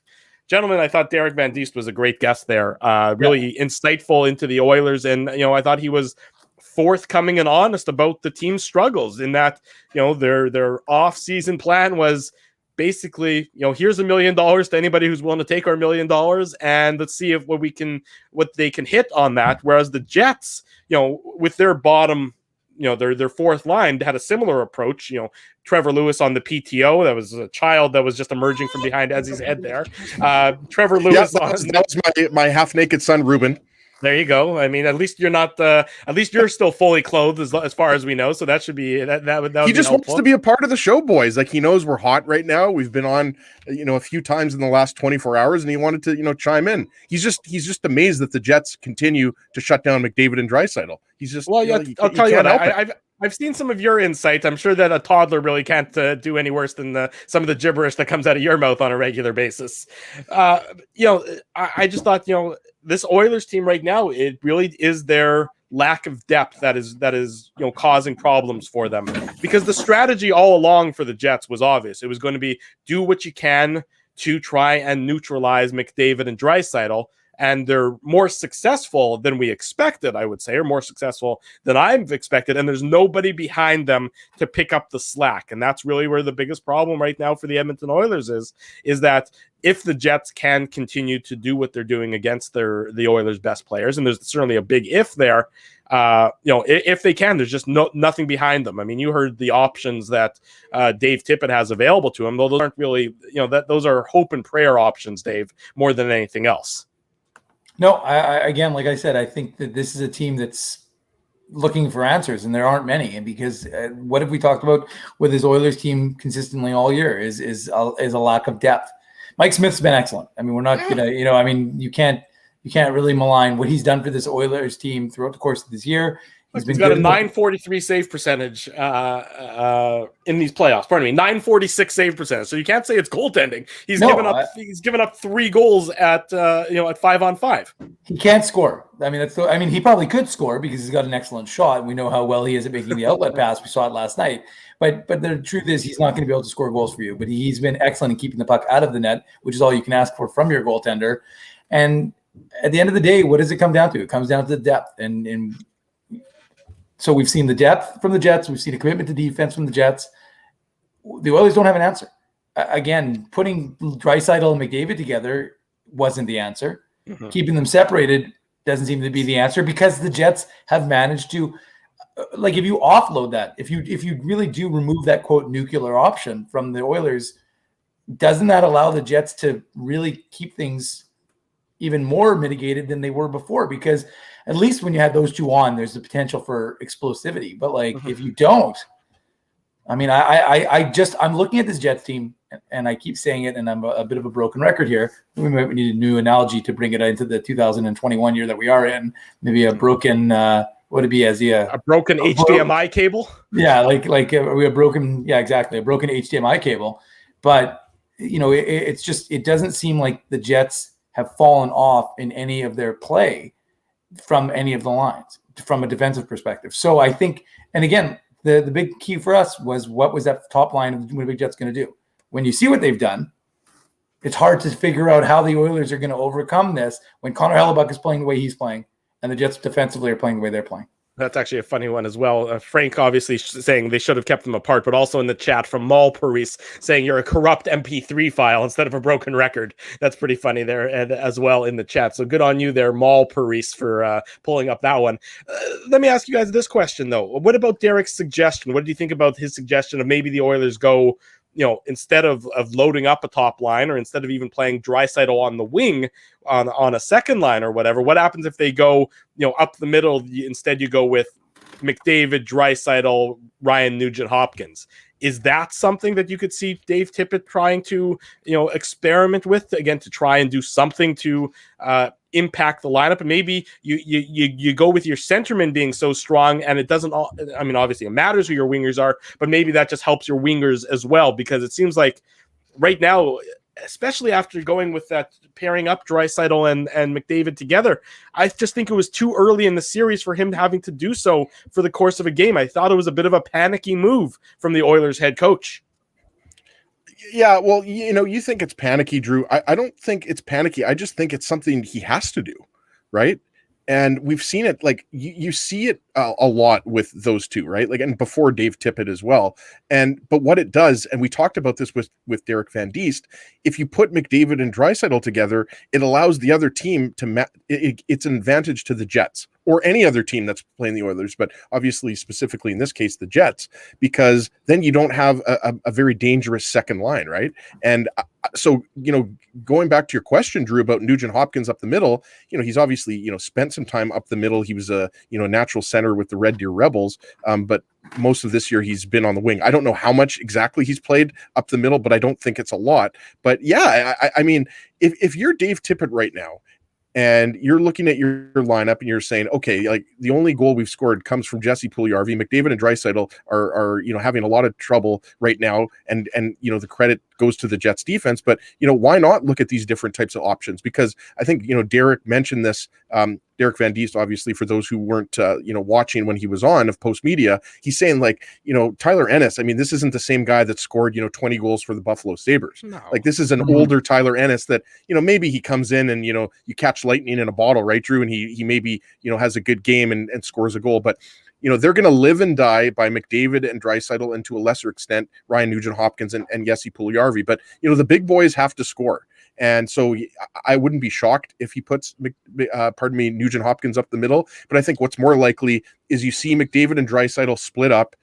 Gentlemen, I thought Derek Van Diest was a great guest there, really insightful into the Oilers, and I thought he was forthcoming and honest about the team's struggles in that their off-season plan was basically, here's $1 million to anybody who's willing to take our $1 million, and let's see what they can hit on that. Whereas the Jets, with their bottom, their fourth line had a similar approach. Trevor Lewis on the PTO, that was a child that was just emerging from behind Ezzy's head there. Trevor Lewis, that was my half-naked son, Ruben. There you go. I mean, at least you're not. At least you're still fully clothed, as far as we know. So that should be that would. He just wants to be a part of the show, boys. Like, he knows we're hot right now. We've been on, a few times in the last 24 hours, and he wanted to, chime in. He's just amazed that the Jets continue to shut down McDavid and Draisaitl. He's just I'll tell you what. I've seen some of your insights. I'm sure that a toddler really can't do any worse than some of the gibberish that comes out of your mouth on a regular basis. I just thought, this Oilers team right now, it really is their lack of depth that is causing problems for them, because the strategy all along for the Jets was obvious. It was going to be do what you can to try and neutralize McDavid and Draisaitl. And they're more successful than we expected, I would say, or more successful than I've expected. And there's nobody behind them to pick up the slack. And that's really where the biggest problem right now for the Edmonton Oilers is that if the Jets can continue to do what they're doing against the Oilers' best players, and there's certainly a big if there, if they can, there's just nothing behind them. I mean, you heard the options that Dave Tippett has available to him, though those aren't really, those are hope and prayer options, Dave, more than anything else. No, I again, like I said, I think that this is a team that's looking for answers, and there aren't many. And because what have we talked about with his Oilers team consistently all year is a lack of depth. Mike Smith's been excellent. I mean, we're not gonna, you can't really malign what he's done for this Oilers team throughout the course of this year. He's got a 943 save percentage in these playoffs. Pardon me, 946 save percentage. So you can't say it's goaltending. He's given up 3 goals at 5-on-5. He can't score. I mean, he probably could score because he's got an excellent shot. We know how well he is at making the outlet pass. We saw it last night. But the truth is, he's not going to be able to score goals for you. But he's been excellent in keeping the puck out of the net, which is all you can ask for from your goaltender. And at the end of the day, what does it come down to? It comes down to the depth. And so we've seen the depth from the Jets. We've seen a commitment to defense from the Jets. The Oilers don't have an answer. Again, putting Draisaitl and McDavid together wasn't the answer. Mm-hmm. Keeping them separated doesn't seem to be the answer, because the Jets have managed to, if you offload that, if you really do remove that quote nuclear option from the Oilers, doesn't that allow the Jets to really keep things even more mitigated than they were before? Because at least when you have those two on, there's the potential for explosivity. But if you don't, I mean, I'm looking at this Jets team, and I keep saying it, and I'm a bit of a broken record here. We might need a new analogy to bring it into the 2021 year that we are in. Maybe a broken, what would it be, as a broken HDMI cable? Yeah, we a broken, yeah, exactly, a broken HDMI cable. But it's just, it doesn't seem like the Jets have fallen off in any of their play from any of the lines from a defensive perspective. So I think, and again, the big key for us was, what was that top line of the Winnipeg Jets going to do? When you see what they've done, it's hard to figure out how the Oilers are going to overcome this when Connor Hellebuck is playing the way he's playing and the Jets defensively are playing the way they're playing. That's actually a funny one as well. Frank obviously saying they should have kept them apart, but also in the chat from Mal Paris saying you're a corrupt MP3 file instead of a broken record. That's pretty funny there as well in the chat. So good on you there, Mal Paris, for pulling up that one. Let me ask you guys this question, though. What about Derek's suggestion? What do you think about his suggestion of maybe the Oilers go, instead of loading up a top line, or instead of even playing Draisaitl on the wing on a second line or whatever, what happens if they go, up the middle? Instead, you go with McDavid, Draisaitl, Ryan Nugent-Hopkins. Is that something that you could see Dave Tippett trying to, experiment with, again, to try and do something to impact the lineup? And maybe you go with your centerman being so strong, and it doesn't obviously it matters who your wingers are, but maybe that just helps your wingers as well, because it seems like right now, especially after going with that pairing up Draisaitl and McDavid together, I just think it was too early in the series for him having to do so for the course of a game. I thought it was a bit of a panicky move from the Oilers head coach. Yeah, well, you think it's panicky, Drew. I don't think it's panicky. I just think it's something he has to do, right? And we've seen it, like you see it a lot with those two, right? Like, and before Dave Tippett as well. But what it does, and we talked about this with Derek Van Diest, if you put McDavid and Draisaitl together, it allows the other team to it's an advantage to the Jets or any other team that's playing the Oilers, but obviously specifically in this case the Jets, because then you don't have a very dangerous second line, right? And so, going back to your question, Drew, about Nugent Hopkins up the middle, he's obviously, spent some time up the middle. He was a, natural center with the Red Deer Rebels, but most of this year he's been on the wing. I don't know how much exactly he's played up the middle, but I don't think it's a lot. But yeah, I mean, if you're Dave Tippett right now, and you're looking at your lineup and you're saying, okay, like the only goal we've scored comes from Jesse Puljujarvi. McDavid and Draisaitl are having a lot of trouble right now, and the credit goes to the Jets defense. But why not look at these different types of options? Because I think Derek mentioned this. Derek Van Diest, obviously, for those who weren't watching when he was on of Post Media, he's saying Tyler Ennis. I mean, this isn't the same guy that scored 20 goals for the Buffalo Sabres. No. Like, this is an older Tyler Ennis that maybe he comes in and you catch lightning in a bottle, right, Drew? And he maybe has a good game and scores a goal, but they're going to live and die by McDavid and Draisaitl, and to a lesser extent Ryan Nugent-Hopkins and Jesse Puljujarvi. But the big boys have to score. And so I wouldn't be shocked if he puts, Nugent Hopkins up the middle. But I think what's more likely is you see McDavid and Draisaitl split up.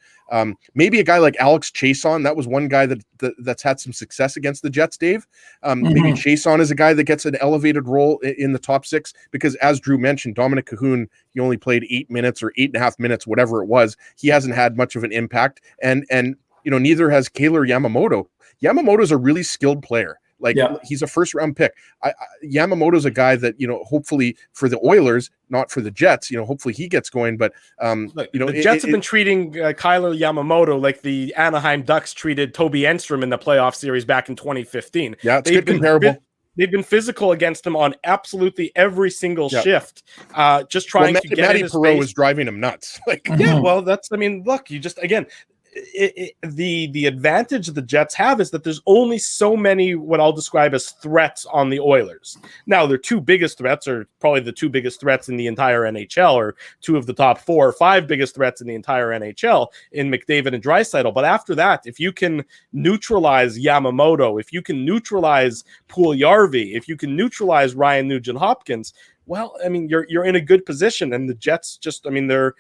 Maybe a guy like Alex Chason, that was one guy that's had some success against the Jets, Dave. Maybe Chason is a guy that gets an elevated role in the top six, because as Drew mentioned, Dominic Cahoon, he only played 8 minutes or 8.5 minutes, whatever it was. He hasn't had much of an impact. And neither has Kaylor Yamamoto. Yamamoto's a really skilled player. He's a first-round pick. Yamamoto's a guy that, hopefully for the Oilers, not for the Jets, hopefully he gets going. But, the Jets have been treating Kyler Yamamoto like the Anaheim Ducks treated Toby Enstrom in the playoff series back in 2015. Yeah, it's good comparable. They've been physical against him on absolutely every single shift, just trying to get Matty in his Perreault was driving him nuts. Look, you just, again, the advantage the Jets have is that there's only so many what I'll describe as threats on the Oilers. Now, their two biggest threats are probably the two biggest threats in the entire NHL, or two of the top 4 or 5 biggest threats in the entire NHL in McDavid and Draisaitl. But after that, if you can neutralize Yamamoto, if you can neutralize Puljujarvi, if you can neutralize Ryan Nugent-Hopkins, well, I mean, you're in a good position. And the Jets just, I mean, they're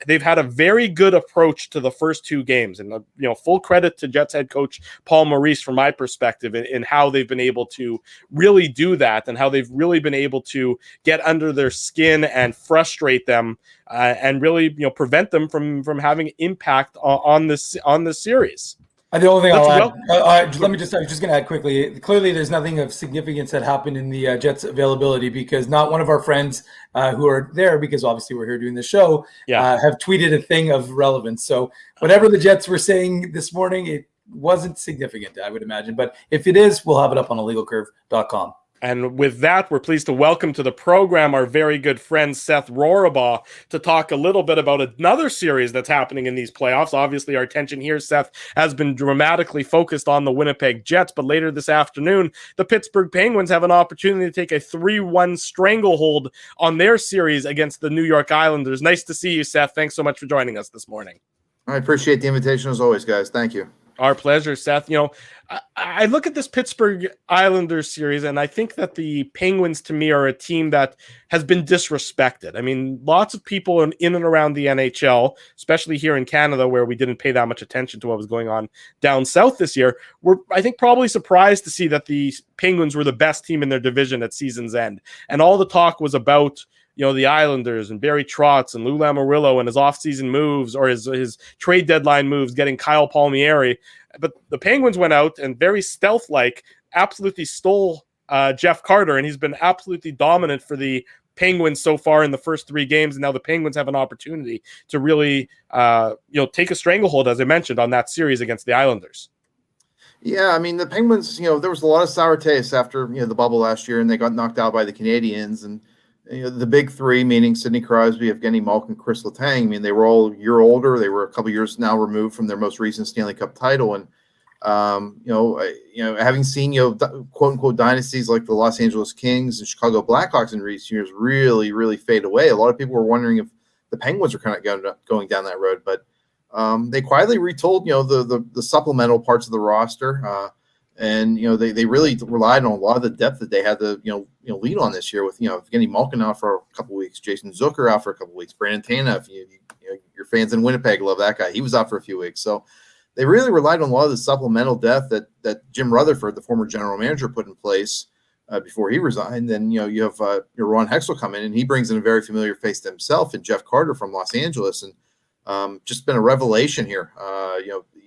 they've had a very good approach to the first two games, and full credit to Jets head coach Paul Maurice from my perspective in how they've been able to really do that, and how they've really been able to get under their skin and frustrate them, and really prevent them from having impact on this series. The only thing I'll add, I was just going to add quickly. Clearly, there's nothing of significance that happened in the Jets availability, because not one of our friends who are there, because obviously we're here doing the show, have tweeted a thing of relevance. So whatever the Jets were saying this morning, it wasn't significant, I would imagine. But if it is, we'll have it up on illegalcurve.com. And with that, we're pleased to welcome to the program our very good friend Seth Rorabaugh to talk a little bit about another series that's happening in these playoffs. Obviously, our attention here, Seth, has been dramatically focused on the Winnipeg Jets, but later this afternoon, the Pittsburgh Penguins have an opportunity to take a 3-1 stranglehold on their series against the New York Islanders. Nice to see you, Seth. Thanks so much for joining us this morning. I appreciate the invitation as always, guys. Thank you. Our pleasure, Seth. I look at this Pittsburgh Islanders series, and I think that the Penguins, to me, are a team that has been disrespected. I mean, lots of people in and around the NHL, especially here in Canada, where we didn't pay that much attention to what was going on down south this year, were, I think, probably surprised to see that the Penguins were the best team in their division at season's end. And all the talk was about the Islanders and Barry Trotz and Lou Lamoriello and his offseason moves, or his trade deadline moves, getting Kyle Palmieri. But the Penguins went out and very stealth-like absolutely stole Jeff Carter, and he's been absolutely dominant for the Penguins so far in the first 3 games. And now the Penguins have an opportunity to really take a stranglehold, as I mentioned, on that series against the Islanders. Yeah, I mean, the Penguins, there was a lot of sour taste after the bubble last year, and they got knocked out by the Canadiens. And the big three, meaning Sidney Crosby, Evgeny Malkin, Chris Letang, I mean, they were all a year older. They were a couple years now removed from their most recent Stanley Cup title. And, having seen, quote unquote dynasties like the Los Angeles Kings and Chicago Blackhawks in recent years really, really fade away. A lot of people were wondering if the Penguins are kind of going down that road, but they quietly retold, the supplemental parts of the roster. And they really relied on a lot of the depth that they had to lean on this year, with Evgeny Malkin out for a couple of weeks, Jason Zucker out for a couple of weeks, Brandon Tanev, your fans in Winnipeg love that guy. He was out for a few weeks, so they really relied on a lot of the supplemental depth that Jim Rutherford, the former general manager, put in place before he resigned. Then you have your Ron Hextall come in, and he brings in a very familiar face to himself, and Jeff Carter from Los Angeles, and just been a revelation here.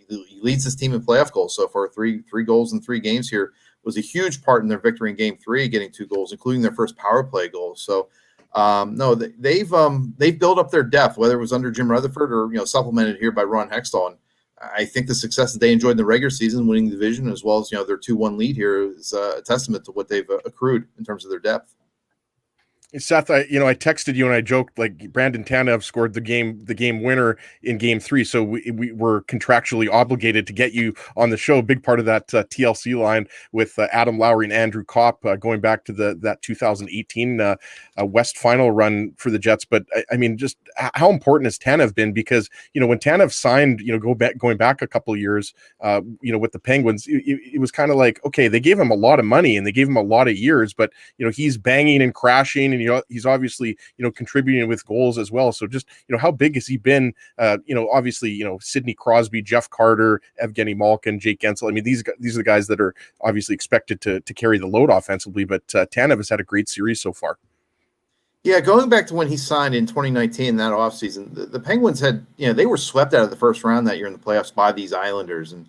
He leads this team in playoff goals so far. Three goals in 3 games here was a huge part in their victory in Game 3, getting 2 goals, including their first power play goal. So, they've built up their depth, whether it was under Jim Rutherford or supplemented here by Ron Hextall. And I think the success that they enjoyed in the regular season, winning the division, as well as their 2-1 lead here, is a testament to what they've accrued in terms of their depth. Seth, I texted you and I joked, like, Brandon Tanev scored the game winner in Game 3, so we were contractually obligated to get you on the show. A big part of that TLC line with Adam Lowry and Andrew Kopp going back to that 2018 West Final run for the Jets. But I mean, just how important has Tanev been? Because when Tanev signed, going back a couple of years, with the Penguins, it was kind of like, okay, they gave him a lot of money and they gave him a lot of years, but he's banging and crashing, and he's obviously contributing with goals as well. So just how big has he been? Obviously Sidney Crosby, Jeff Carter, Evgeny Malkin, Jake Gensel. I mean, these are the guys that are obviously expected to carry the load offensively. But Tanev has had a great series so far. Yeah, going back to when he signed in 2019, that offseason, the Penguins had they were swept out of the first round that year in the playoffs by these Islanders, and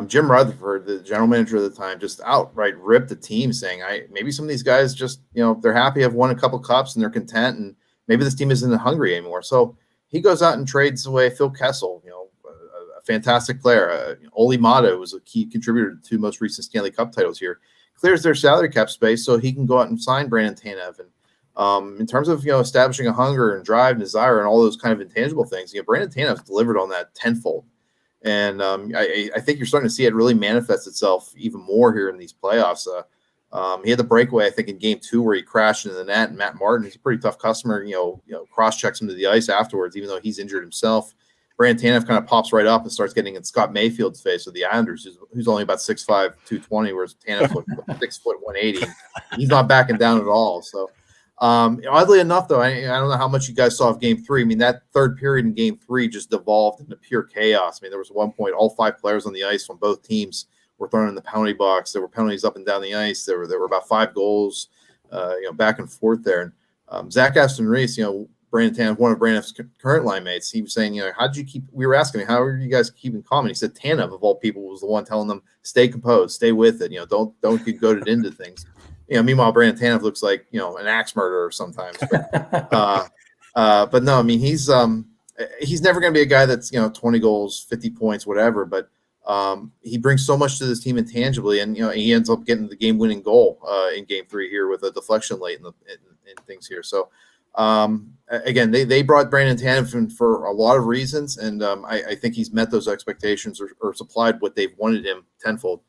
Jim Rutherford, the general manager at the time, just outright ripped the team, saying, maybe some of these guys just, they're happy, have won a couple cups and they're content, and maybe this team isn't hungry anymore. So he goes out and trades away Phil Kessel, a fantastic player. Oli Mata was a key contributor to 2 most recent Stanley Cup titles here. Clears their salary cap space so he can go out and sign Brandon Tanev. And in terms of establishing a hunger and drive and desire and all those kind of intangible things, Brandon Tanev's delivered on that tenfold. And I think you're starting to see it really manifest itself even more here in these playoffs. He had the breakaway, I think, in Game 2 where he crashed into the net, and Matt Martin, who's a pretty tough customer, cross-checks him to the ice afterwards, even though he's injured himself. Brandon Tanev kind of pops right up and starts getting in Scott Mayfield's face with the Islanders, who's only about 6'5", 220, whereas Tanev's 6 foot 180. He's not backing down at all. So Oddly enough, though, I don't know how much you guys saw of Game 3. I mean, that third period in Game 3 just devolved into pure chaos. I mean, there was one point all 5 players on the ice from both teams were thrown in the penalty box. There were penalties up and down the ice. There were about 5 goals, back and forth there. And Zach Aston-Reese, Brandon Tan, one of Brandon's current line mates, he was saying, how did you keep? We were asking him, how are you guys keeping calm? And he said, Tanev, of all people, was the one telling them, stay composed, stay with it. Don't get goaded into things. Meanwhile, Brandon Tanev looks like an axe murderer sometimes. But no, I mean he's never going to be a guy that's 20 goals, 50 points, whatever. But he brings so much to this team intangibly, and he ends up getting the game-winning goal in Game 3 here with a deflection late in things here. So. Again, they brought Brandon Tanev in for a lot of reasons, and I think he's met those expectations or supplied what they've wanted him tenfold.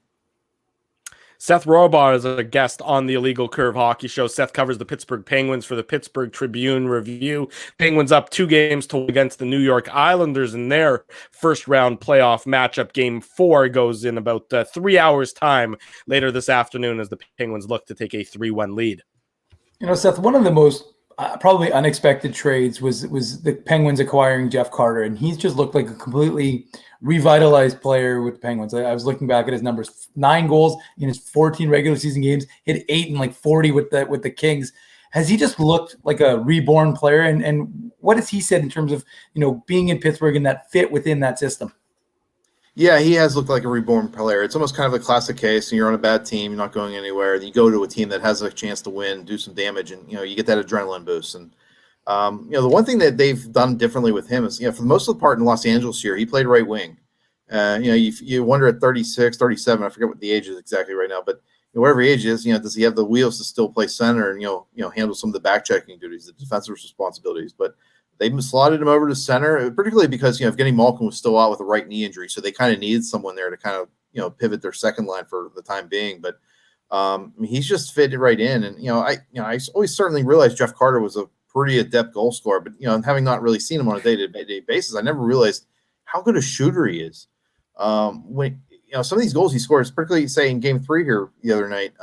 Seth Rohrbaugh is a guest on the Illegal Curve Hockey Show. Seth covers the Pittsburgh Penguins for the Pittsburgh Tribune Review. Penguins up 2-2 against the New York Islanders in their first-round playoff matchup. Game 4 goes in about 3 hours' time later this afternoon as the Penguins look to take a 3-1 lead. Seth, one of the most probably unexpected trades was the Penguins acquiring Jeff Carter, and he's just looked like a completely revitalized player with the Penguins. I was looking back at his numbers: 9 goals in his 14 regular season games, hit 8 and 40 with the Kings. Has he just looked like a reborn player? And what has he said in terms of being in Pittsburgh and that fit within that system? Yeah, he has looked like a reborn player. It's almost kind of a classic case. You're on a bad team, you're not going anywhere. You go to a team that has a chance to win, do some damage, and you get that adrenaline boost. And the one thing that they've done differently with him is, for the most of the part in Los Angeles here, he played right wing. You wonder at 36, 37, I forget what the age is exactly right now, but whatever age is, does he have the wheels to still play center and handle some of the back checking duties, the defensive responsibilities? But they slotted him over to center, particularly because Evgeny Malkin was still out with a right knee injury, so they kind of needed someone there to kind of pivot their second line for the time being. But he's just fitted right in, and I always certainly realized Jeff Carter was a pretty adept goal scorer, but having not really seen him on a day-to-day basis, I never realized how good a shooter he is. When some of these goals he scores, particularly say in Game 3 here the other night.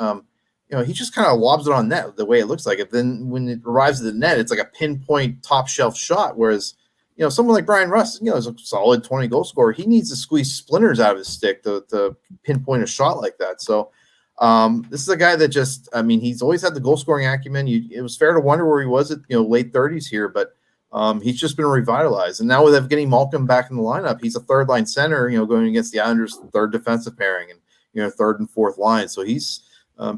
He just kind of lobs it on net the way it looks like it. Then when it arrives at the net, it's like a pinpoint top shelf shot. Whereas, someone like Brian Rust, is a solid 20 goal scorer. He needs to squeeze splinters out of his stick to pinpoint a shot like that. So this is a guy that just, he's always had the goal scoring acumen. It was fair to wonder where he was at, late 30s here, but he's just been revitalized. And now with Evgeny Malkin back in the lineup, he's a third line center, going against the Islanders' third defensive pairing and, third and fourth line. So he's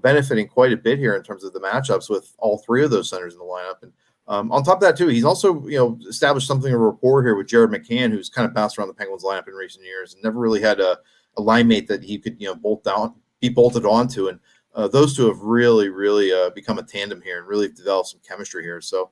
benefiting quite a bit here in terms of the matchups with all 3 of those centers in the lineup. And on top of that, too, he's also, established something of a rapport here with Jared McCann, who's kind of bounced around the Penguins lineup in recent years and never really had a line mate that he could, be bolted onto. And those two have really, really become a tandem here and really developed some chemistry here. So,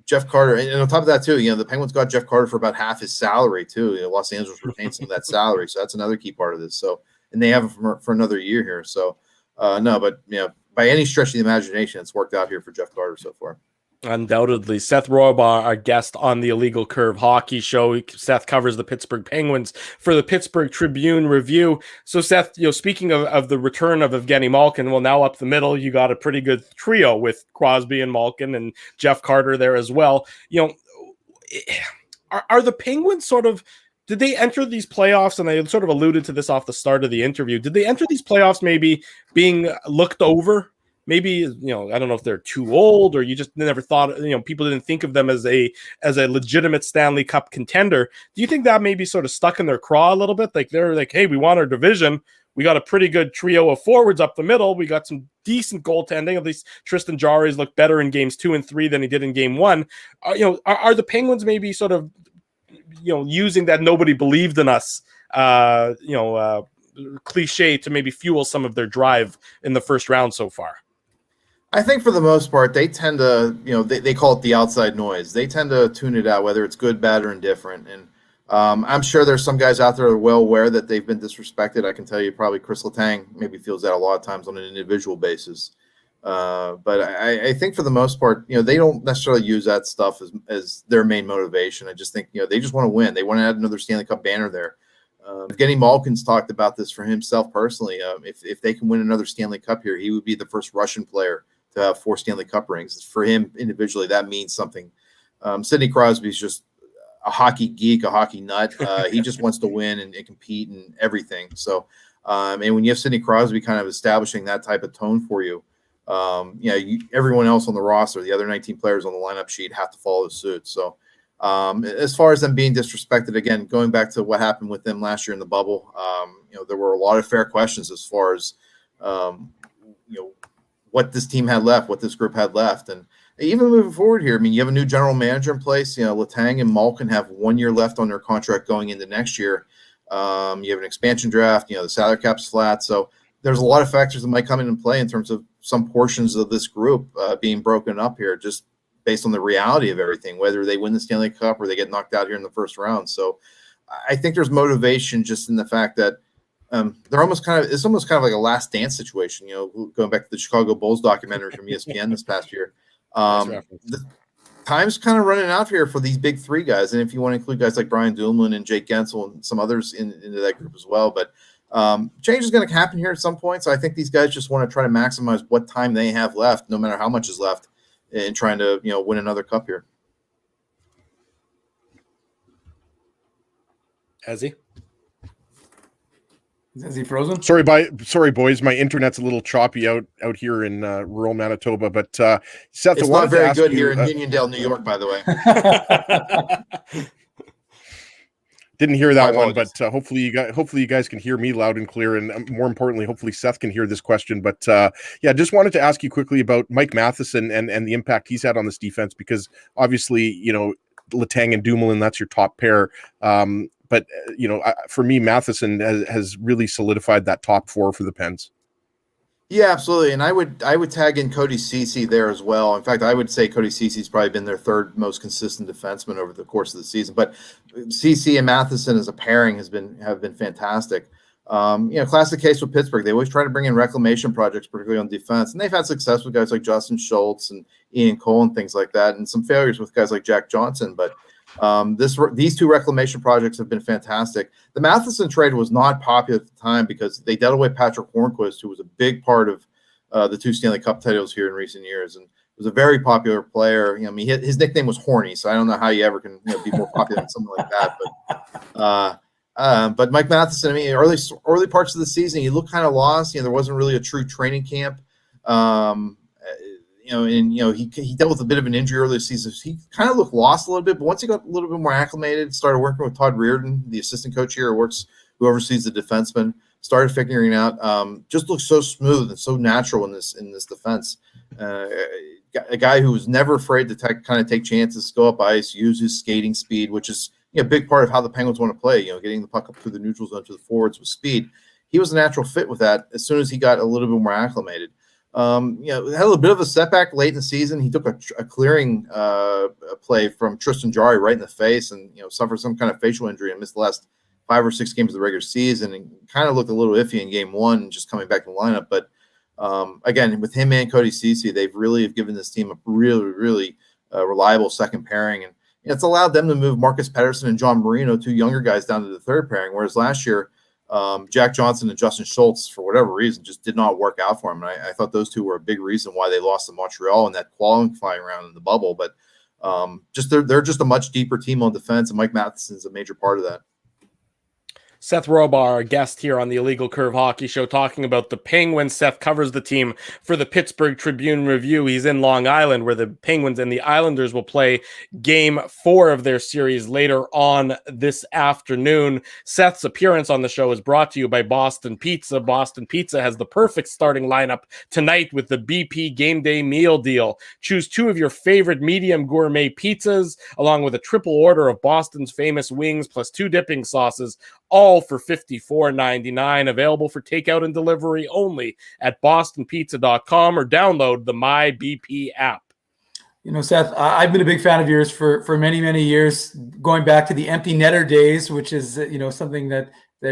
Jeff Carter, and on top of that, too, the Penguins got Jeff Carter for about half his salary, too. Los Angeles retained some of that salary. So that's another key part of this. So, and they have him for another year here. So, by any stretch of the imagination, it's worked out here for Jeff Carter so far. Undoubtedly. Seth Rohrbaugh, our guest on the Illegal Curve Hockey Show. Seth covers the Pittsburgh Penguins for the Pittsburgh Tribune Review. So, Seth, speaking of the return of Evgeny Malkin, well, now up the middle, you got a pretty good trio with Crosby and Malkin and Jeff Carter there as well. Are the Penguins sort of, did they enter these playoffs, and I sort of alluded to this off the start of the interview, did they enter these playoffs maybe being looked over? Maybe, I don't know if they're too old or you just never thought, people didn't think of them as a legitimate Stanley Cup contender. Do you think that maybe sort of stuck in their craw a little bit? Like they're like, hey, we want our division. We got a pretty good trio of forwards up the middle. We got some decent goaltending. At least Tristan Jarry's looked better in games 2 and 3 than he did in game 1. Are the Penguins maybe sort of, using that nobody believed in us, cliche to maybe fuel some of their drive in the first round so far? I think for the most part, they tend to, they call it the outside noise. They tend to tune it out, whether it's good, bad, or indifferent. And I'm sure there's some guys out there that are well aware that they've been disrespected. I can tell you probably Chris Letang maybe feels that a lot of times on an individual basis. But I think for the most part, they don't necessarily use that stuff as their main motivation. I just think, they just want to win. They want to add another Stanley Cup banner there. Evgeny Malkin's talked about this for himself personally. If they can win another Stanley Cup here, he would be the first Russian player to have 4 Stanley Cup rings. For him individually, that means something. Sidney Crosby's just a hockey geek, a hockey nut. He just wants to win and compete and everything. So, and when you have Sidney Crosby kind of establishing that type of tone for you, everyone else on the roster, the other 19 players on the lineup sheet, have to follow suit. So, as far as them being disrespected, again, going back to what happened with them last year in the bubble, there were a lot of fair questions as far as, what this team had left, what this group had left. And even moving forward here, I mean, you have a new general manager in place. Letang and Malkin have 1 year left on their contract going into next year. You have an expansion draft, the salary cap's flat. So there's a lot of factors that might come into play in terms of some portions of this group being broken up here, just based on the reality of everything, whether they win the Stanley Cup or they get knocked out here in the first round. So I think there's motivation just in the fact that it's almost kind of like a last dance situation, going back to the Chicago Bulls documentary from ESPN this past year. The time's kind of running out here for these big 3 guys. And if you want to include guys like Brian Dumoulin and Jake Gensel and some others into that group as well, but change is going to happen here at some point. So I think these guys just want to try to maximize what time they have left, no matter how much is left, in trying to, win another cup here. Is he frozen? Sorry, boys. My internet's a little choppy out here in rural Manitoba. But Seth, it's not very good here in Uniondale, New York, by the way. Didn't hear that one, but hopefully you guys can hear me loud and clear, and more importantly, hopefully Seth can hear this question. But just wanted to ask you quickly about Mike Matheson and the impact he's had on this defense, because obviously Letang and Dumoulin, that's your top pair. But for me, Matheson has really solidified that top 4 for the Pens. Yeah, absolutely. And I would tag in Cody Ceci there as well. In fact, I would say Cody Ceci's probably been their 3rd most consistent defenseman over the course of the season. But Ceci and Matheson as a pairing have been fantastic. Classic case with Pittsburgh. They always try to bring in reclamation projects, particularly on defense. And they've had success with guys like Justin Schultz and Ian Cole and things like that, and some failures with guys like Jack Johnson. But these 2 reclamation projects have been fantastic. The Matheson trade was not popular at the time because they dealt away Patrick Hornquist, who was a big part of the 2 Stanley Cup titles here in recent years, and was a very popular player. His nickname was Horny, so I don't know how you ever can be more popular than something like that. But Mike Matheson, early parts of the season, he looked kind of lost. There wasn't really a true training camp. He dealt with a bit of an injury early season. So he kind of looked lost a little bit, but once he got a little bit more acclimated, started working with Todd Reardon, the assistant coach here who oversees the defenseman, started figuring out, just looks so smooth and so natural in this defense. A guy who was never afraid to kind of take chances, go up ice, use his skating speed, which is a big part of how the Penguins want to play, getting the puck up through the neutral zone to the forwards with speed. He was a natural fit with that as soon as he got a little bit more acclimated. Had a little bit of a setback late in the season. He took a clearing play from Tristan Jarry right in the face, and suffered some kind of facial injury and missed the last 5 or 6 games of the regular season, and kind of looked a little iffy in game 1, just coming back to the lineup. But again, with him and Cody Ceci, they've really have given this team a really, really reliable second pairing, and it's allowed them to move Marcus Pettersson and John Marino, 2 younger guys, down to the 3rd pairing. Whereas last year, Jack Johnson and Justin Schultz, for whatever reason, just did not work out for him. And I thought those 2 were a big reason why they lost to Montreal in that qualifying round in the bubble. But they're just a much deeper team on defense, and Mike Matheson is a major part of that. Seth Robar, our guest here on the Illegal Curve Hockey Show, talking about the Penguins. Seth covers the team for the Pittsburgh Tribune-Review. He's in Long Island, where the Penguins and the Islanders will play Game 4 of their series later on this afternoon. Seth's appearance on the show is brought to you by Boston Pizza. Boston Pizza has the perfect starting lineup tonight with the BP Game Day Meal Deal. Choose 2 of your favorite medium gourmet pizzas, along with a triple order of Boston's famous wings, plus 2 dipping sauces, all for $54.99, available for takeout and delivery only at bostonpizza.com, or download the MyBP app. Seth, I've been a big fan of yours for many, many years, going back to the empty netter days, which is, something that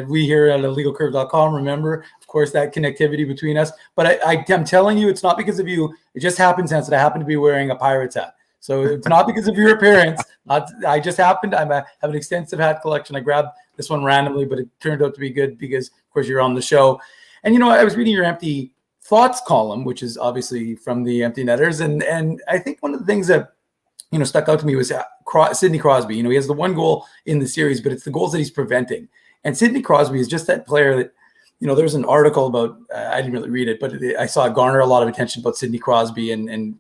we here at illegalcurve.com remember. Of course, that connectivity between us. But I'm telling you, it's not because of you. It just happens that I happen to be wearing a Pirates hat. So it's not because of your appearance. I just happened. I have an extensive hat collection. I grabbed this one randomly, but it turned out to be good because, of course, you're on the show. And, I was reading your empty thoughts column, which is obviously from the Empty Netters. And I think one of the things that, stuck out to me was Sidney Crosby. He has the one goal in the series, but it's the goals that he's preventing. And Sidney Crosby is just that player that, there's an article about, I didn't really read it, but I saw it garner a lot of attention about Sidney Crosby and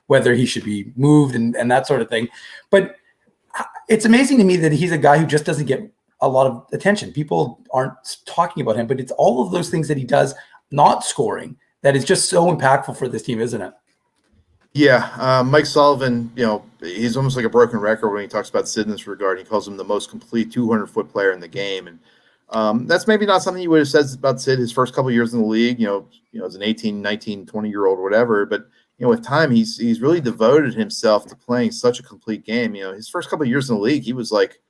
whether he should be moved and that sort of thing. But it's amazing to me that he's a guy who just doesn't get a lot of attention. People aren't talking about him, but it's all of those things that he does not scoring that is just so impactful for this team, isn't it? Yeah, Mike Sullivan, he's almost like a broken record when he talks about Sid in this regard. He calls him the most complete 200-foot player in the game. And that's maybe not something you would have said about Sid his first couple of years in the league, as an 18, 19, 20-year-old or whatever. But, with time, he's really devoted himself to playing such a complete game. His first couple of years in the league, he was like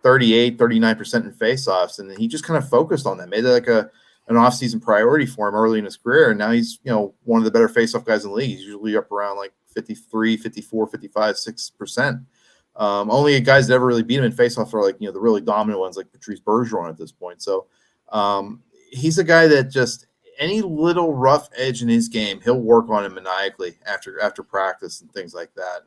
38, 39% in faceoffs. And he just kind of focused on that, made it like an offseason priority for him early in his career. And now he's, one of the better faceoff guys in the league. He's usually up around like 53, 54, 55, 6%. Only guys that ever really beat him in faceoff are like, the really dominant ones like Patrice Bergeron at this point. So he's a guy that just any little rough edge in his game, he'll work on it maniacally after practice and things like that.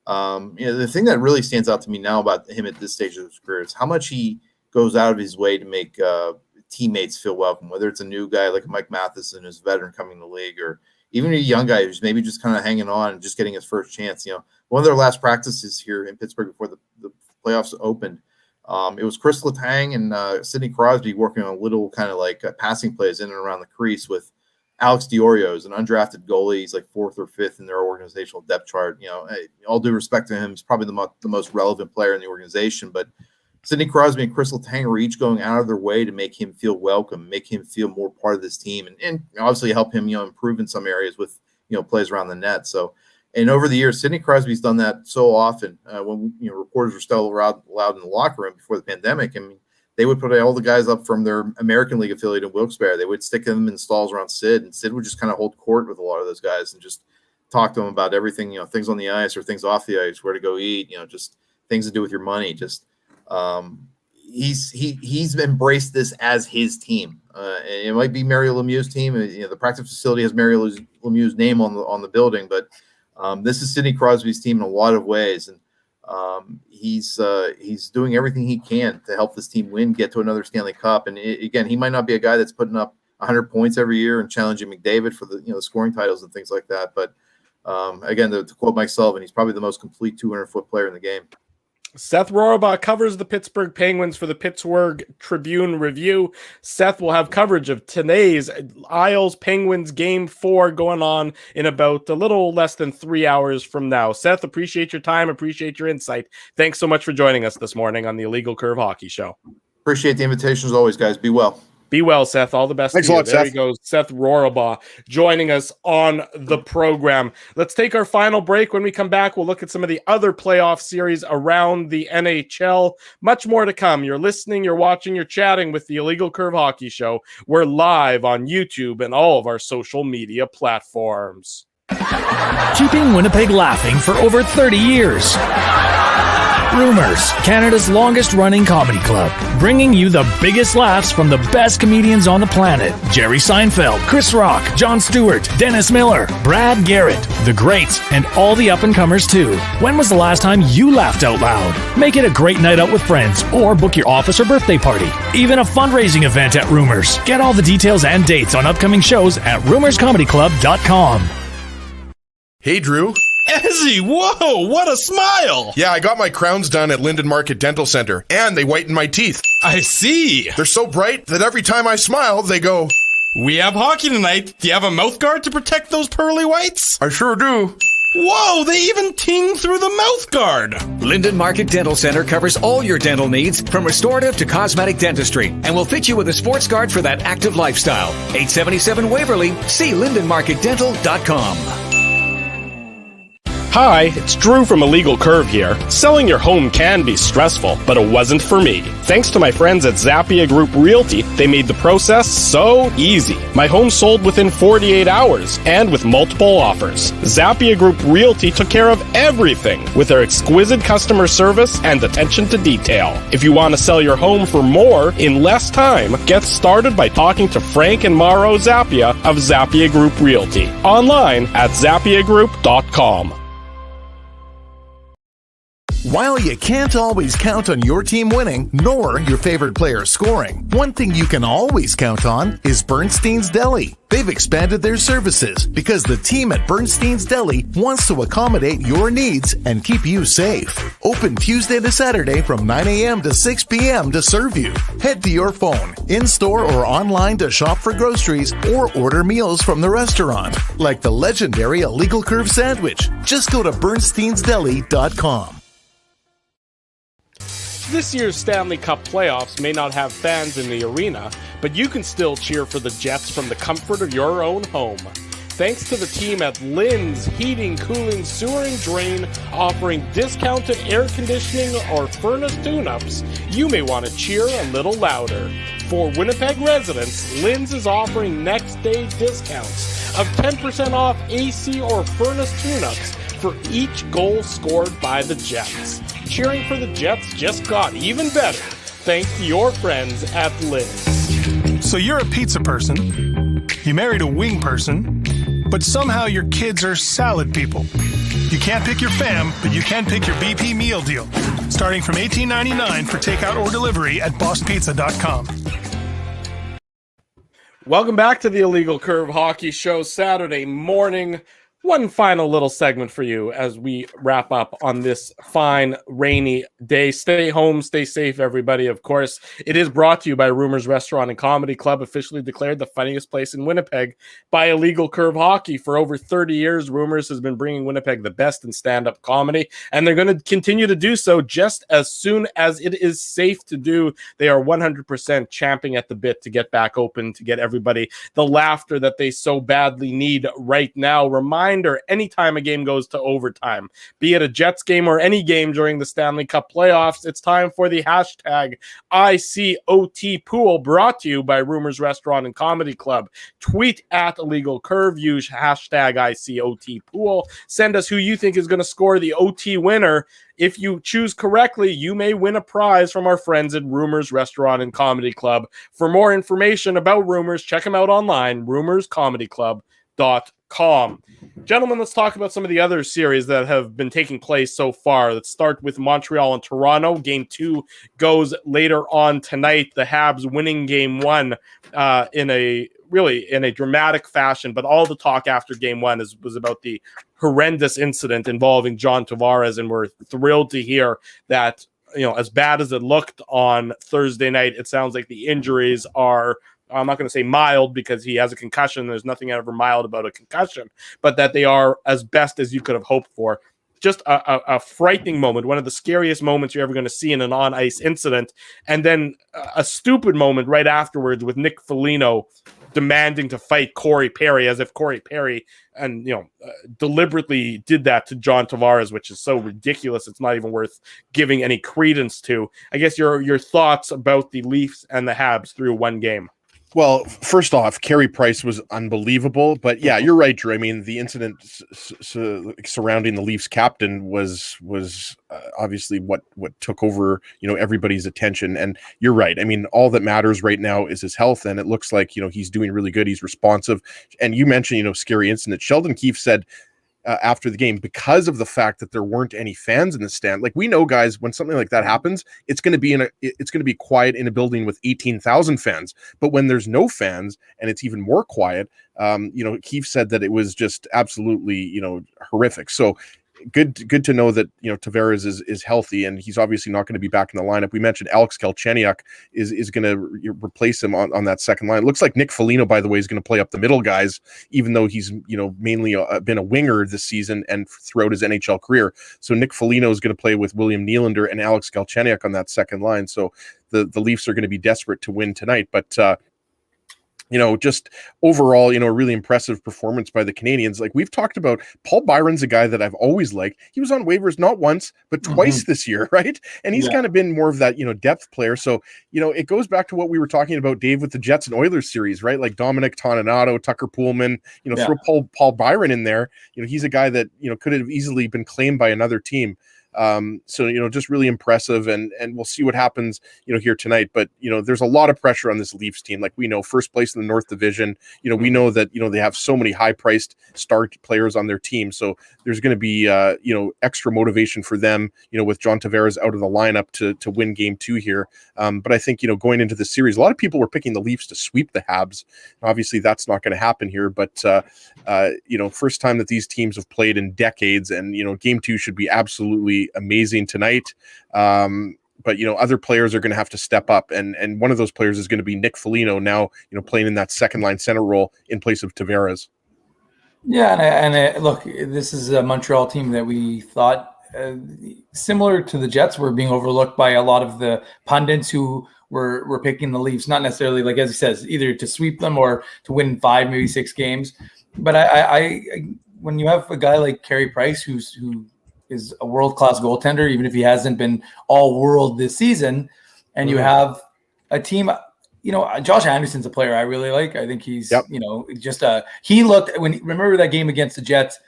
And, the thing that really stands out to me now about him at this stage of his career is how much he goes out of his way to make teammates feel welcome, whether it's a new guy like Mike Matheson, who's a veteran coming to the league, or even a young guy who's maybe just kind of hanging on and just getting his first chance. One of their last practices here in Pittsburgh before the playoffs opened, it was Chris Letang and Sidney Crosby working on little kind of like passing plays in and around the crease with Alex Diorio, an undrafted goalie. He's like 4th or 5th in their organizational depth chart. All due respect to him, he's probably the most relevant player in the organization, but Sidney Crosby and Chris Letang are each going out of their way to make him feel welcome, make him feel more part of this team, and obviously help him, improve in some areas with, plays around the net. So, and over the years, Sidney Crosby's done that so often. When reporters were still allowed in the locker room before the pandemic, they would put all the guys up from their American League affiliate in Wilkes-Barre. They would stick them in stalls around Sid, and Sid would just kind of hold court with a lot of those guys and just talk to them about everything, things on the ice or things off the ice, where to go eat, just things to do with your money, just. He's embraced this as his team. It might be Mario Lemieux's team. The practice facility has Mario Lemieux's name on the building, but this is Sidney Crosby's team in a lot of ways, and he's doing everything he can to help this team win, get to another Stanley Cup. And again, he might not be a guy that's putting up 100 points every year and challenging McDavid for the scoring titles and things like that. But again, to quote Mike Sullivan, he's probably the most complete 200-foot player in the game. Seth Rohrabaugh covers the Pittsburgh Penguins for the Pittsburgh Tribune Review. Seth will have coverage of today's Isles Penguins Game 4 going on in about a little less than 3 hours from now. Seth, appreciate your time, appreciate your insight. Thanks so much for joining us this morning on the Illegal Curve Hockey Show. Appreciate the invitation as always, guys. Be well. Be well, Seth. All the best. Thanks to you. a lot, There Seth. he goes, Seth Rohrabaugh, joining us on the program. Let's take our final break. When we come back, we'll look at some of the other playoff series around the NHL. Much more to come. You're listening, you're watching, you're chatting with the Illegal Curve Hockey Show. We're live on YouTube and all of our social media platforms. Keeping Winnipeg laughing for over 30 years. Rumors, Canada's longest-running comedy club, bringing you the biggest laughs from the best comedians on the planet. Jerry Seinfeld, Chris Rock, Jon Stewart, Dennis Miller, Brad Garrett, the greats, and all the up-and-comers too. When was the last time you laughed out loud? Make it a great night out with friends, or book your office or birthday party. Even a fundraising event at Rumors. Get all the details and dates on upcoming shows at rumorscomedyclub.com. Hey, Drew. Ezzy, whoa, what a smile! Yeah, I got my crowns done at Linden Market Dental Center, and they whiten my teeth. I see. They're so bright that every time I smile, they go, "We have hockey tonight. Do you have a mouth guard to protect those pearly whites?" "I sure do." Whoa, they even ting through the mouth guard. Linden Market Dental Center covers all your dental needs, from restorative to cosmetic dentistry, and will fit you with a sports guard for that active lifestyle. 877 Waverly. See lindenmarketdental.com. Hi, it's Drew from Illegal Curve here. Selling your home can be stressful, but it wasn't for me. Thanks to my friends at Zappia Group Realty, they made the process so easy. My home sold within 48 hours and with multiple offers. Zappia Group Realty took care of everything with their exquisite customer service and attention to detail. If you want to sell your home for more in less time, get started by talking to Frank and Mauro Zappia of Zappia Group Realty. Online at zappiagroup.com. While you can't always count on your team winning, nor your favorite player scoring, one thing you can always count on is Bernstein's Deli. They've expanded their services because the team at Bernstein's Deli wants to accommodate your needs and keep you safe. Open Tuesday to Saturday from 9 a.m. to 6 p.m. to serve you. Head to your phone, in-store or online to shop for groceries or order meals from the restaurant, like the legendary Illegal Curve sandwich. Just go to bernsteinsdeli.com. This year's Stanley Cup playoffs may not have fans in the arena, but you can still cheer for the Jets from the comfort of your own home. Thanks to the team at Lynn's Heating, Cooling, Sewer and Drain, offering discounted air conditioning or furnace tune-ups, you may want to cheer a little louder. For Winnipeg residents, Lynn's is offering next-day discounts of 10% off AC or furnace tune-ups for each goal scored by the Jets. Cheering for the Jets just got even better thanks to your friends at Lynn's. So you're a pizza person, you married a wing person, but somehow your kids are salad people. You can't pick your fam, but you can pick your BP meal deal. Starting from $18.99 for takeout or delivery at bosspizza.com. Welcome back to the Illegal Curve Hockey Show Saturday morning. One final little segment for you as we wrap up on this fine rainy day. Stay home, stay safe, everybody. Of course, it is brought to you by Rumors Restaurant and Comedy Club, officially declared the funniest place in Winnipeg by Illegal Curve Hockey. For over 30 years, Rumors has been bringing Winnipeg the best in stand-up comedy, and they're going to continue to do so just as soon as it is safe to do. They are 100% champing at the bit to get back open, to get everybody the laughter that they so badly need right now. Reminder, anytime a game goes to overtime, be it a Jets game or any game during the Stanley Cup playoffs, it's time for the hashtag ICOTPool, brought to you by Rumors Restaurant and Comedy Club. Tweet at Illegal Curve, use hashtag ICOTPool. Send us who you think is going to score the OT winner. If you choose correctly, you may win a prize from our friends at Rumors Restaurant and Comedy Club. For more information about Rumors, check them out online, rumorscomedyclub.com. Gentlemen, let's talk about some of the other series that have been taking place so far. Let's start with Montreal and Toronto. Game 2 goes later on tonight. The Habs winning Game 1 in a dramatic fashion, but all the talk after Game 1 was about the horrendous incident involving John Tavares, and we're thrilled to hear that, as bad as it looked on Thursday night, it sounds like the injuries are, I'm not going to say mild because he has a concussion. There's nothing ever mild about a concussion, but that they are as best as you could have hoped for. Just a frightening moment, one of the scariest moments you're ever going to see in an on-ice incident. And then a stupid moment right afterwards with Nick Foligno demanding to fight Corey Perry, as if Corey Perry deliberately did that to John Tavares, which is so ridiculous. It's not even worth giving any credence to. I guess your thoughts about the Leafs and the Habs through one game. Well, first off, Carey Price was unbelievable, but yeah, you're right, Drew. I mean, the incident surrounding the Leafs captain was obviously what took over, everybody's attention. And you're right. I mean, all that matters right now is his health, and it looks like, he's doing really good. He's responsive. And you mentioned, scary incident. Sheldon Keefe said after the game, because of the fact that there weren't any fans in the stand. Like, we know, guys, when something like that happens, it's going to be quiet in a building with 18,000 fans. But when there's no fans and it's even more quiet, Keefe said that it was just absolutely, horrific. So good to know that Tavares is healthy, and he's obviously not going to be back in the lineup. We mentioned Alex Galchenyuk is going to replace him on that second line. It looks like Nick Foligno, by the way, is going to play up the middle, guys, even though he's mainly been a winger this season and throughout his NHL career. So Nick Foligno is going to play with William Nylander and Alex Galchenyuk on that second line. So the Leafs are going to be desperate to win tonight, but just overall, a really impressive performance by the Canadians. Like we've talked about, Paul Byron's a guy that I've always liked. He was on waivers not once, but twice this year, right? And he's kind of been more of that, depth player. So, it goes back to what we were talking about, Dave, with the Jets and Oilers series, right? Like Dominic Toninato, Tucker Pullman, throw Paul Byron in there. He's a guy that, could have easily been claimed by another team. So just really impressive, and we'll see what happens here tonight, but there's a lot of pressure on this Leafs team. Like we know, first place in the North Division, we know that they have so many high priced star players on their team, so there's going to be extra motivation for them with John Tavares out of the lineup to win game 2 here. But I think going into the series, a lot of people were picking the Leafs to sweep the Habs. Obviously that's not going to happen here, but first time that these teams have played in decades, and game 2 should be absolutely amazing tonight. But other players are going to have to step up, and one of those players is going to be Nick Foligno, now playing in that second line center role in place of Tavares. Yeah, and look, this is a Montreal team that we thought similar to the Jets were being overlooked by a lot of the pundits who were picking the Leafs, not necessarily, like as he says, either to sweep them or to win 5, maybe 6 games. But I when you have a guy like Carey Price who is a world-class goaltender, even if he hasn't been all-world this season, and you have a team, Josh Anderson's a player I really like. I think he's, he looked, remember that game against the Jets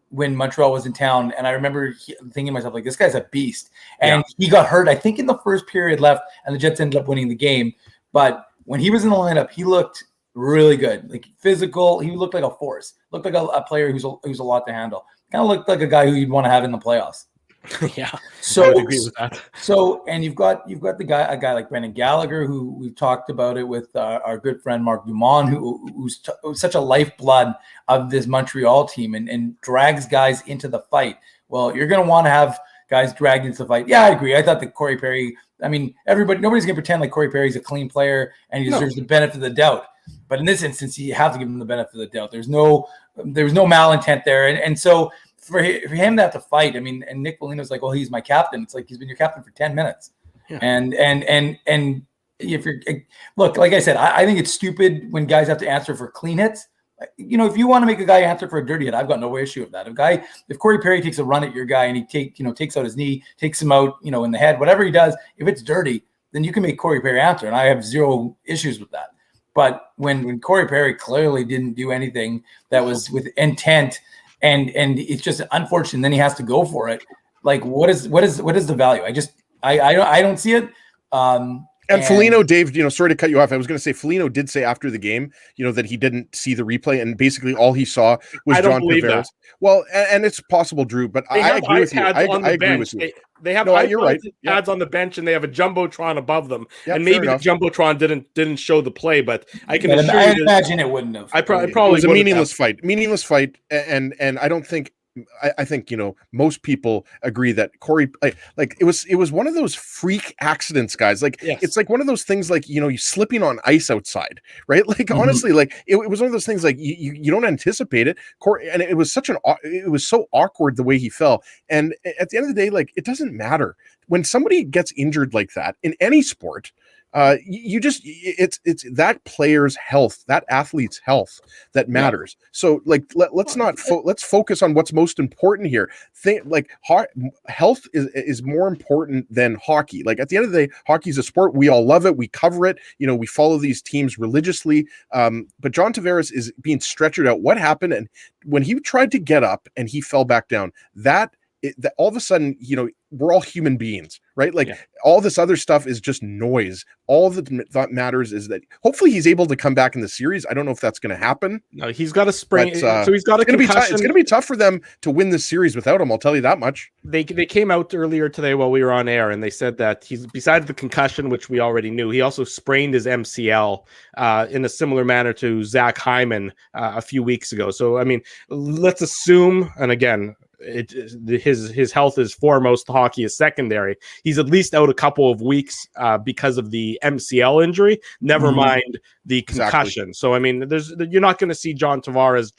when Montreal was in town, and I remember thinking to myself, like, this guy's a beast. And he got hurt, I think, in the first period left, and the Jets ended up winning the game. But when he was in the lineup, he looked really good, like physical. He looked like a force, looked like a player who's a lot to handle. Kind of looked like a guy who you'd want to have in the playoffs. Yeah. So I would agree with that. So, and you've got a guy like Brendan Gallagher, who we've talked about it with our good friend Mark Dumont, who's such a lifeblood of this Montreal team and drags guys into the fight. Well, you're going to want to have guys dragged into the fight. Yeah, I agree. I thought that Corey Perry, nobody's going to pretend like Corey Perry's a clean player and he deserves the benefit of the doubt. But in this instance, you have to give him the benefit of the doubt. There was no malintent there. And so for him to have to fight, and Nick Foligno's like, well, he's my captain. It's like, he's been your captain for 10 minutes. Yeah. And if you're, look, like I said, I think it's stupid when guys have to answer for clean hits. If you want to make a guy answer for a dirty hit, I've got no issue with that. If Corey Perry takes a run at your guy and he takes out his knee, takes him out, in the head, whatever he does, if it's dirty, then you can make Corey Perry answer. And I have zero issues with that. But when Corey Perry clearly didn't do anything that was with intent, and it's just unfortunate, and then he has to go for it. Like, what is the value? I don't see it. And Foligno, Dave, sorry to cut you off. I was going to say Foligno did say after the game, that he didn't see the replay, and basically all he saw was John Tavares. Well, and it's possible, Drew, but I agree with you. I agree with you. They have you're right. pads on the bench, and they have a jumbotron above them. And maybe the jumbotron didn't show the play, but I can assure you, I imagine it wouldn't have. It probably was a meaningless fight. Meaningless fight, and I don't think. I think most people agree that Corey, like it was one of those freak accidents, guys. Like It's like one of those things, like you slipping on ice outside, right? Like honestly, like it was one of those things, like you don't anticipate it. Corey, and it was so awkward the way he fell. And at the end of the day, like it doesn't matter when somebody gets injured like that in any sport. It's that player's health, that athlete's health that matters. So like let's focus on what's most important here. Health is more important than hockey. Like at the end of the day, hockey is a sport. We all love it. We cover it. We follow these teams religiously. But John Tavares is being stretchered out. What happened? And when he tried to get up and he fell back down, that all of a sudden, we're all human beings, right? Like all this other stuff is just noise. All that matters is that hopefully he's able to come back in the series. I don't know if that's going to happen. No, he's got a sprain, so he's got a concussion. It's going to be tough for them to win this series without him. I'll tell you that much. They came out earlier today while we were on air, and they said that he's, besides the concussion, which we already knew, he also sprained his MCL in a similar manner to Zach Hyman a few weeks ago. So, let's assume, and again, his health is foremost, hockey is secondary. He's at least out a couple of weeks because of the MCL injury, never mind the concussion. Exactly. So you're not going to see John Tavares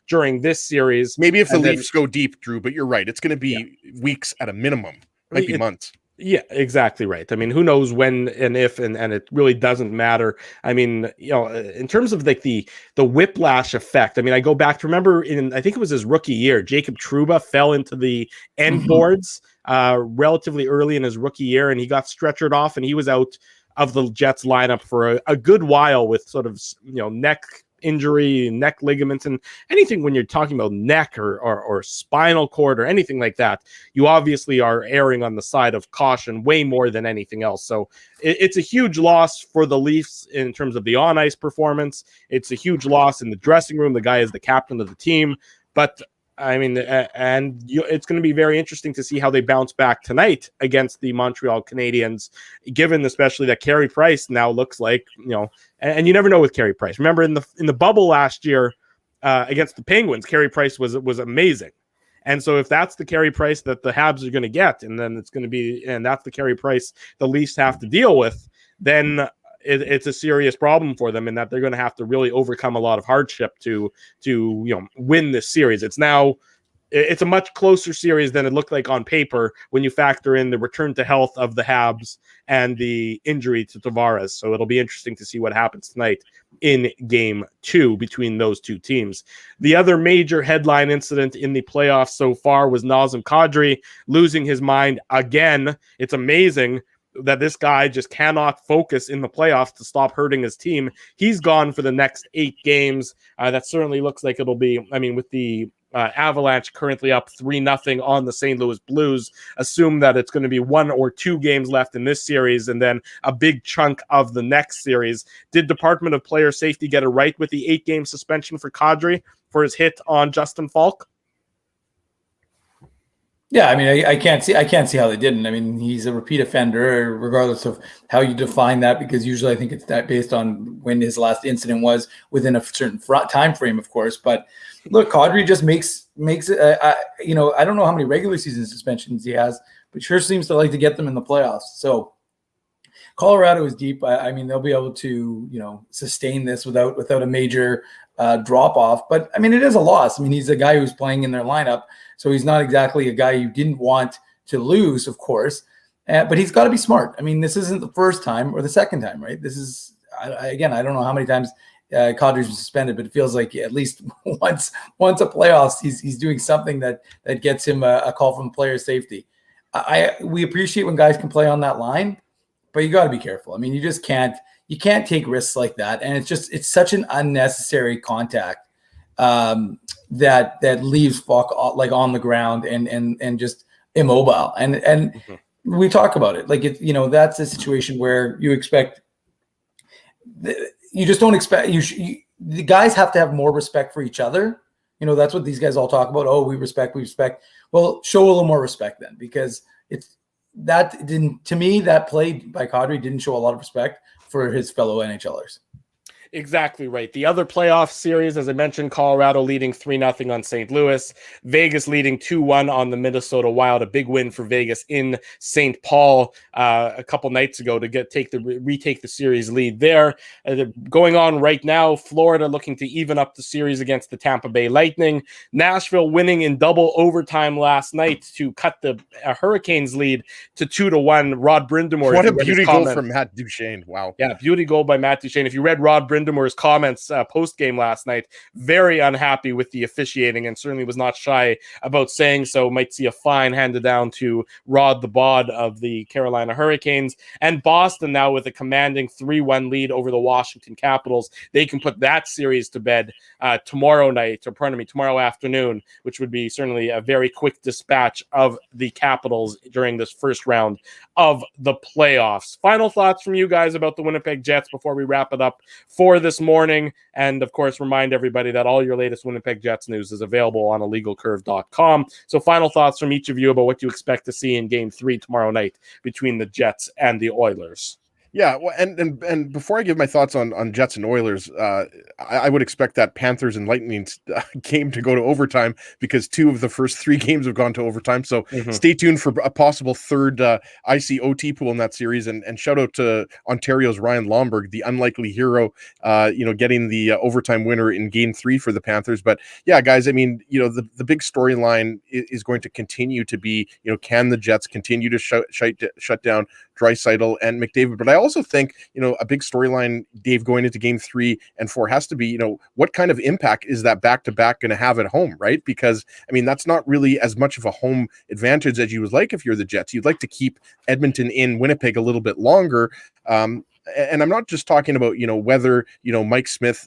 during this series. Maybe if the Leafs go deep, Drew, but you're right, it's going to be weeks at a minimum, might be months. Yeah, exactly right. I mean, who knows when and if, and it really doesn't matter. I mean, in terms of like the whiplash effect. I mean, I go back to remember I think it was his rookie year, Jacob Trouba fell into the end boards relatively early in his rookie year, and he got stretchered off, and he was out of the Jets lineup for a good while with sort of neck injury, neck ligaments, and anything when you're talking about neck or spinal cord or anything like that, you obviously are erring on the side of caution way more than anything else. So it's a huge loss for the Leafs in terms of the on-ice performance. It's a huge loss in the dressing room. The guy is the captain of the team, but I mean, it's going to be very interesting to see how they bounce back tonight against the Montreal Canadiens, given especially that Carey Price now looks like, and you never know with Carey Price. Remember in the bubble last year against the Penguins, Carey Price was amazing. And so if that's the Carey Price that the Habs are going to get, and then that's the Carey Price the Leafs have to deal with, then it's a serious problem for them in that they're going to have to really overcome a lot of hardship to win this series. It's a much closer series than it looked like on paper when you factor in the return to health of the Habs and the injury to Tavares. So it'll be interesting to see what happens tonight in game 2 between those two teams. The other major headline incident in the playoffs so far was Nazem Kadri losing his mind again. It's amazing that this guy just cannot focus in the playoffs to stop hurting his team. He's gone for the next 8 games. That certainly looks like it'll be, with the Avalanche currently up 3-0 on the St. Louis Blues, assume that it's going to be 1 or 2 games left in this series and then a big chunk of the next series. Did Department of Player Safety get it right with the 8-game suspension for Kadri for his hit on Justin Falk? Yeah, I can't see how they didn't. He's a repeat offender, regardless of how you define that, because usually I think it's that based on when his last incident was within a certain time frame, of course. But look, Kadri just makes it. I don't know how many regular season suspensions he has, but sure seems to like to get them in the playoffs. So Colorado is deep. They'll be able to sustain this without a major drop off. But it is a loss. He's a guy who's playing in their lineup. So he's not exactly a guy you didn't want to lose, of course, but he's got to be smart. This isn't the first time or the second time, right? This is, I don't know how many times Kadri's been suspended, but it feels like at least once a playoffs, he's doing something that gets him a call from player safety. We appreciate when guys can play on that line, but you got to be careful. You just can't take risks like that. And it's such an unnecessary contact that leaves Falk like on the ground and just immobile. And we talk about it like that's a situation where you expect you just don't expect the guys have to have more respect for each other. That's what these guys all talk about. Oh, we respect. Well, show a little more respect then, because to me that play by Kadri didn't show a lot of respect for his fellow NHLers. Exactly right. The other playoff series, as I mentioned, Colorado leading 3-0 on St. Louis, Vegas leading 2-1 on the Minnesota Wild. A big win for Vegas in St. Paul a couple nights ago to retake the series lead there. Going on right now, Florida looking to even up the series against the Tampa Bay Lightning. Nashville winning in double overtime last night to cut the Hurricanes lead to 2-1. Rod Brind'Amour. What a beauty goal from Matt Duchene. Wow. Yeah, beauty goal by Matt Duchene. If you read Rod Brind'Amour's comments post-game last night, very unhappy with the officiating and certainly was not shy about saying so. Might see a fine handed down to Rod the Bod of the Carolina Hurricanes. And Boston now with a commanding 3-1 lead over the Washington Capitals. They can put that series to bed tomorrow afternoon, which would be certainly a very quick dispatch of the Capitals during this first round of the playoffs. Final thoughts from you guys about the Winnipeg Jets before we wrap it up for this morning. And of course, remind everybody that all your latest Winnipeg Jets news is available on illegalcurve.com. So final thoughts from each of you about what you expect to see in game 3 tomorrow night between the Jets and the Oilers. Yeah, well, and before I give my thoughts on Jets and Oilers, I would expect that Panthers and Lightning game to go to overtime because 2 of the first 3 games have gone to overtime. So stay tuned for a possible third ICOT pool in that series. And shout out to Ontario's Ryan Lomberg, the unlikely hero, getting the overtime winner in Game 3 for the Panthers. But yeah, guys, I mean, the big storyline is going to continue to be, can the Jets continue to shut down Draisaitl and McDavid? But I also think, a big storyline, Dave, going into Game 3 and 4 has to be, what kind of impact is that back-to-back going to have at home, right? Because, I mean, that's not really as much of a home advantage as you would like if you're the Jets. You'd like to keep Edmonton in Winnipeg a little bit longer. And I'm not just talking about, whether, Mike Smith,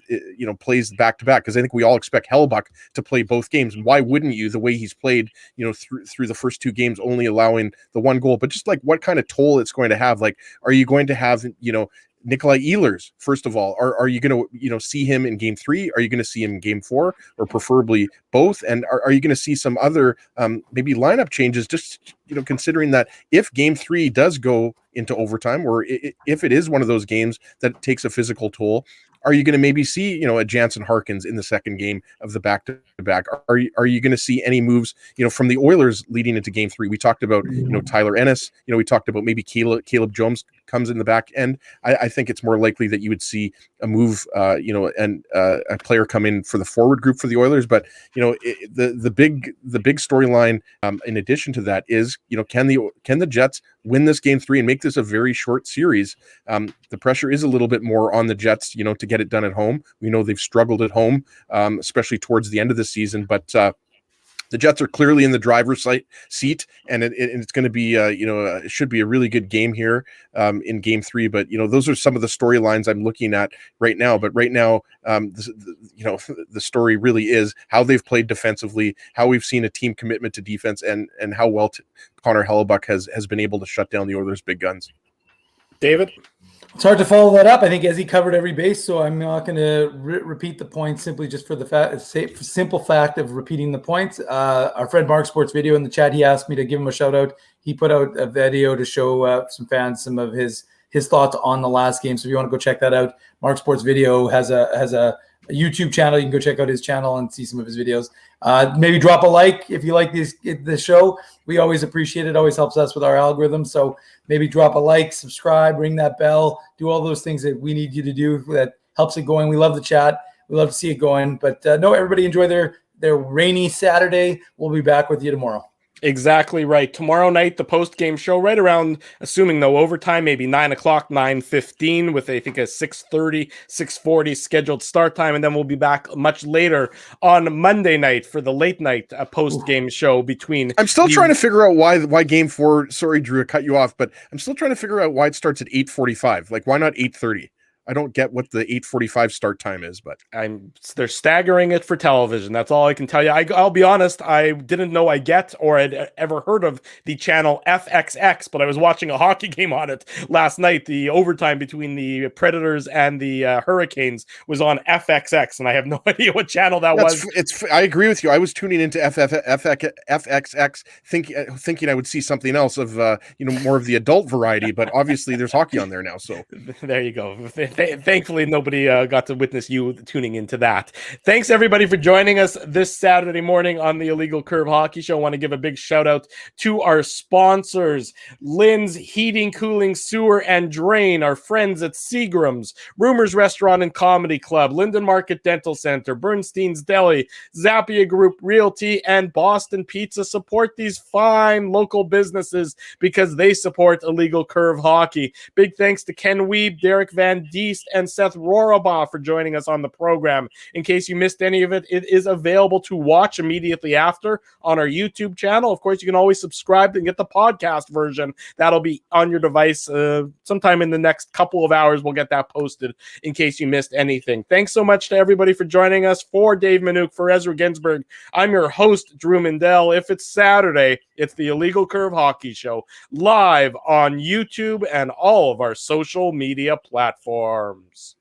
plays back-to-back, because I think we all expect Hellbuck to play both games. And why wouldn't you, the way he's played, through the first 2 games, only allowing the 1 goal, but just like what kind of toll it's going to have. Like, are you going to have, Nikolai Ehlers, first of all, are you going to, see him in Game 3? Are you going to see him in Game 4, or preferably both? And are you going to see some other maybe lineup changes, just, considering that if Game 3 does go into overtime, or if it is one of those games that takes a physical toll, are you going to maybe see, a Jansen Harkins in the second game of the back-to-back? Are you going to see any moves, from the Oilers leading into Game 3? We talked about, Tyler Ennis. We talked about maybe Caleb Jones comes in the back end. I think it's more likely that you would see a move, and a player come in for the forward group for the Oilers. But the big storyline, in addition to that, is can the Jets win this Game 3 and make this a very short series? The pressure is a little bit more on the Jets, to get it done at home. We know they've struggled at home, especially towards the end of the season, but the Jets are clearly in the driver's seat, and it's going to be, it should be a really good game here in Game 3. But those are some of the storylines I'm looking at right now. But right now, the story really is how they've played defensively, how we've seen a team commitment to defense, and how well Connor Hellebuyck has been able to shut down the Oilers' big guns. David? It's hard to follow that up. I think Ezzy covered every base, so I'm not going to repeat the points simply just for the simple fact of repeating the points. Our friend Mark Sports Video in the chat, he asked me to give him a shout out. He put out a video to show some fans some of his thoughts on the last game. So if you want to go check that out, Mark Sports Video has a YouTube channel. You can go check out his channel and see some of his videos. Maybe drop a like if you like the show. We always appreciate it. Always helps us with our algorithm. So maybe drop a like, subscribe, ring that bell, do all those things that we need you to do that helps it going. We love the chat. We love to see it going. But no, everybody enjoy their rainy Saturday. We'll be back with you tomorrow. Exactly right. Tomorrow night, the post-game show, right around, assuming no overtime, maybe 9 o'clock, 9:15, with I think a 6:30, 6:40 scheduled start time, and then we'll be back much later on Monday night for the late night post-game show between. I'm still trying to figure out why Game 4. Sorry, Drew, I cut you off, but I'm still trying to figure out why it starts at 8:45. Like, why not 8:30? I don't get what the 8:45 start time is, but they're staggering it for television. That's all I can tell you. I'll be honest, I didn't know I'd ever heard of the channel FXX, but I was watching a hockey game on it last night. The overtime between the Predators and the Hurricanes was on FXX, and I have no idea what channel that was. I agree with you. I was tuning into FXX thinking I would see something else of more of the adult variety, but obviously there's hockey on there now. So there you go. Thankfully, nobody got to witness you tuning into that. Thanks, everybody, for joining us this Saturday morning on the Illegal Curve Hockey Show. I want to give a big shout out to our sponsors, Lynn's Heating, Cooling, Sewer, and Drain, our friends at Seagram's, Rumors Restaurant and Comedy Club, Linden Market Dental Center, Bernstein's Deli, Zappia Group Realty, and Boston Pizza. Support these fine local businesses because they support Illegal Curve Hockey. Big thanks to Ken Weeb, Derek Van Diest, and Seth Rorabaugh for joining us on the program. In case you missed any of it, it is available to watch immediately after on our YouTube channel. Of course, you can always subscribe and get the podcast version. That'll be on your device sometime in the next couple of hours. We'll get that posted in case you missed anything. Thanks so much to everybody for joining us. For Dave Minuk, for Ezra Ginsburg, I'm your host, Drew Mindell. If it's Saturday, it's the Illegal Curve Hockey Show, live on YouTube and all of our social media platforms.